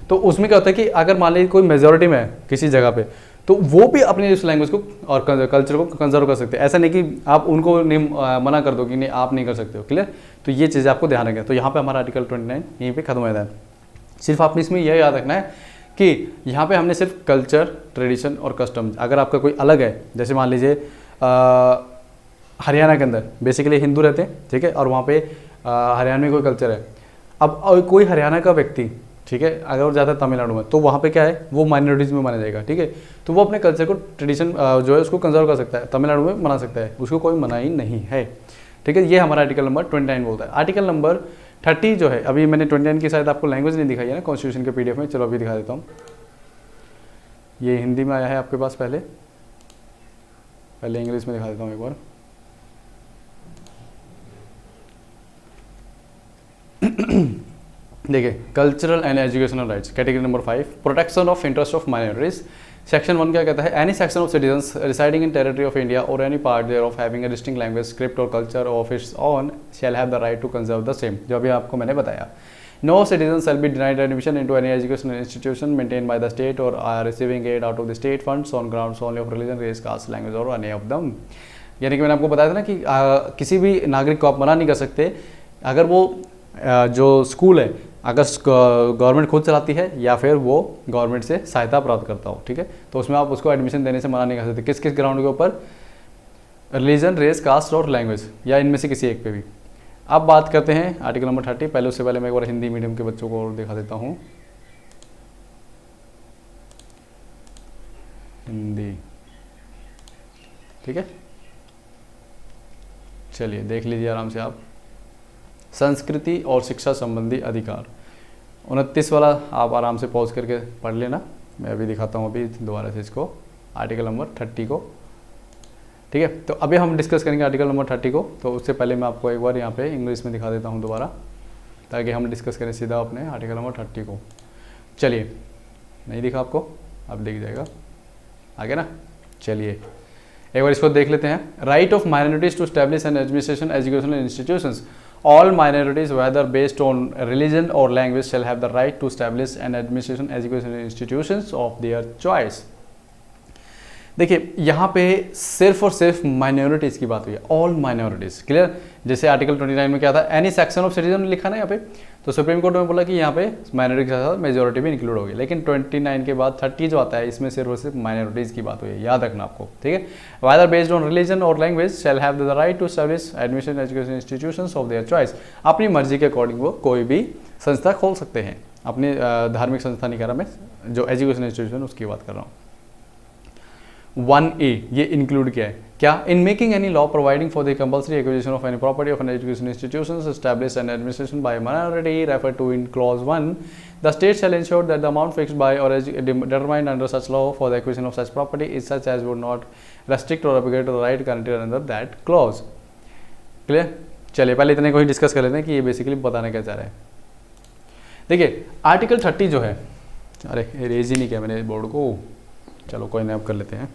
तो उसमें क्या होता है कि अगर मान लीजिए कोई मेजॉरिटी में है किसी जगह पे, तो वो भी अपनी उस लैंग्वेज को और कल्चर को कंजर्व कर सकते हैं। ऐसा नहीं कि आप उनको नहीं मना कर दो कि नहीं आप नहीं कर सकते हो। क्लियर? तो ये चीज़ें आपको ध्यान रखें। तो यहाँ पे हमारा आर्टिकल 29 यहीं पे खत्म हो जाता है। सिर्फ आपने इसमें यह याद रखना है कि यहाँ पे हमने सिर्फ कल्चर, ट्रेडिशन और कस्टम, अगर आपका कोई अलग है, जैसे मान लीजिए हरियाणा के अंदर बेसिकली हिंदू रहते हैं, ठीक है, और वहाँ पे हरियाणवी कोई कल्चर है। अब कोई हरियाणा का व्यक्ति, ठीक है, अगर वो जाता है तमिलनाडु में, तो वहाँ पे क्या है, वो माइनॉरिटीज़ में माना जाएगा, ठीक है, तो वो अपने कल्चर को, ट्रेडिशन जो है उसको कंजर्व कर सकता है, तमिलनाडु में मना सकता है, उसको कोई मनाही नहीं है। ठीक है, ये हमारा आर्टिकल नंबर 29 बोलता है। आर्टिकल नंबर 30 जो है, अभी मैंने 29 की शायद आपको लैंग्वेज नहीं दिखाई है ना कॉन्स्टिट्यूशन के PDF में, चलो अभी दिखा देता हूँ। ये हिंदी में आया है आपके पास, पहले इंग्लिश में दिखा देता हूँ एक बार। देखिए, cultural and educational rights, category number 5, protection of interest of minorities. Section 1 क्या कहता है? Any section of citizens residing in territory of India or any part there of having a distinct language, script or culture of its own shall have the right to conserve the same, जो अभी आपको मैंने बताया। No citizen shall be denied admission into any educational institution maintained bye the state और are receiving aid out of the state funds on grounds only of religion, race, caste, language और any of them. यानी कि मैंने आपको बताया था ना कि किसी भी नागरिक को आप मना नहीं कर सकते अगर वो जो स्कूल है अगर गवर्नमेंट खुद चलाती है या फिर वो गवर्नमेंट से सहायता प्राप्त करता हो। ठीक है, तो उसमें आप उसको एडमिशन देने से मना नहीं कर सकते। किस किस ग्राउंड के ऊपर? रिलीजन, रेस, कास्ट और लैंग्वेज, या इनमें से किसी एक पे भी। अब बात करते हैं आर्टिकल नंबर 30। पहले उससे पहले मैं एक बार हिंदी मीडियम के बच्चों को और दिखा देता हूँ। हिंदी, ठीक है, चलिए देख लीजिए आराम से आप। संस्कृति और शिक्षा संबंधी अधिकार 29 वाला आप आराम से पॉज करके पढ़ लेना। मैं अभी दिखाता हूँ अभी दोबारा से इसको, आर्टिकल नंबर 30 को। ठीक है, तो अभी हम डिस्कस करेंगे आर्टिकल नंबर 30 को। तो उससे पहले मैं आपको एक बार यहाँ पे इंग्लिश में दिखा देता हूँ दोबारा, ताकि हम डिस्कस करें सीधा अपने आर्टिकल नंबर 30 को। चलिए, नहीं दिखा आपको? अब दिख जाएगा आगे ना। चलिए एक बार इसको देख लेते हैं। Right of minorities to establish an administration educational institutions. All minorities, whether based on religion or language, shall have the right to establish and administration educational institutions of their choice. देखिए यहाँ पे सिर्फ और सिर्फ माइनॉरिटीज़ की बात हुई है, ऑल माइनॉरिटीज़, क्लियर। जैसे आर्टिकल 29 में क्या था, एनी सेक्शन ऑफ सिटीजन लिखा ना यहाँ पे, तो सुप्रीम कोर्ट में बोला कि यहाँ पे माइनॉरिटी के साथ मेजोरिटी भी इंक्लूड होगी, लेकिन 29 के बाद 30 जो आता है इसमें सिर्फ और सिर्फ माइनॉरिटीज़ की बात हुई है, याद रखना आपको, ठीक है। वाइदर बेस्ड ऑन रिलीजन और language shall have the right to establish admission education institutions of their choice. अपनी मर्जी के अकॉर्डिंग वो कोई भी संस्था खोल सकते हैं, अपनी धार्मिक संस्था नहीं कर रहा मैं, जो एजुकेशन इंस्टीट्यूशन उसकी बात कर रहा हूँ। 1A ये इंक्लूड किया है क्या, in making any law providing for the compulsory acquisition of any property of an education institutions established and administration by minority refer to in clause 1, the state shall ensure that the amount fixed by or determined under such law for the acquisition of such property is such as would not restrict or abrogate the right guaranteed under that clause. Clear. चलिए पहले इतने को ही discuss कर लेते हैं कि ये basically बताना क्या चाह रहे हैं। देखिए आर्टिकल 30 जो है, अरे रेज ही नहीं किया मैंने बोर्ड को, चलो कोई नहीं, अब कर लेते हैं।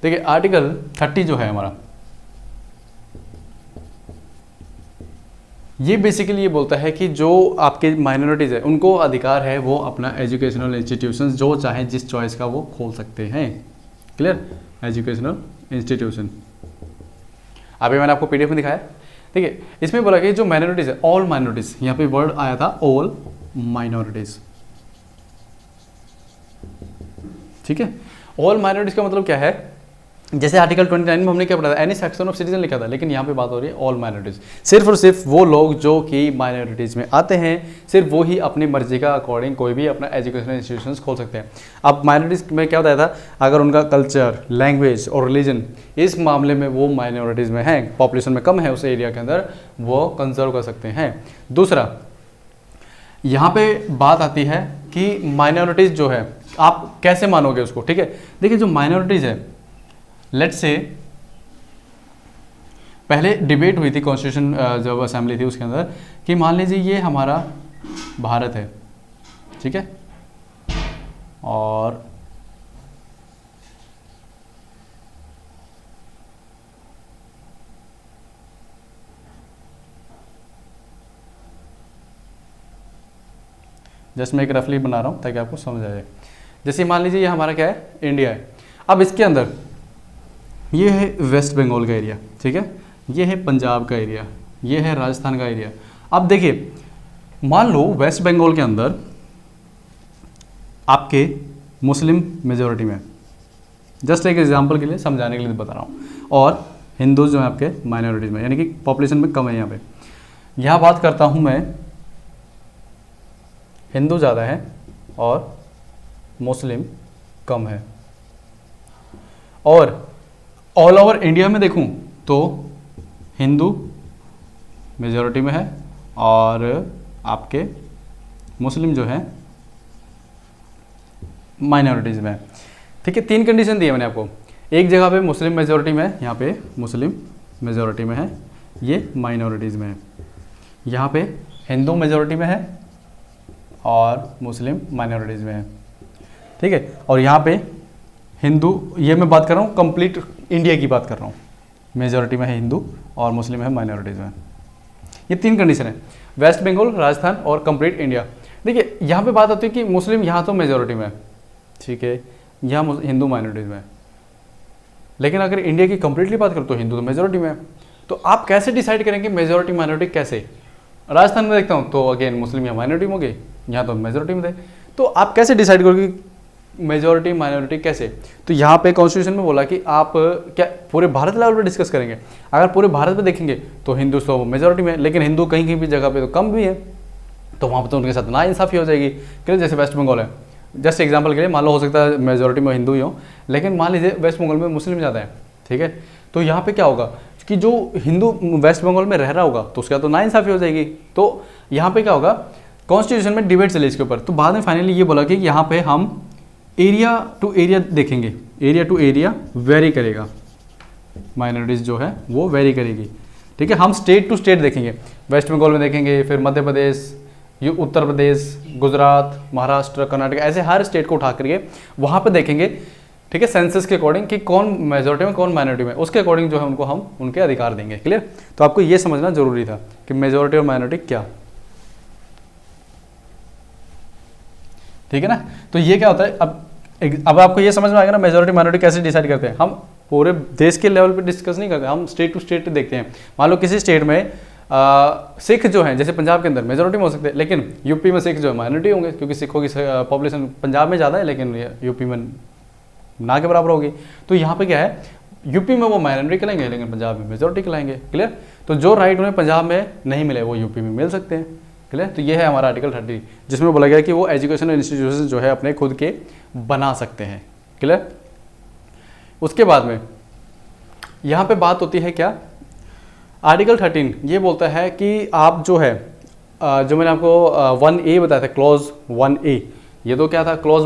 देखिए आर्टिकल 30 जो है हमारा, ये बेसिकली ये बोलता है कि जो आपके माइनॉरिटीज़ है उनको अधिकार है वो अपना एजुकेशनल इंस्टीट्यूशंस जो चाहे जिस चॉइस का वो खोल सकते हैं। क्लियर। एजुकेशनल इंस्टीट्यूशन अभी मैंने आपको पीडीएफ में दिखाया। देखिए इसमें बोला कि जो माइनॉरिटीज़ है, ऑल माइनॉरिटीज़, यहाँ पे वर्ड आया था ऑल माइनॉरिटीज़, ठीक है। ऑल माइनॉरिटीज़ का मतलब क्या है, जैसे आर्टिकल 29 में हमने क्या पढ़ा था, एनी सेक्शन ऑफ सिटीजन लिखा था, लेकिन यहाँ पे बात हो रही है ऑल माइनॉरिटीज़। सिर्फ और सिर्फ वो लोग जो कि माइनॉरिटीज़ में आते हैं, सिर्फ वो ही अपनी मर्जी का अकॉर्डिंग कोई भी अपना एजुकेशनल इंस्टीट्यूशंस खोल सकते हैं। अब माइनॉरिटीज़ में क्या बताया था, अगर उनका कल्चर, लैंग्वेज और रिलीजन इस मामले में वो माइनॉरिटीज़ में है, पॉपुलेशन में कम है उस एरिया के अंदर, वो कंजर्व कर सकते हैं। दूसरा यहाँ पे बात आती है कि माइनॉरिटीज़ जो है आप कैसे मानोगे उसको, ठीक है। देखिए जो माइनॉरिटीज़ है, लेट्स से पहले डिबेट हुई थी कॉन्स्टिट्यूशन जब असेंबली थी उसके अंदर, कि मान लीजिए ये हमारा भारत है, ठीक है, और जस्ट मैं एक रफली बना रहा हूँ ताकि आपको समझ आ जाए। जैसे मान लीजिए ये हमारा क्या है, इंडिया है। अब इसके अंदर ये है वेस्ट बंगाल का एरिया, ठीक है, ये है पंजाब का एरिया, ये है राजस्थान का एरिया। अब देखिए मान लो वेस्ट बंगाल के अंदर आपके मुस्लिम मेजॉरिटी में, जस्ट एक एग्जांपल के लिए समझाने के लिए बता रहा हूँ, और हिंदू जो है आपके माइनॉरिटीज में, यानी कि पॉपुलेशन में कम है। यहाँ पे यहाँ बात करता हूँ मैं, हिंदू ज़्यादा है और मुस्लिम कम है। और ऑल ओवर इंडिया में देखूं तो हिंदू मेजॉरिटी में है और आपके मुस्लिम जो है माइनॉरिटीज़ में है, ठीक है। 3 कंडीशन दी है मैंने आपको, एक जगह पे मुस्लिम मेजॉरिटी में है, यहाँ पे मुस्लिम मेजॉरिटी में है, ये माइनॉरिटीज़ में है, यहाँ पे हिंदू मेजॉरिटी में है और मुस्लिम माइनॉरिटीज़ में है, ठीक है। और यहाँ पे हिंदू, ये मैं बात कर रहा हूँ कंप्लीट इंडिया की बात कर रहा हूँ, मेजॉरिटी में है हिंदू और मुस्लिम है माइनॉरिटीज़ में। ये 3 कंडीशन है, वेस्ट बंगाल, राजस्थान और कंप्लीट इंडिया। देखिए यहाँ पे बात आती है कि मुस्लिम यहाँ तो मेजॉरिटी में है, ठीक है, यहाँ हिंदू माइनॉरिटीज़ में है, लेकिन अगर इंडिया की कंप्लीटली बात करो तो हिंदू तो मेजॉरिटी में है। तो आप कैसे डिसाइड करेंगे मेजॉरिटी माइनॉरिटी कैसे? राजस्थान में देखता हूँ तो अगेन मुस्लिम यहाँ माइनॉरिटी में हो गई, यहाँ तो मेजॉरिटी में थे, तो आप कैसे डिसाइड करोगे मेजॉरिटी माइनॉरिटी कैसे? तो यहाँ पे कॉन्स्टिट्यूशन में बोला कि आप क्या पूरे भारत लेवल पे डिस्कस करेंगे। अगर पूरे भारत पे देखेंगे तो हिंदू तो मेजॉरिटी में, लेकिन हिंदू कहीं कहीं भी जगह पे तो कम भी है, तो वहाँ पर तो उनके साथ ना इंसाफी हो जाएगी। क्यों? जैसे वेस्ट बंगाल है, जस्ट एग्जाम्पल के लिए मान लो हो सकता है मेजॉरिटी में हिंदू ही हो, लेकिन मान लीजिए वेस्ट बंगाल में मुस्लिम ज़्यादा है, ठीक है, तो यहाँ पे क्या होगा कि जो हिंदू वेस्ट बंगाल में रह रहा होगा तो उसका तो ना इंसाफी हो जाएगी। तो यहाँ पे क्या होगा, कॉन्स्टिट्यूशन में डिबेट चले इसके ऊपर, तो बाद में फाइनली ये बोला कि यहाँ पे हम एरिया टू एरिया देखेंगे, एरिया टू एरिया वेरी करेगा, माइनॉरिटीज़ जो है वो वेरी करेगी, ठीक है। हम स्टेट टू स्टेट देखेंगे, वेस्ट बंगाल में देखेंगे, फिर मध्य प्रदेश, ये उत्तर प्रदेश, गुजरात, महाराष्ट्र, कर्नाटक, ऐसे हर स्टेट को उठा करके वहाँ पे देखेंगे ठीक है, सेंसस के अकॉर्डिंग कि कौन मेजोरिटी में कौन माइनॉरिटी में, उसके अकॉर्डिंग जो है उनको हम उनके अधिकार देंगे। क्लियर? तो आपको ये समझना जरूरी था कि मेजोरिटी और माइनॉरिटी क्या, ठीक है ना। तो ये क्या होता है, अब आपको ये समझ में आएगा ना मेजोरिटी माइनॉरिटी कैसे डिसाइड करते हैं। हम पूरे देश के लेवल पे डिस्कस नहीं करते, हम स्टेट टू स्टेट देखते हैं। मान लो किसी स्टेट में सिख जो हैं, जैसे पंजाब के अंदर मेजोरिटी में हो सकते हैं, लेकिन यूपी में सिख जो है माइनॉरिटी होंगे, क्योंकि सिखों की पॉपुलेशन पंजाब में ज़्यादा है लेकिन यूपी में ना के बराबर होगी। तो यहाँ पे क्या है, यूपी में वो माइनॉरिटी कहलाएंगे लेकिन पंजाब में मेजोरिटी कहलाएंगे। क्लियर? तो जो राइट उन्हें पंजाब में नहीं मिले वो यूपी में मिल सकते हैं। क्लियर? तो ये है हमारा आर्टिकल 30, जिसमें बोला गया कि वो एजुकेशनल इंस्टीट्यूशन जो है अपने खुद के बना सकते हैं। क्लियर? उसके बाद में यहाँ पे बात होती है क्या, आर्टिकल 13 ये बोलता है कि आप जो है जो मैंने आपको 1A बताया था, क्लॉज 1A, ये तो क्या था क्लॉज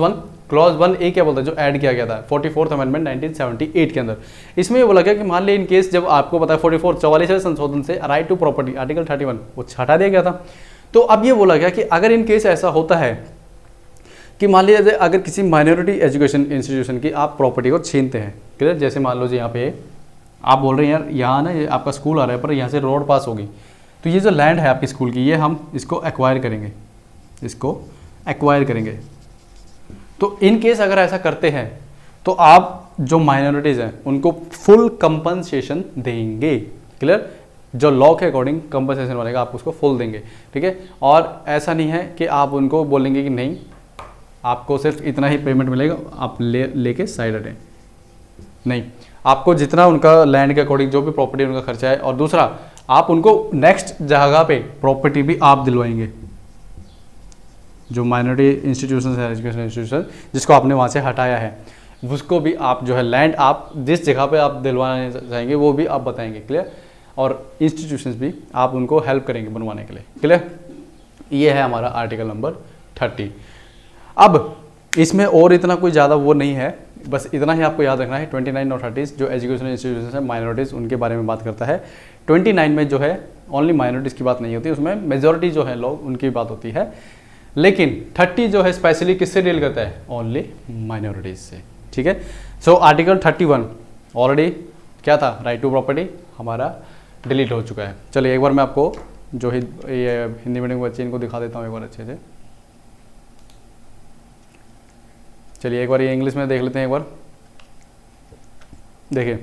1A क्या बोलता है, जो ऐड किया गया था 44th अमेंडमेंट 1978 के अंदर। इसमें ये बोला गया कि मान लीजिए इन केस जब आपको पता है 44 संशोधन से राइट टू प्रॉपर्टी आर्टिकल 31 वो हटा दिया गया था। तो अब ये बोला गया कि अगर इन केस ऐसा होता है कि मान लीजिए अगर किसी माइनॉरिटी एजुकेशन इंस्टीट्यूशन की आप प्रॉपर्टी को छीनते हैं। क्लियर? जैसे मान लो जी यहाँ पे आप बोल रहे हैं यार यहाँ ना ये आपका स्कूल आ रहा है पर यहाँ से रोड पास होगी, तो ये जो लैंड है आपकी स्कूल की ये हम इसको एक्वायर करेंगे, तो इन केस अगर ऐसा करते हैं तो आप जो माइनॉरिटीज़ हैं उनको फुल कंपनसेशन देंगे। क्लियर? जो लॉ के अकॉर्डिंग कंपनसेशन बनेगा आप उसको फुल देंगे। ठीक है? और ऐसा नहीं है कि आप उनको बोलेंगे कि नहीं आपको सिर्फ इतना ही पेमेंट मिलेगा, आप लेके साइड हटें। नहीं, आपको जितना उनका लैंड के अकॉर्डिंग जो भी प्रॉपर्टी उनका खर्चा है, और दूसरा आप उनको नेक्स्ट जगह पे प्रॉपर्टी भी आप दिलवाएंगे। जो माइनॉरिटी इंस्टीट्यूशन है, एजुकेशन इंस्टीट्यूशन जिसको आपने वहाँ से हटाया है, उसको भी आप जो है लैंड आप जिस जगह पे आप दिलवाना चाहेंगे वो भी आप बताएंगे। क्लियर? और इंस्टीट्यूशंस भी आप उनको हेल्प करेंगे बनवाने के लिए। क्लियर? ये है हमारा आर्टिकल नंबर 30। अब इसमें और इतना कोई ज़्यादा वो नहीं है, बस इतना ही आपको याद रखना है। 29 और 30 जो एजुकेशन इंस्टीट्यूशन है माइनॉरिटीज़ उनके बारे में बात करता है। 29 में जो है ओनली माइनॉरिटीज़ की बात नहीं होती, उसमें मेजॉरिटी जो है लोग उनकी बात होती है। लेकिन 30 जो है स्पेशली किससे डील करता है, ओनली माइनॉरिटीज़ से। ठीक है? सो आर्टिकल 31 ऑलरेडी क्या था, राइट टू प्रॉपर्टी हमारा डिलीट हो चुका है। चलिए एक बार मैं आपको जो ये हिंदी मीडियम के बच्चे इनको दिखा देता हूँ एक बार अच्छे से। चलिए एक बार ये इंग्लिश में देख लेते हैं एक बार। देखिए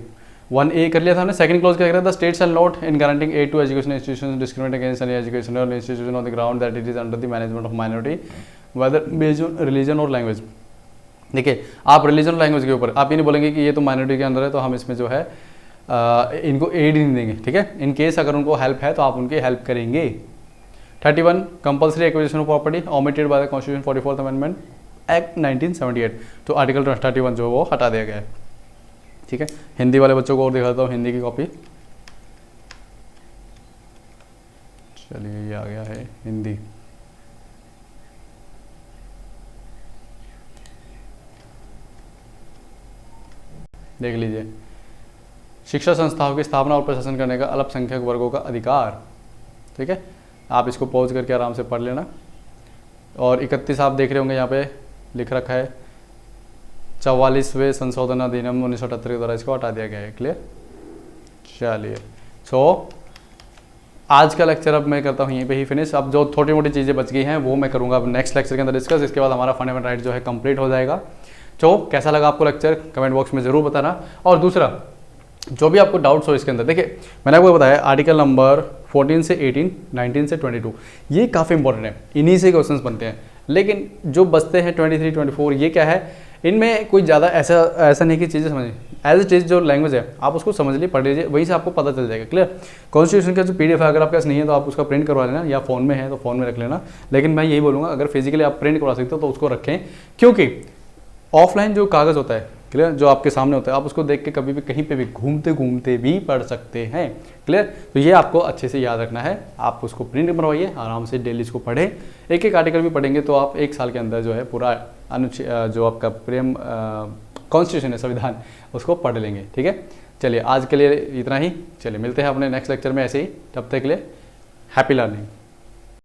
1A कर लिया था हमने। सेकंड क्लॉज क्या कह रहा था, state shall not in granting aid to education institutions discriminate against any educational institution on the ground that it is under the management of minority whether based on religion और language. देखिए आप religion और language के ऊपर आप ये नहीं बोलेंगे कि ये तो माइनॉरिटी के अंदर है तो हम इसमें जो है इनको एड ही नहीं देंगे। ठीक है? इन केस अगर उनको हेल्प है तो आप उनकी हेल्प करेंगे। 31 compulsory acquisition of property omitted by the constitution 44th amendment act 1978। तो आर्टिकल 31 जो वो हटा दिया गया है। ठीक है? हिंदी वाले बच्चों को और दिखा देता हूँ हिंदी की कॉपी। चलिए ये आ गया है हिंदी। देख लीजिए, शिक्षा संस्थाओं की स्थापना और प्रशासन करने का अल्पसंख्यक वर्गों का अधिकार। ठीक है? आप इसको पॉज करके आराम से पढ़ लेना। और 31 आप देख रहे होंगे यहाँ पे लिख रखा है 44वें संशोधन अधिनियम 1978 के द्वारा इसको हटा दिया गया है। क्लियर? चलिए सो आज का लेक्चर अब मैं करता हूँ यहीं पे ही फिनिश। अब जो छोटी मोटी चीज़ें बच गई हैं वो मैं करूँगा अब नेक्स्ट लेक्चर के अंदर डिस्कस। इसके बाद हमारा फंडामेंटल राइट जो है कंप्लीट हो जाएगा। तो कैसा लगा आपको लेक्चर कमेंट बॉक्स में ज़रूर बताना। और दूसरा जो भी आपको डाउट्स हो इसके अंदर, देखिए मैंने आपको बताया आर्टिकल नंबर 14 से 18, 19 से 22 ये काफ़ी इंपॉर्टेंट है, इन्हीं से क्वेश्चंस बनते हैं। लेकिन जो बचते हैं 23, 24 ये क्या है, इनमें कोई ज़्यादा ऐसा नहीं कि चीज़ें समझें। एज ए चीज़ जो लैंग्वेज है आप उसको समझ लीजिए, पढ़ लीजिए, वहीं से आपको पता चल जाएगा। क्लियर? कॉन्स्टिट्यूशन का जो PDF है अगर आपके पास नहीं है तो आप उसका प्रिंट करवा लेना, या फ़ोन में है तो फ़ोन में रख लेना। लेकिन मैं यही बोलूँगा अगर फिजिकली आप प्रिंट करवा सकते हो तो उसको रखें, क्योंकि ऑफलाइन जो कागज़ होता है, क्लियर, जो आपके सामने होता है, आप उसको देख के कभी भी कहीं पे भी घूमते घूमते भी पढ़ सकते हैं। क्लियर? तो ये आपको अच्छे से याद रखना है। आप उसको प्रिंट बनवाइए, आराम से डेली इसको पढ़ें। एक एक आर्टिकल भी पढ़ेंगे तो आप 1 साल के अंदर जो है पूरा जो आपका प्रेम कॉन्स्टिट्यूशन है, संविधान, उसको पढ़ लेंगे। ठीक है? चलिए आज के लिए इतना ही। चलिए मिलते हैं अपने नेक्स्ट लेक्चर में ऐसे ही। तब तक के लिए हैप्पी लर्निंग।